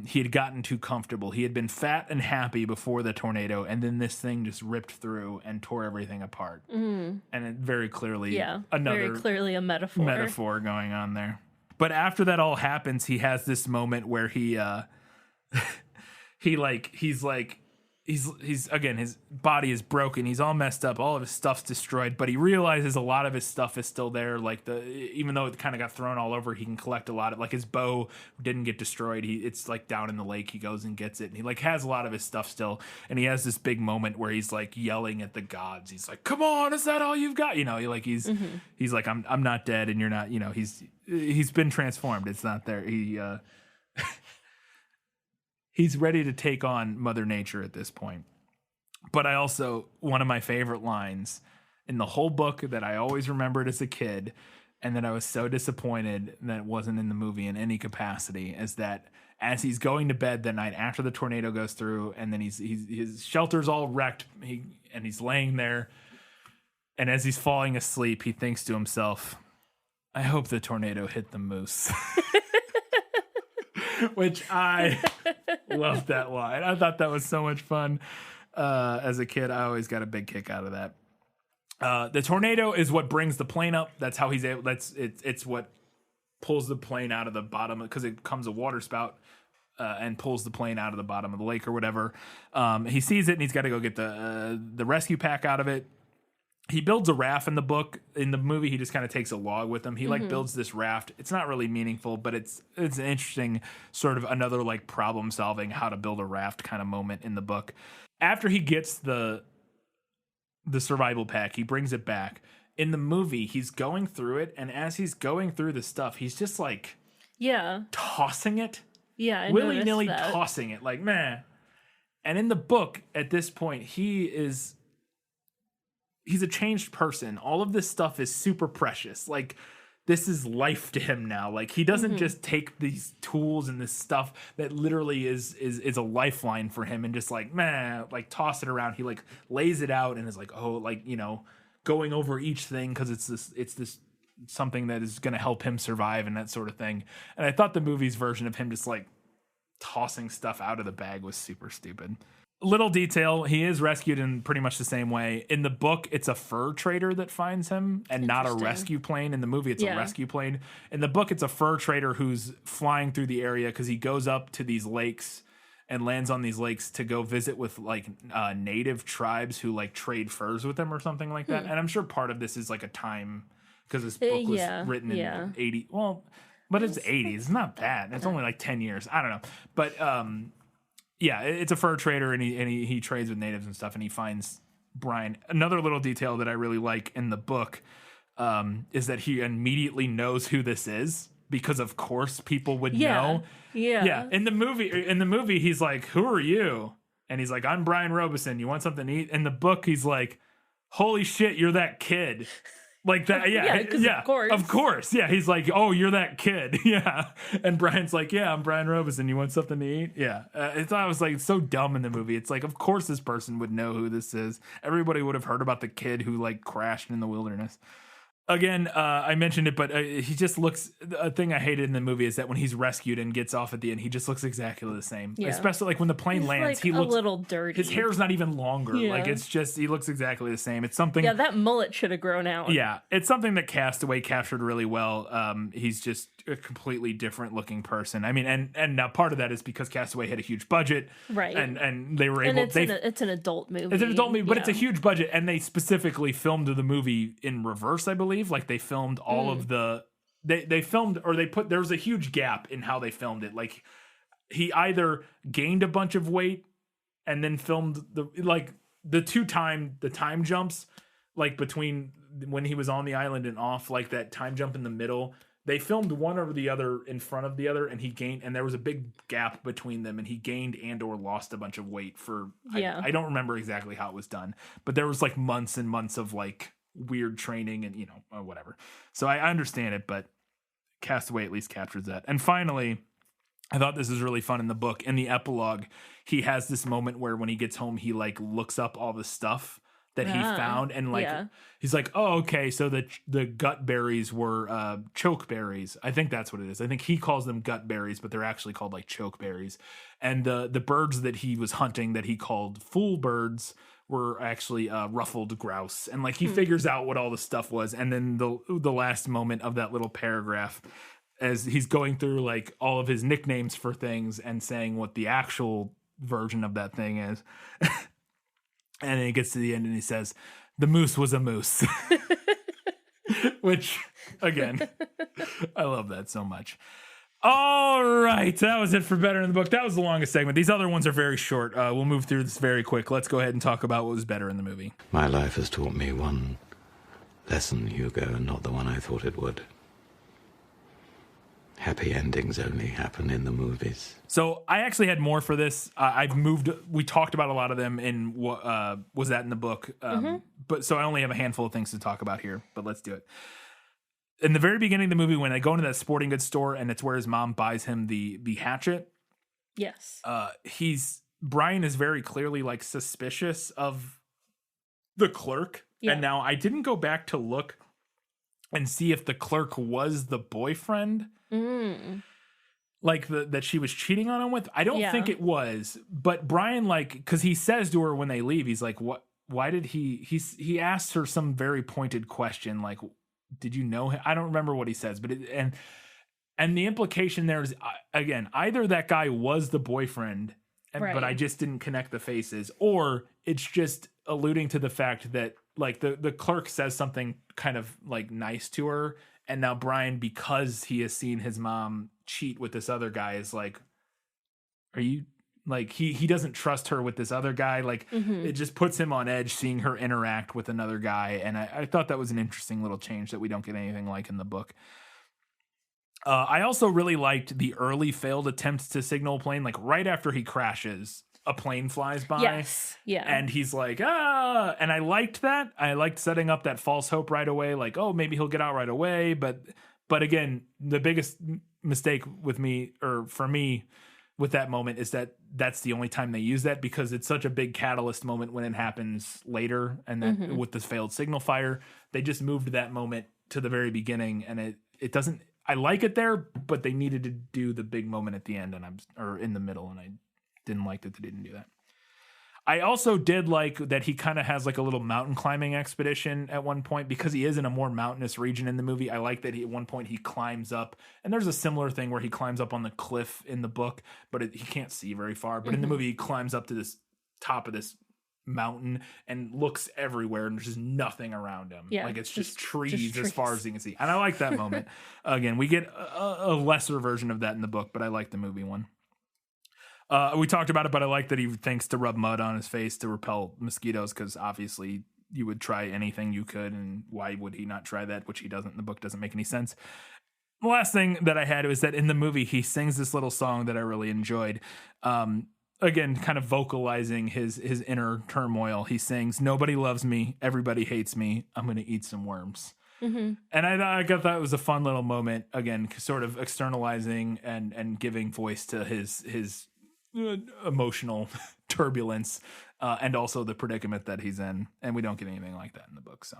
he had gotten too comfortable. He had been fat and happy before the tornado, and then this thing just ripped through and tore everything apart. And it very clearly very clearly a metaphor going on there. But after that all happens, he has this moment where he's again, his body is broken. He's all messed up. All of his stuff's destroyed, but he realizes a lot of his stuff is still there. Like even though it kind of got thrown all over, he can collect a lot of, like his bow didn't get destroyed. It's like down in the lake. He goes and gets it. And he like has a lot of his stuff still. And he has this big moment where he's like yelling at the gods. He's like, "Come on, is that all you've got?" You know, he's like, I'm not dead and you're not, you know, he's been transformed. It's not there. He's ready to take on Mother Nature at this point. But I also, one of my favorite lines in the whole book that I always remembered as a kid, and that I was so disappointed that it wasn't in the movie in any capacity, is that as he's going to bed that night after the tornado goes through, and then his shelter's all wrecked, and he's laying there, and as he's falling asleep, he thinks to himself, "I hope the tornado hit the moose." Which I loved that line. I thought that was so much fun. As a kid, I always got a big kick out of that. The tornado is what brings the plane up. That's how he's able. It's what pulls the plane out of the bottom, because it comes a water spout and pulls the plane out of the bottom of the lake or whatever. He sees it and he's got to go get the rescue pack out of it. He builds a raft in the book. In the movie, he just kind of takes a log with him. He like builds this raft. It's not really meaningful, but it's an interesting sort of another like problem solving how to build a raft kind of moment in the book. After he gets the survival pack, he brings it back. In the movie, he's going through it, and as he's going through the stuff, he's just like tossing it. Yeah, I willy-nilly noticed that. tossing it like, man. And in the book, at this point, he's a changed person. All of this stuff is super precious. Like, this is life to him now. Like, he doesn't just take these tools and this stuff that literally is a lifeline for him and just like, man, like toss it around. He like lays it out and is like, oh, like, you know, going over each thing because it's this something that is going to help him survive and that sort of thing. And I thought the movie's version of him just like tossing stuff out of the bag was super stupid. Little detail, he is rescued in pretty much the same way. In the book, it's a fur trader that finds him and not a rescue plane. In the movie, it's a rescue plane. In the book, it's a fur trader who's flying through the area because he goes up to these lakes and lands on these lakes to go visit with like native tribes who like trade furs with them or something like that. And I'm sure part of this is like a time, because this book was written in 80. Well, but it's 80s. It's not bad. It's only like 10 years. I don't know. But yeah, it's a fur trader, and he trades with natives and stuff, and he finds Brian. Another little detail that I really like in the book is that he immediately knows who this is, because of course people would know. Yeah. In the movie, he's like, "Who are you?" And he's like, "I'm Brian Robeson. You want something to eat?" In the book, he's like, "Holy shit, you're that kid." Like that, yeah, of course, yeah. He's like, "Oh, you're that kid," yeah. And Brian's like, "Yeah, I'm Brian Robeson. You want something to eat?" Yeah. I thought it was like so dumb in the movie. It's like, of course, this person would know who this is. Everybody would have heard about the kid who like crashed in the wilderness. Again, I mentioned it, but he just looks. A thing I hated in the movie is that when he's rescued and gets off at the end, he just looks exactly the same. Yeah. Especially like when the plane lands, like he looks a little dirty. His hair's not even longer. Yeah. Like it's just he looks exactly the same. It's something. Yeah, that mullet should have grown out. Yeah, it's something that Castaway captured really well. He's just a completely different looking person. I mean, and now part of that is because Castaway had a huge budget, right? And they were able. It's an adult movie. It's an adult movie, but it's a huge budget, and they specifically filmed the movie in reverse, I believe. Like they filmed all of the they filmed, or they put, there was a huge gap in how they filmed it. Like he either gained a bunch of weight and then filmed the time jumps, like between when he was on the island and off, like that time jump in the middle. They filmed one over the other in front of the other, and he gained, and there was a big gap between them, and he gained and or lost a bunch of weight for, I don't remember exactly how it was done, but there was like months and months of like weird training and, whatever. So I understand it, but Castaway at least captures that. And finally, I thought this was really fun in the book. In the epilogue, he has this moment where when he gets home, he like looks up all the stuff that he found, and like he's like, "Oh, okay, so the gut berries were choke berries." I think that's what it is. I think he calls them gut berries, but they're actually called like choke berries. And the birds that he was hunting that he called fool birds were actually ruffled grouse. And like he figures out what all the stuff was. And then the last moment of that little paragraph, as he's going through like all of his nicknames for things and saying what the actual version of that thing is. And then he gets to the end and he says, "The moose was a moose." Which, again, I love that so much. All right, that was it for Better in the Book. That was the longest segment. These other ones are very short. We'll move through this very quick. Let's go ahead and talk about what was better in the movie. My life has taught me one lesson, Hugo, and not the one I thought it would. Happy endings only happen in the movies. So I actually had more for this. We talked about a lot of them in what was that in the book. But so I only have a handful of things to talk about here, but let's do it. In the very beginning of the movie, when they go into that sporting goods store, and it's where his mom buys him the hatchet. Yes. Brian is very clearly like suspicious of the clerk. Yeah. And now I didn't go back to look and see if the clerk was the boyfriend. Like that she was cheating on him with. I don't think it was, but Brian, like, because he says to her when they leave, he's like, "What? Why did he asks her some very pointed question, like, did you know him?" I don't remember what he says, but and the implication there is, again, either that guy was the boyfriend, but I just didn't connect the faces, or it's just alluding to the fact that like the clerk says something kind of like nice to her. And now Brian, because he has seen his mom cheat with this other guy, is like, are you like, he doesn't trust her with this other guy. Like it just puts him on edge seeing her interact with another guy. And I thought that was an interesting little change that we don't get anything like in the book. I also really liked the early failed attempts to signal a plane, like right after he crashes. A plane flies by. Yes. Yeah. And he's like, ah. And I liked that. I liked setting up that false hope right away. Like, oh, maybe he'll get out right away. But again, the biggest mistake with me, or for me, with that moment is that that's the only time they use that, because it's such a big catalyst moment when it happens later. And then with this failed signal fire, they just moved that moment to the very beginning. And it doesn't, I like it there, but they needed to do the big moment at the end or in the middle. And I didn't like that they didn't do that. I also did like that he kind of has like a little mountain climbing expedition at one point because he is in a more mountainous region in the movie. I like that at one point he climbs up, and there's a similar thing where he climbs up on the cliff in the book, but he can't see very far. But in the movie, he climbs up to this top of this mountain and looks everywhere, and there's just nothing around him. Like it's just trees as far as you can see. And I like that moment. Again, we get a lesser version of that in the book, but I like the movie one. We talked about it, but I like that he thinks to rub mud on his face to repel mosquitoes, because obviously you would try anything you could, and why would he not try that, which he doesn't in the book. Doesn't make any sense. The last thing that I had was that in the movie he sings this little song that I really enjoyed. Again, kind of vocalizing his inner turmoil. He sings, "Nobody loves me, everybody hates me, I'm gonna eat some worms." And I thought that was a fun little moment, again, sort of externalizing and giving voice to his emotional turbulence, and also the predicament that he's in. And we don't get anything like that in the book. So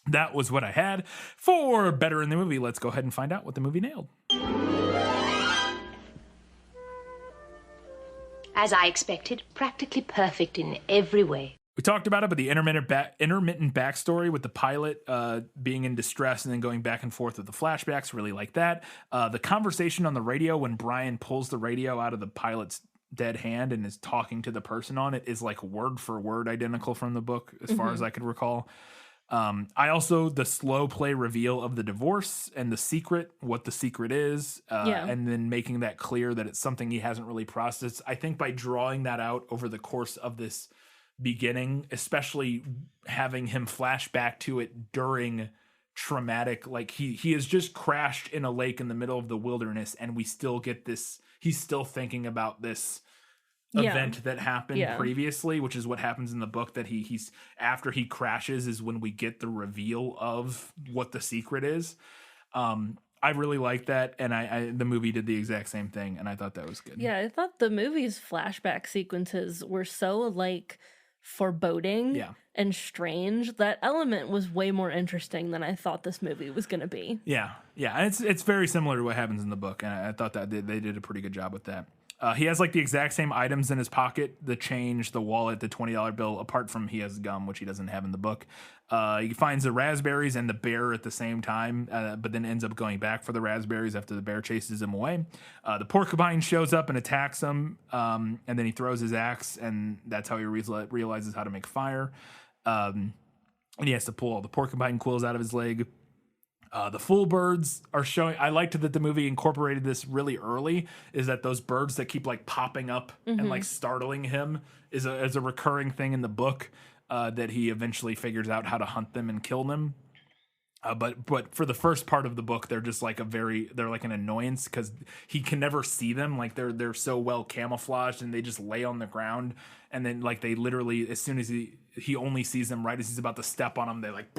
that was what I had for Better in the Movie. Let's go ahead and find out what the movie nailed. As I expected, practically perfect in every way. We talked about it, but the intermittent backstory with the pilot being in distress and then going back and forth with the flashbacks, really like that. The conversation on the radio when Brian pulls the radio out of the pilot's dead hand and is talking to the person on it is like word for word identical from the book, as far as I could recall. I also, the slow play reveal of the divorce and the secret, what the secret is, and then making that clear that it's something he hasn't really processed. I think by drawing that out over the course of this beginning, especially having him flash back to it during traumatic, like he has just crashed in a lake in the middle of the wilderness, and we still get this, he's still thinking about this event that happened previously, which is what happens in the book, that he's after he crashes is when we get the reveal of what the secret is. I really like that, and I the movie did the exact same thing, and I thought that was good. Yeah, I thought the movie's flashback sequences were so like foreboding and strange. That element was way more interesting than I thought this movie was going to be. Yeah, it's very similar to what happens in the book, and I thought that they did a pretty good job with that. He has like the exact same items in his pocket, the change, the wallet, the $20 bill, apart from he has gum, which he doesn't have in the book. He finds the raspberries and the bear at the same time, but then ends up going back for the raspberries after the bear chases him away. The porcupine shows up and attacks him, and then he throws his axe, and that's how he realizes how to make fire. And he has to pull all the porcupine quills out of his leg. The full birds are showing. I liked that the movie incorporated this really early, is that those birds that keep like popping up and like startling him is a recurring thing in the book, that he eventually figures out how to hunt them and kill them. But for the first part of the book, they're just like they're like an annoyance because he can never see them. Like they're so well camouflaged, and they just lay on the ground. And then like they literally, as soon as he only sees them right as he's about to step on them, they like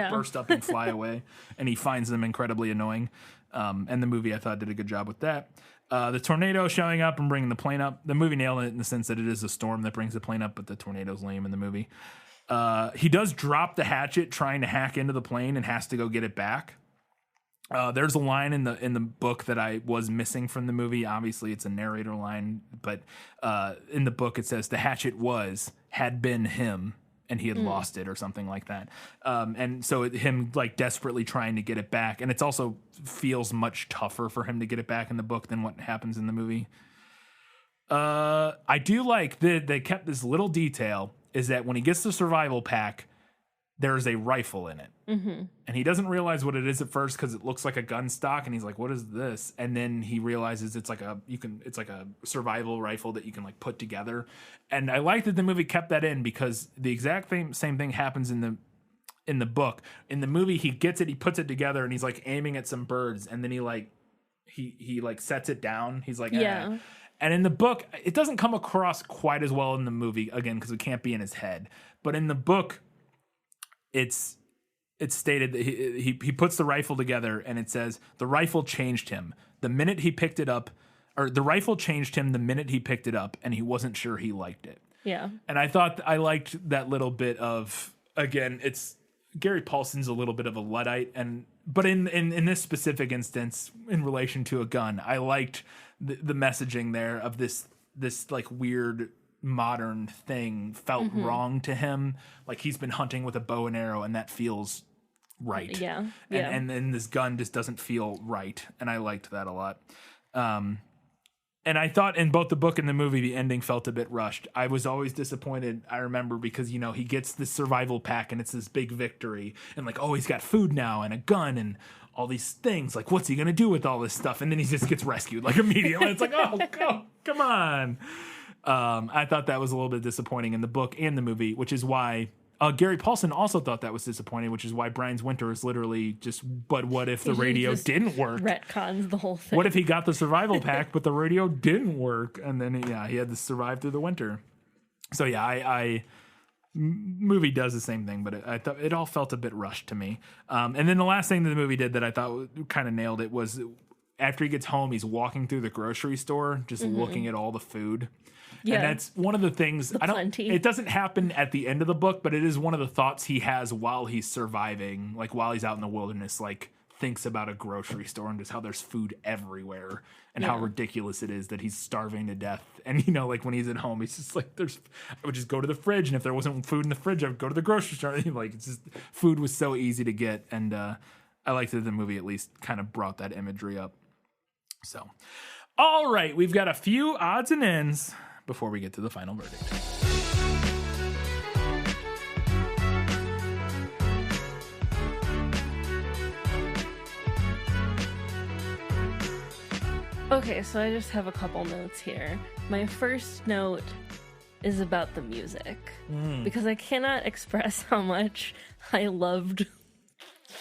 burst up and fly away, and he finds them incredibly annoying. And the movie, I thought, did a good job with that. The tornado showing up and bringing the plane up. The movie nailed it in the sense that it is a storm that brings the plane up, but the tornado's lame in the movie. He does drop the hatchet trying to hack into the plane and has to go get it back. There's a line in the book that I was missing from the movie. Obviously, it's a narrator line, but in the book it says the hatchet had been him, and he had lost it or something like that. And so him like desperately trying to get it back, and it's also feels much tougher for him to get it back in the book than what happens in the movie. I do like that they kept this little detail, is that when he gets the survival pack, there's a rifle in it. And he doesn't realize what it is at first because it looks like a gun stock, and he's like, what is this? And then he realizes it's like a survival rifle that you can like put together. And I like that the movie kept that in, because the exact same thing happens in the book. In the movie, he gets it, he puts it together, and he's like aiming at some birds, and then he sets it down. He's like, And in the book, it doesn't come across quite as well in the movie, again, because it can't be in his head. But in the book, it's stated that he puts the rifle together, and it says the rifle changed him the minute he picked it up, or the rifle changed him the minute he picked it up, and he wasn't sure he liked it. Yeah. And I thought I liked that little bit of, again, it's Gary Paulson's a little bit of a Luddite, but in this specific instance, in relation to a gun, I liked the messaging there of this like weird modern thing felt wrong to him. Like he's been hunting with a bow and arrow, and that feels right. Yeah. And then this gun just doesn't feel right, and I liked that a lot. And I thought in both the book and the movie, the ending felt a bit rushed. I was always disappointed, I remember, because, you know, he gets this survival pack and it's this big victory. And like, oh, he's got food now and a gun and all these things. Like, what's he going to do with all this stuff? And then he just gets rescued like immediately. It's like, oh, come on. I thought that was a little bit disappointing in the book and the movie, which is why Gary Paulson also thought that was disappointing, which is why Brian's Winter is literally just, but what if the radio didn't work? Retcons the whole thing. What if he got the survival pack, but the radio didn't work? And then, he had to survive through the winter. So, movie does the same thing, but I thought it all felt a bit rushed to me. And then the last thing that the movie did that I thought kind of nailed it was after he gets home, he's walking through the grocery store, just looking at all the food. Yeah. And that's one of the things it doesn't happen at the end of the book, but it is one of the thoughts he has while he's surviving, like while he's out in the wilderness, like thinks about a grocery store and just how there's food everywhere and how ridiculous it is that he's starving to death. And, you know, like when he's at home, he's just like, I would just go to the fridge. And if there wasn't food in the fridge, I would go to the grocery store. Like, it's just, food was so easy to get. And I liked that the movie at least kind of brought that imagery up. So, all right, we've got a few odds and ends before we get to the final verdict. Okay, so I just have a couple notes here. My first note is about the music, because I cannot express how much I loved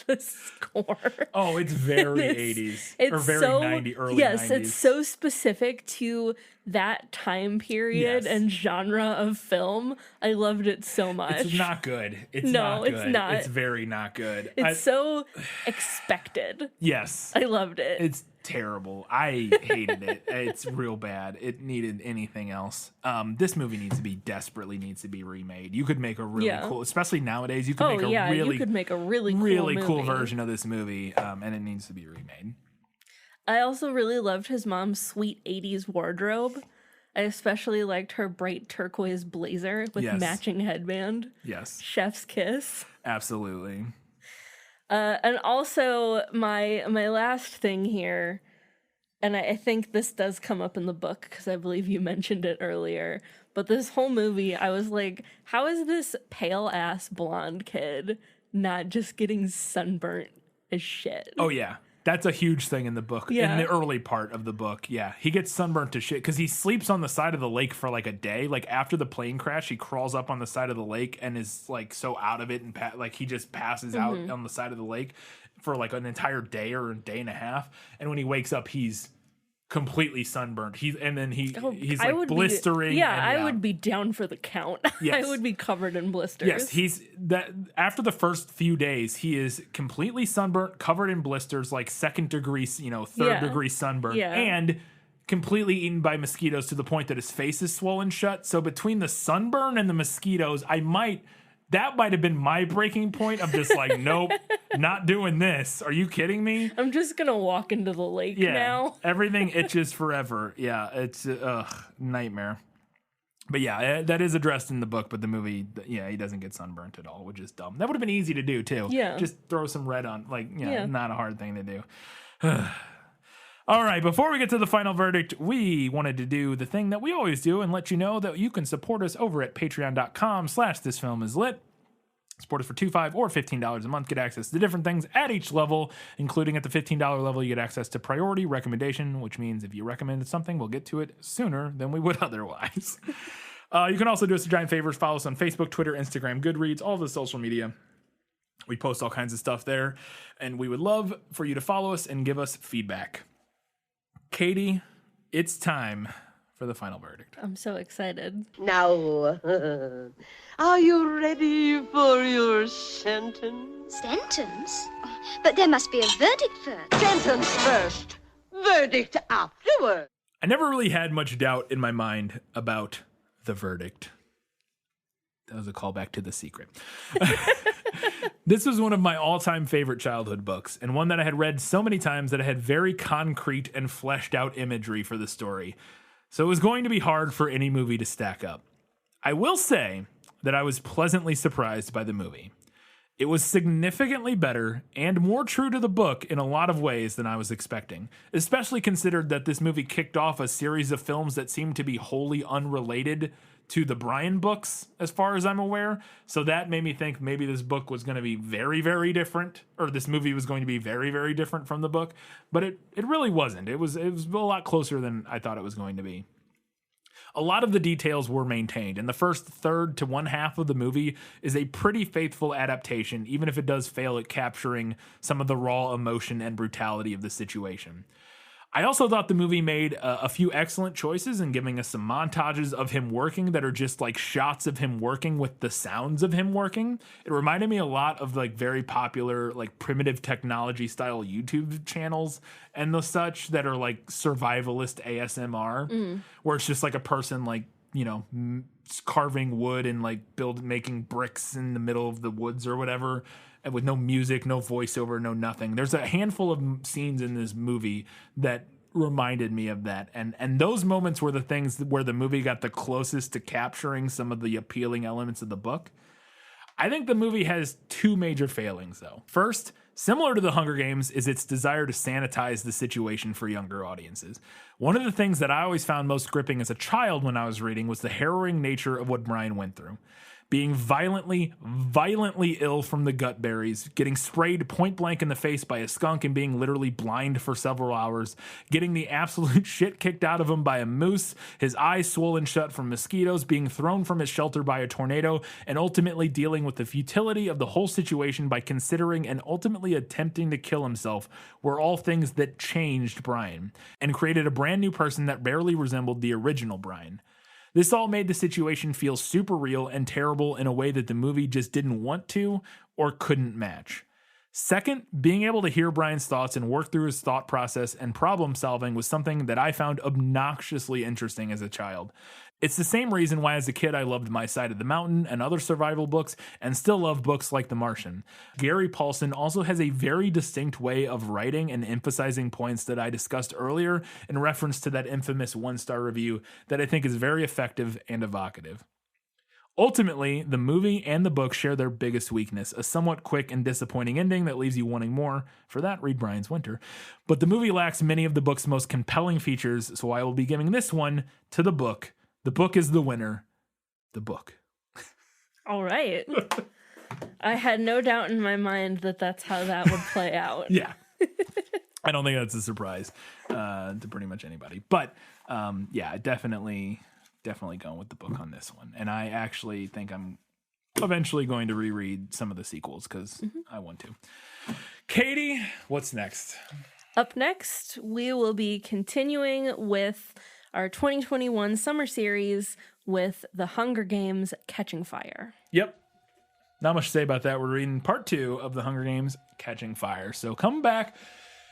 the score. Oh, it's very 80s. Or very 90s, early 90s. Yes, it's so specific to that time period and genre of film. I loved it so much. It's not good. It's not good. It's not. It's very not good. It's so expected. Yes. I loved it. It's terrible. I hated it. It's real bad. It needed anything else. This movie desperately needs to be remade. You could make a really cool, especially nowadays, you could make a really cool version of this movie, and it needs to be remade. I also really loved his mom's sweet 80s wardrobe. I especially liked her bright turquoise blazer with matching headband. Yes. Chef's kiss. Absolutely. And also my last thing here, and I think this does come up in the book because I believe you mentioned it earlier, but this whole movie, I was like, how is this pale ass blonde kid not just getting sunburnt as shit? Oh yeah. That's a huge thing in the book, in the early part of the book. Yeah, he gets sunburnt to shit because he sleeps on the side of the lake for like a day. Like after the plane crash, he crawls up on the side of the lake and is like so out of it and like he just passes out on the side of the lake for like an entire day or a day and a half. And when he wakes up, he's completely sunburned. He's like blistering. I would be down for the count. Yes. I would be covered in blisters. Yes, he's that after the first few days, he is completely sunburnt, covered in blisters, like second degree, third degree sunburn, and completely eaten by mosquitoes to the point that his face is swollen shut. So between the sunburn and the mosquitoes, that might have been my breaking point of just like, nope, not doing this. Are you kidding me? I'm just going to walk into the lake now. Everything itches forever. Yeah, it's nightmare. But yeah, that is addressed in the book, but the movie, he doesn't get sunburnt at all, which is dumb. That would have been easy to do too. Yeah. Just throw some red on, not a hard thing to do. All right, before we get to the final verdict, we wanted to do the thing that we always do and let you know that you can support us over at patreon.com/thisfilmislit. Support us for $2, $5, or $15 a month. Get access to different things at each level, including at the $15 level, you get access to priority recommendation, which means if you recommend something, we'll get to it sooner than we would otherwise. You can also do us a giant favor. Follow us on Facebook, Twitter, Instagram, Goodreads, all the social media. We post all kinds of stuff there, and we would love for you to follow us and give us feedback. Katie, it's time for the final verdict. I'm so excited. Now, are you ready for your sentence? Sentence? But there must be a verdict first. Sentence first, verdict afterward. I never really had much doubt in my mind about the verdict. That was a callback to The Secret. This was one of my all-time favorite childhood books, and one that I had read so many times that I had very concrete and fleshed out imagery for the story. So it was going to be hard for any movie to stack up. I will say that I was pleasantly surprised by the movie. It was significantly better and more true to the book in a lot of ways than I was expecting, especially considered that this movie kicked off a series of films that seemed to be wholly unrelated to the Brian books, as far as I'm aware. So that made me think maybe this book was going to be very, very different, or this movie was going to be very, very different from the book. But it really wasn't. It was a lot closer than I thought it was going to be. A lot of the details were maintained, and the first third to one half of the movie is a pretty faithful adaptation, even if it does fail at capturing some of the raw emotion and brutality of the situation. I also thought the movie made a few excellent choices in giving us some montages of him working that are just like shots of him working with the sounds of him working. It reminded me a lot of like very popular like primitive technology style YouTube channels and the such that are like survivalist ASMR, where it's just like a person like, you know, carving wood and like making bricks in the middle of the woods or whatever, and with no music, no voiceover, no nothing. There's a handful of scenes in this movie that reminded me of that. And those moments were the things where the movie got the closest to capturing some of the appealing elements of the book. I think the movie has two major failings, though. First, similar to The Hunger Games, is its desire to sanitize the situation for younger audiences. One of the things that I always found most gripping as a child when I was reading was the harrowing nature of what Brian went through. Being violently ill from the gut berries, getting sprayed point blank in the face by a skunk and being literally blind for several hours, getting the absolute shit kicked out of him by a moose, his eyes swollen shut from mosquitoes, being thrown from his shelter by a tornado, and ultimately dealing with the futility of the whole situation by considering and ultimately attempting to kill himself were all things that changed Brian and created a brand new person that barely resembled the original Brian. This all made the situation feel super real and terrible in a way that the movie just didn't want to or couldn't match. Second, being able to hear Brian's thoughts and work through his thought process and problem solving was something that I found obnoxiously interesting as a child. It's the same reason why as a kid I loved My Side of the Mountain and other survival books and still love books like The Martian. Gary Paulson also has a very distinct way of writing and emphasizing points that I discussed earlier in reference to that infamous 1-star review that I think is very effective and evocative. Ultimately, the movie and the book share their biggest weakness, a somewhat quick and disappointing ending that leaves you wanting more. For that, read Brian's Winter. But the movie lacks many of the book's most compelling features, so I will be giving this one to the book. The book is the winner. The book. All right. I had no doubt in my mind that that's how that would play out. Yeah. I don't think that's a surprise to pretty much anybody. But yeah, definitely going with the book on this one. And I actually think I'm eventually going to reread some of the sequels because I want to. Katie, what's next? Up next, we will be continuing with our 2021 summer series with The Hunger Games: Catching Fire. Yep. Not much to say about that. We're reading part 2 of The Hunger Games: Catching Fire. So come back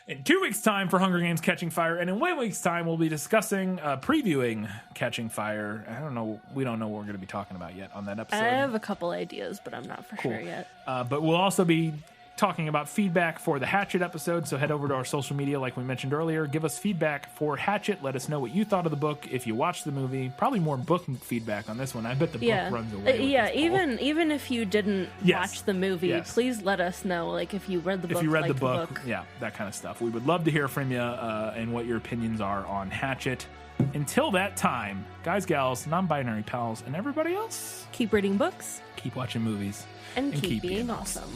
in 2 weeks' time for Hunger Games: Catching Fire. And in 1 week's time, we'll be discussing, previewing Catching Fire. I don't know. We don't know what we're going to be talking about yet on that episode. I have a couple ideas, but I'm not for sure yet. But we'll also be talking about feedback for the Hatchet episode, so head over to our social media like we mentioned earlier. Give us feedback for Hatchet. Let us know what you thought of the book if you watched the movie. Probably more book feedback on this one. I bet the book runs away with this poll. even if you didn't watch the movie, please let us know, like, if you read the book. If you read the book, yeah, that kind of stuff. We would love to hear from you and what your opinions are on Hatchet. Until that time, guys, gals, non-binary pals, and everybody else, keep reading books, keep watching movies, and keep being awesome.